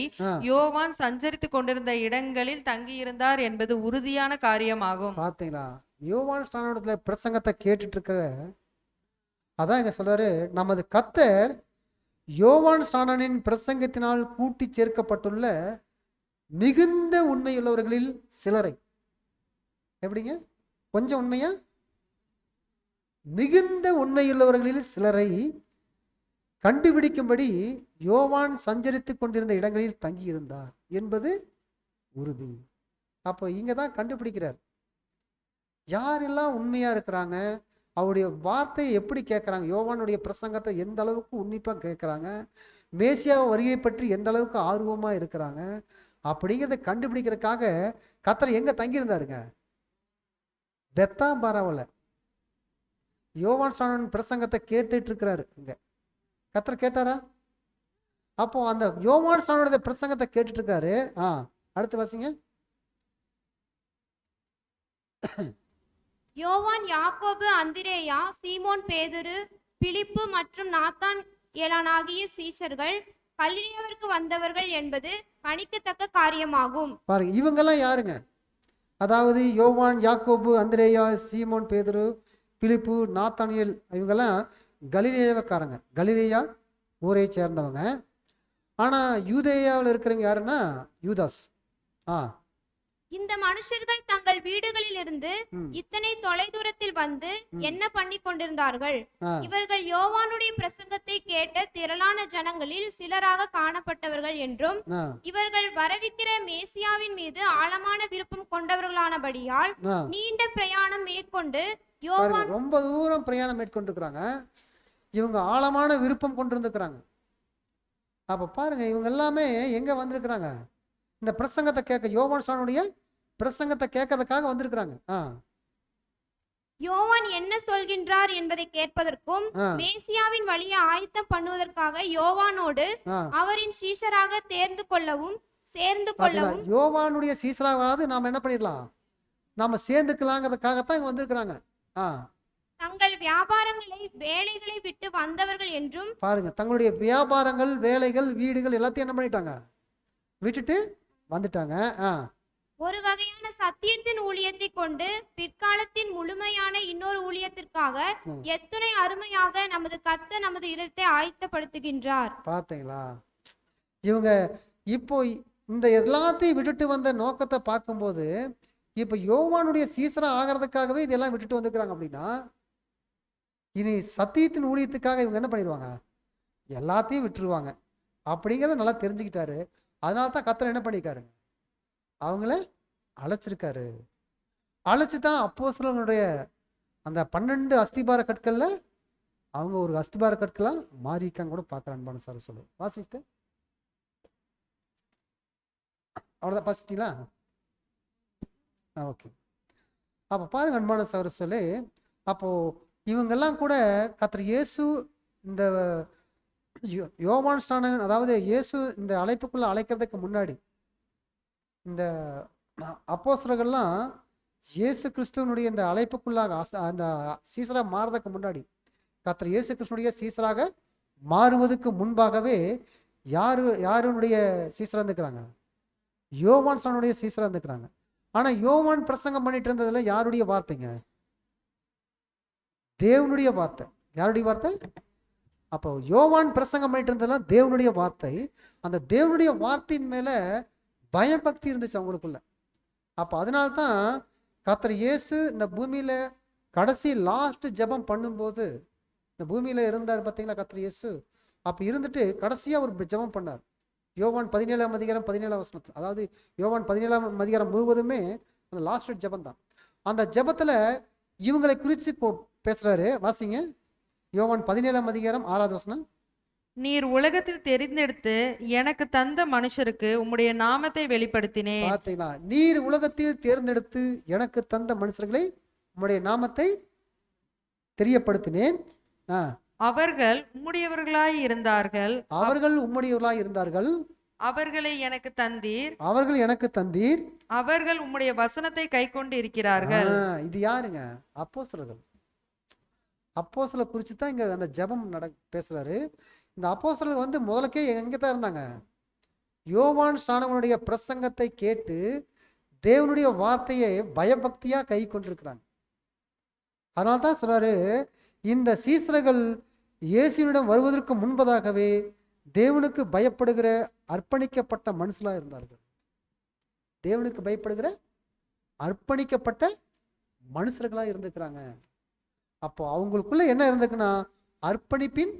யோவான் சஞ்சரித்து கொண்டிருந்த இடங்களில் தங்கியிருந்தார் என்பது உறுதியான காரியமாகும். பாத்தீங்களா? யோவான் ஸ்நானத்துல பிரசங்கத்தை கேட்டுட்டு இருக்கிற அதான் இங்க சொல்றாரு, நமது கர்த்தர் யோவான் ஸ்நானனின் பிரசங்கத்தினால் கூட்டி சேர்க்கப்பட்டுள்ள மிகுந்த உண்மையுள்ளவர்களில் சிலரை. எப்படிங்க? கொஞ்சம் உண்மையா? மிகுந்த உண்மையுள்ளவர்களில் சிலரை கண்டுபிடிக்கும்படி யோவான் சஞ்சரித்துக் கொண்டிருந்த இடங்களில் தங்கியிருந்தார் என்பது உறுதி. அப்போ இங்க தான் கண்டுபிடிக்கிறார் யாரெல்லாம் உண்மையா இருக்கிறாங்க, அவருடைய வார்த்தையை எப்படி கேட்குறாங்க, யோவானுடைய பிரசங்கத்தை எந்த அளவுக்கு உன்னிப்பாக கேட்குறாங்க, மேசியா வருகை பற்றி எந்த அளவுக்கு ஆர்வமாக இருக்கிறாங்க அப்படிங்கிறத கண்டுபிடிக்கிறதுக்காக கர்த்தர் எங்கே தங்கியிருந்தாருங்க? பெத்தாபாராவில் யோவான் ஸ்நானன் பிரசங்கத்தை கேட்டுட்டு இருக்கிறாரு. இங்கே கர்த்தர் கேட்டாரா? அப்போ அந்த யோவான் ஸ்நானனுடைய பிரசங்கத்தை கேட்டுட்டு இருக்காரு. அடுத்து வாசிங்க. யோவான், யாக்கோபு, அந்திரேயா, சீமோன் பேதுரு, பிலிப்பு மற்றும் நாத்தான் ஏலானாகிய சீஷர்கள் கலிலேயாவிற்கு வந்தவர்கள் என்பது கணிக்கத்தக்க காரியமாகும். பாருங்க, இவங்கெல்லாம் யாருங்க? அதாவது யோவான், யாக்கோபு, அந்திரேயா, சீமோன் பேதுரு, பிலிப்பு, நாத்தானியேல் இவங்கெல்லாம் கலிலேயாக்காரங்க, கலிலேயா ஊரை சேர்ந்தவங்க. ஆனால் யூதேயாவில் இருக்கிறவங்க யாருன்னா யூதாஸ். இந்த மனுஷர்கள் தங்கள் வீடுகளில் இருந்து இத்தனை தொலைதூரத்தில் வந்து என்ன பண்ணி கொண்டிருந்தார்கள்? இவர்கள் யோவானுடைய பிரசங்கத்தை கேட்ட திரளான ஜனங்களில் சிலராக காணப்பட்டவர்கள் என்றும் இவர்கள் வரவிக்கிற மேசியாவின் மீது ஆழமான விருப்பம் கொண்டவர்களானபடியால் நீண்ட பிரயாணம் மேற்கொண்டு யோவான் ரொம்ப தூரம் பிரயாணம் மேற்கொண்டிருக்கிறாங்க. இவங்க ஆழமான விருப்பம் கொண்டிருந்துக்கிறாங்க. அப்ப பாருங்க, இவங்க எல்லாமே எங்க வந்திருக்கிறாங்க? இந்த பிரசங்கத்தை கேட்க, யோவான் ஸ்நானனுடைய பிரசங்கத்தை கேட்கறதுக்காக வந்திருக்கிறாங்க. யோவான் என்ன சொல்கின்றார் என்பதை கேட்பதற்கும் மேசியாவின் வழியை ஆயத்தம் பண்ணுவதற்காக யோவானோடு அவரின் சீஷராக சேர்ந்து கொள்ளவும் யோவானுடைய சீஷராவது நாம என்ன பண்ணிடலாம், நாம சேர்ந்துக்கலாங்கிறதுக்காகத்தான் இங்க வந்திருக்கிறாங்க. தங்கள் வியாபாரங்களை வேலைகளை விட்டு வந்தவர்கள் என்றும் பாருங்க, தங்களுடைய வியாபாரங்கள் வேலைகள் வீடுகள் எல்லாத்தையும் என்ன பண்ணிட்டாங்க, விட்டுட்டு வந்துட்டாங்க. ஒரு வகையான சத்தியத்தின் ஊழியத்தை கொண்டு பிற்காலத்தின் முழுமையான இன்னொரு ஊழியத்திற்காக எத்தனை அருமையாக நமது கர்த்தர் நமது இதயத்தை ஆயத்தப்படுத்துகின்றார். பார்த்தீங்களா? இவங்க இப்போ இந்த எல்லாத்தையும் விட்டுட்டு வந்த நோக்கத்தை பார்க்கும்போது இப்ப யோவானுடைய சீசரா ஆகிறதுக்காகவே இதெல்லாம் விட்டுட்டு வந்துக்கிறாங்க. அப்படின்னா இனி சத்தியத்தின் ஊழியத்துக்காக இவங்க என்ன பண்ணிடுவாங்க, எல்லாத்தையும் விட்டுருவாங்க அப்படிங்கிறத நல்லா தெரிஞ்சுக்கிட்டாரு. அதனால தான் கர்த்தர் என்ன பண்ணிருக்காருங்க, அவங்கள அழைச்சிருக்காரு. அழைச்சி தான் அப்போஸ்தலர்களுடைய அந்த 12 அஸ்திபார கற்கள்ல அவங்க ஒரு அஸ்திபார கற்களா மாறிக்காங்க கூட பார்க்குற அன்பான சார் சொல்லு. வாசித்து அவ்வளோதான் பாசிட்டீங்களா? ஓகே. அப்போ பாருங்க அன்பான சார் சொல்லு. அப்போ இவங்கெல்லாம் கூட கர்த்தர் இயேசு இந்த யோவான் ஸ்நானன், அதாவது இயேசு இந்த அழைப்புக்குள்ள அழைக்கிறதுக்கு முன்னாடி இந்த அப்போஸ்தலர்கள்லாம் இயேசு கிறிஸ்துவனுடைய இந்த அழைப்புக்குள்ளாக அந்த சீசராக மாறுறதுக்கு முன்னாடி கர்த்தர் இயேசு கிறிஸ்துவனுடைய சீசராக மாறுவதற்கு முன்பாகவே யாருடைய சீசராக இருந்துக்கிறாங்க, யோவான் ஸ்நானனுடைய சீசராக இருந்துக்கிறாங்க. ஆனா யோவான் பிரசங்கம் பண்ணிட்டு இருந்ததுல யாருடைய வார்த்தைங்க, தேவனுடைய வார்த்தை. யாருடைய வார்த்தை? அப்போ யோவான் பிரசங்கம் பண்ணிட்டு இருந்ததெல்லாம் தேவனுடைய வார்த்தை. அந்த தேவனுடைய வார்த்தையின் மேல பயபக்தி இருந்துச்சு அவங்களுக்குள்ள. அப்போ அதனால்தான் கர்த்தர் இயேசு இந்த பூமியில கடைசி லாஸ்ட் ஜெபம் பண்ணும்போது, இந்த பூமியில இருந்தார் பார்த்தீங்களா கர்த்தர் இயேசு, அப்போ இருந்துட்டு கடைசியா ஒரு ஜெபம் பண்ணார். யோவான் 17ஆம் அதிகாரம் 17ஆம் வசனத்தில், அதாவது யோவான் 17ஆம் அதிகாரம் முழுவதுமே அந்த லாஸ்ட் ஜெபம் தான். அந்த ஜெபத்துல இவங்களை குறித்து பேசுறாரு. வாசிங்க, யோவான் 17ஆம் அதிகாரம் 6வது வசனம். நீர் உலகத்தில் தெரிந்தெடுத்து எனக்கு தந்த மனுஷருக்கு உம்முடைய நாமத்தை வெளிப்படுத்தினேன். பார்த்தீங்களா? நீர் உலகத்தில் தேர்ந்தெடுத்து எனக்கு தந்த மனுஷர்களை உம்முடைய நாமத்தை தெரியப்படுத்தினேன். அவர்கள் உம்முடையவர்களாய் இருந்தார்கள். அவர்கள் உம்முடையவர்களாய் இருந்தார்கள். அவர்களை எனக்கு தந்தீர். அவர்கள் எனக்கு தந்தீர். அவர்கள் உம்முடைய வசனத்தை கைக்கொண்டு இருக்கிறார்கள். இது யாருங்க? அப்போஸ்தலர்கள். அப்போஸ்தலர் குறித்து தான் இங்க அந்த ஜெபம் பேசுறாரு. இந்த அப்போஸ்தலர்கள் முதலுக்கே எங்க தான் இருந்தாங்க, யோவான் ஸ்நானனுடைய பிரசங்கத்தை கேட்டு தேவனுடைய வார்த்தையை பயபக்தியா கை கொண்டிருக்கிறாங்க. அதனால தான் சொல்றாரு, இந்த சீசர்கள் இயேசுவிடம் வருவதற்கு முன்பதாகவே தேவனுக்கு பயப்படுகிற அர்ப்பணிக்கப்பட்ட மனுஷலா இருந்தார்கள். தேவனுக்கு பயப்படுகிற அர்ப்பணிக்கப்பட்ட மனுஷர்களா இருந்துக்கிறாங்க. அப்போ அவங்களுக்குள்ள என்ன இருந்துக்குன்னா அர்ப்பணிப்பின்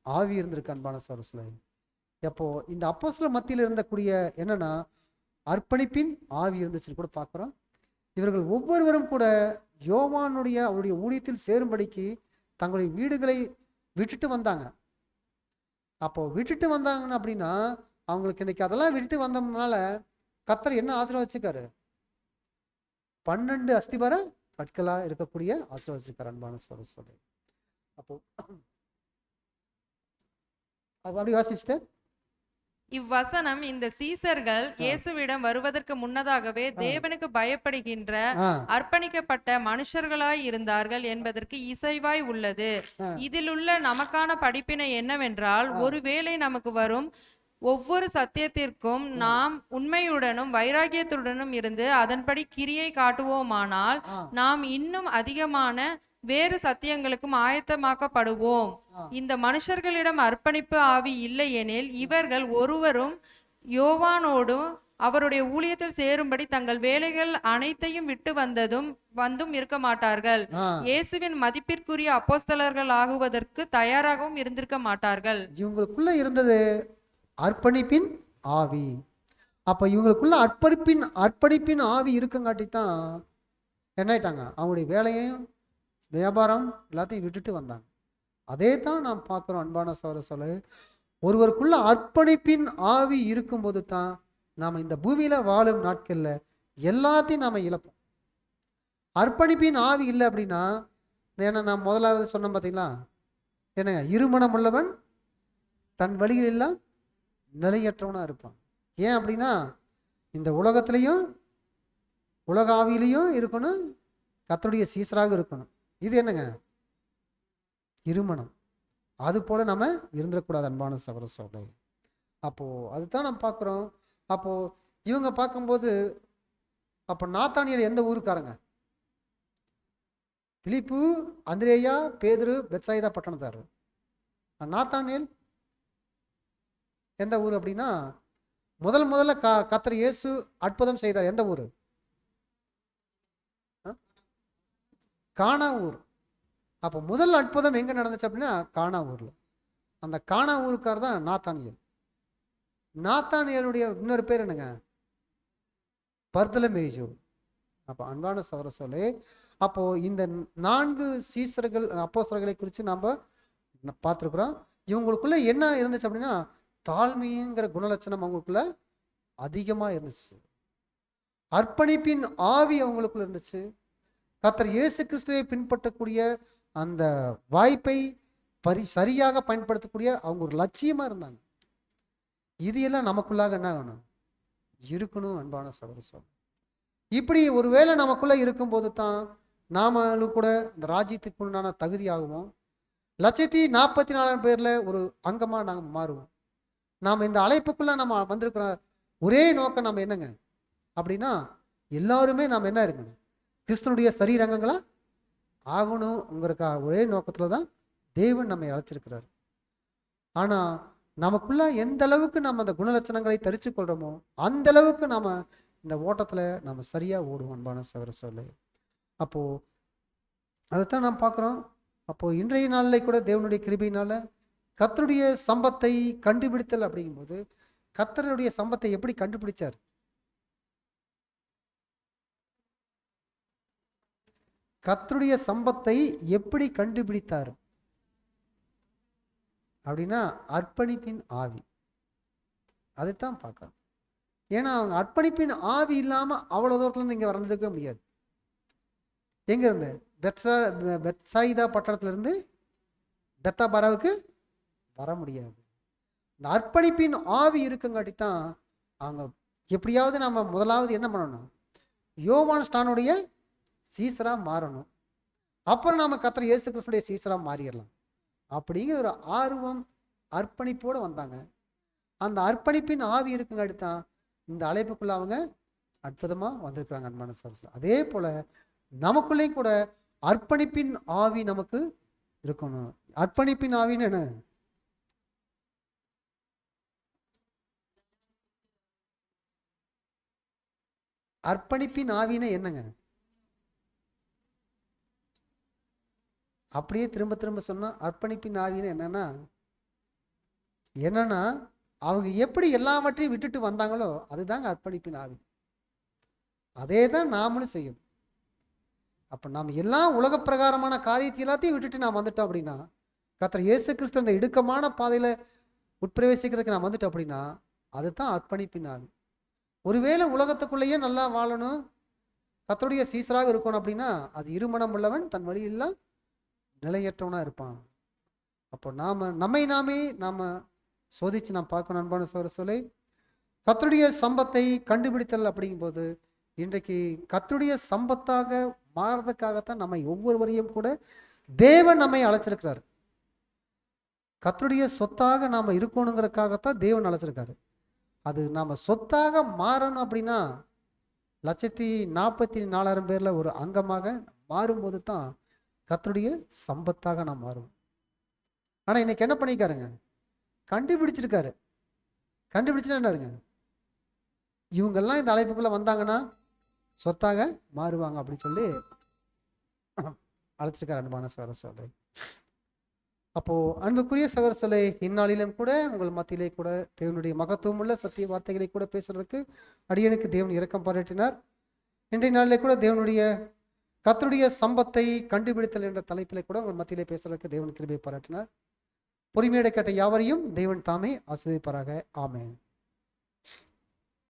ஆவி இருந்திருக்கு அன்பான சகோதரர்களே. அப்போ இந்த அப்போஸ்தலர் மத்தியில் இருந்தக்கூடிய என்னன்னா அர்ப்பணிப்பின் ஆவி இருந்துச்சுன்னு கூட பார்க்குறோம். இவர்கள் ஒவ்வொருவரும் கூட யோவானுடைய அவருடைய ஊழியத்தில் சேரும்படிக்கு தங்களுடைய வீடுகளை விட்டுட்டு வந்தாங்க. அப்போ விட்டுட்டு வந்தாங்கன்னு அப்படின்னா அவங்களுக்கு இன்னைக்கு அதெல்லாம் விட்டுட்டு வந்தோம்னால கர்த்தர் என்ன ஆசீர்வதிச்சிருக்காரு? 12 அஸ்திபார கற்களா இருக்கக்கூடிய ஆசீர்வதிச்சிருக்காரு அன்பான சகோதரர்களே. அப்போ அப்படி வாசிச்சுட்டு இவ்வசனம் இந்த சீசர்கள் இயேசுவிடம் வருவதற்கு முன்னதாகவே தேவனுக்கு பயப்படுகின்ற அர்ப்பணிக்கப்பட்ட மனுஷர்களாய் இருந்தார்கள் என்பதற்கு இசைவாய் உள்ளது. இதிலுள்ள நமக்கான படிப்பினை என்னவென்றால், ஒருவேளை நமக்கு வரும் ஒவ்வொரு சத்தியத்திற்கும் நாம் உண்மையுடனும் வைராகியத்துடனும் இருந்து அதன்படி கிரியை காட்டுவோமானால் நாம் இன்னும் அதிகமான வேறு சத்தியங்களுக்கும் ஆயத்தமாக்கப்படுவோம். இந்த மனுஷர்களிடம் அர்ப்பணிப்பு ஆவி இல்லை எனில் இவர்கள் ஒருவரும் யோவானோடும் அவருடைய ஊழியத்தில் சேரும்படி தங்கள் வேலைகள் அனைத்தையும் விட்டு வந்தும் இருக்க மாட்டார்கள். இயேசுவின் மதிப்பிற்குரிய அப்போஸ்தலர்கள் ஆகுவதற்கு தயாராகவும் இருந்திருக்க மாட்டார்கள். இவங்களுக்குள்ள இருந்தது அர்ப்பணிப்பின் ஆவி. அப்ப இவங்களுக்குள்ள அர்ப்பணிப்பின் ஆவி இருக்குங்காட்டி தான் என்ன ஆயிட்டாங்க, அவங்களுடைய வேலையையும் வியாபாரம் எல்லாத்தையும் விட்டுட்டு வந்தாங்க. அதே தான் நாம் பார்க்குறோம் அன்பான சகோதரர்களே. ஒருவருக்குள்ள அர்ப்பணிப்பின் ஆவி இருக்கும்போது தான் நாம் இந்த பூமியில வாழும் நாட்கள்ல எல்லாத்தையும் நாம இழப்போம். அர்ப்பணிப்பின் ஆவி இல்லை அப்படின்னா, ஏன்னா நான் முதலாவது சொன்னேன் பார்த்தீங்களா, என்ன இருமனம் உள்ளவன் தன் வழிகள் எல்லாம் நிலையற்றவனா இருப்பான். ஏன் அப்படின்னா இந்த உலகத்திலையும் உலக ஆவியிலையும் இருக்கணும், கர்த்தருடைய சீசராக இருக்கணும். இது என்னங்க இருமனம். அது போல நம்ம இருந்துடக்கூடாது அன்பான சகோதரர்களே. அப்போ அதுதான் நம்ம பார்க்குறோம். அப்போ இவங்க பார்க்கும்போது அப்போ நாத்தானியல் எந்த ஊருக்காரங்க? பிலிப்பு, அந்திரேயா, பேதுரு, பெத்சாயிதா பட்டணத்தார். நாத்தானியல் எந்த ஊர் அப்படின்னா முதல்ல கர்த்தர் இயேசு அற்புதம் செய்தார் எந்த ஊர்? கானா ஊர். அப்போ முதல் அற்புதம் எங்க நடந்துச்சு அப்படின்னா கானா ஊர்ல. அந்த கானா ஊருக்கார் தான் நாத்தானியல். நாத்தானியலுடைய இன்னொரு பேர் என்னங்க? பர்தலமேயு. அப்போ அன்பான சகோதரர்களே, அப்போ இந்த 4 சீசர்கள் அப்போஸ்தலர்களை குறித்து நாம பார்த்துருக்குறோம். இவங்களுக்குள்ள என்ன இருந்துச்சு அப்படின்னா தாழ்மைங்கிற குணலட்சணம் அவங்களுக்குள்ள அதிகமா இருந்துச்சு. அர்ப்பணிப்பின் ஆவி அவங்களுக்குள்ள இருந்துச்சு. கர்த்தர் இயேசு கிறிஸ்துவை பின்பற்றக்கூடிய அந்த வாய்ப்பை சரியாக பயன்படுத்தக்கூடிய அவங்க ஒரு லட்சியமா இருந்தாங்க. இது எல்லாம் நமக்குள்ளாக என்ன ஆகணும்? இருக்கணும் அன்பான சகோதரர்களே. இப்படி ஒருவேளை நமக்குள்ள இருக்கும்போது தான் நாமளும் கூட இந்த ராஜ்யத்துக்கு உண்டான தகுதி ஆகுவோம். 144,000 பேர்ல ஒரு அங்கமா நாம மாறுவோம். நாம் இந்த அழைப்புக்குள்ள நம்ம வந்திருக்கிற ஒரே நோக்கம் நம்ம என்னங்க அப்படின்னா எல்லாருமே நாம் என்ன இருக்கணும்? கிறிஸ்துனுடைய சரீரங்கங்களா ஆகணுங்கிறதுக்காக ஒரே நோக்கத்துல தான் தேவன் நம்மை அழைச்சிருக்கிறார். ஆனா நமக்குள்ள எந்த அளவுக்கு நம்ம அந்த குணலட்சணங்களை தரிச்சு கொள்றோமோ அந்த அளவுக்கு நாம இந்த ஓட்டத்துல நம்ம சரியா ஓடுவோம் அன்பான சகோதரர்களே. அப்போ அதைத்தான் நாம் பார்க்குறோம். அப்போ இன்றைய நாளிலே கூட தேவனுடைய கிருபையினால கர்த்தருடைய சம்பத்தை கண்டுபிடித்தல் அப்படிங்கும்போது கர்த்தருடைய சம்பத்தை எப்படி கண்டுபிடிச்சார்? கர்த்தருடைய சம்பத்தை எப்படி கண்டுபிடித்தார் அப்படின்னா அர்ப்பணிப்பின் ஆவி. அதைத்தான் பார்க்கணும். ஏன்னா அவங்க அர்ப்பணிப்பின் ஆவி இல்லாம அவ்வளவு தூரத்துல இருந்து இங்க வர்றதுக்க முடியாது. எங்க இருந்து? பெத்சாயிதா பட்டணத்துல இருந்து பெத்தாபாராவுக்கு வர முடியாது. இந்த அர்ப்பணிப்பின் ஆவி இருக்குங்காட்டி தான் அவங்க எப்படியாவது நம்ம முதலாவது என்ன பண்ணணும்? யோவான் ஸ்நானுடைய சீசரா மாறணும். அப்புறம் நாம கர்த்தர் இயேசு கிறிஸ்துடைய சீசரா மாறிடலாம் அப்படிங்கிற ஒரு ஆர்வம் அர்ப்பணிப்போடு வந்தாங்க. அந்த அர்ப்பணிப்பின் ஆவி இருக்குங்காட்டி தான் இந்த அழைப்புக்குள்ள அவங்க அற்புதமா வந்திருக்கிறாங்க அன்பான சகோதரர்களே. அதே போல நமக்குள்ளேயும் கூட அர்ப்பணிப்பின் ஆவி நமக்கு இருக்கணும். அர்ப்பணிப்பின் ஆவின்னு என்ன? அர்ப்பணிப்பின் ஆவின்னு என்னங்க? அப்படியே திரும்ப திரும்ப சொன்னா அர்ப்பணிப்பின் ஆவின்னு என்னன்னா அவங்க எப்படி எல்லாவற்றையும் விட்டுட்டு வந்தாங்களோ அதுதாங்க அர்ப்பணிப்பின் ஆவி. அதே தான் நாமளும் செய்யணும். அப்ப நாம் எல்லாம் உலக பிரகாரமான காரியத்தை எல்லாத்தையும் விட்டுட்டு நான் வந்துட்டோம் அப்படின்னா, கர்த்தர் இயேசு கிறிஸ்து அந்த இடுக்கமான பாதையில உட்பிரவேசிக்கிறதுக்கு நான் வந்துட்டோம் அப்படின்னா அதுதான் அர்ப்பணிப்பின் ஆவி. ஒருவேளை உலகத்துக்குள்ளேயே நல்லா வாழணும், கர்த்தருடைய சீசராக இருக்கணும் அப்படின்னா அது இருமனம் உள்ளவன் தன் வழியெல்லாம் நிலையற்றவனா இருப்பான். அப்போ நாம சோதிச்சு நாம் பார்க்கணும். அன்பான சகோதரர்களே, கர்த்தருடைய சம்பத்தை கண்டுபிடித்தல் அப்படிங்கும்போது இன்றைக்கு கர்த்தருடைய சம்பத்தாக மாறதுக்காகத்தான் நம்ம ஒவ்வொருவரையும் கூட தேவன் நம்மை அழைச்சிருக்கிறார். கர்த்தருடைய சொத்தாக நாம இருக்கணுங்கிறதுக்காகத்தான் தேவன் அழைச்சிருக்காரு. அது நாம சொத்தாக மாறணும் அப்படின்னா 144,000 பேர்ல ஒரு அங்கமாக மாறும்போது தான் கர்த்தருடைய சம்பத்தாக நாம் மாறுவோம். ஆனா இன்னைக்கு என்ன பண்ணிக்காருங்க, கண்டுபிடிச்சிருக்காரு. கண்டுபிடிச்சுன்னா என்னருங்க, இவங்கெல்லாம் இந்த அழைப்புக்குள்ள வந்தாங்கன்னா சொத்தாக மாறுவாங்க அப்படின்னு சொல்லி அழைச்சிருக்காரு. அன்பான சகோதரர்களே, அப்போ அன்புக்குரிய சகோதரர்களே, இந்நாளிலும் கூட உங்கள் மத்தியிலே கூட தேவனுடைய மகத்துவம் உள்ள சத்திய வார்த்தைகளை கூட பேசுறதுக்கு அடியனுக்கு தேவன் இரக்கம் பாராட்டினார். இன்றைய நாளிலே கூட தேவனுடைய கர்த்தருடைய சம்பத்தை கண்டுபிடித்தல் என்ற தலைப்பிலே கூட உங்கள் மத்தியிலே பேசுறதுக்கு தேவன் கிருபை பாராட்டினார். பொறுமையோட கேட்ட யாவரையும் தேவன் தாமே ஆசீர்வதிப்பாராக. ஆமென்.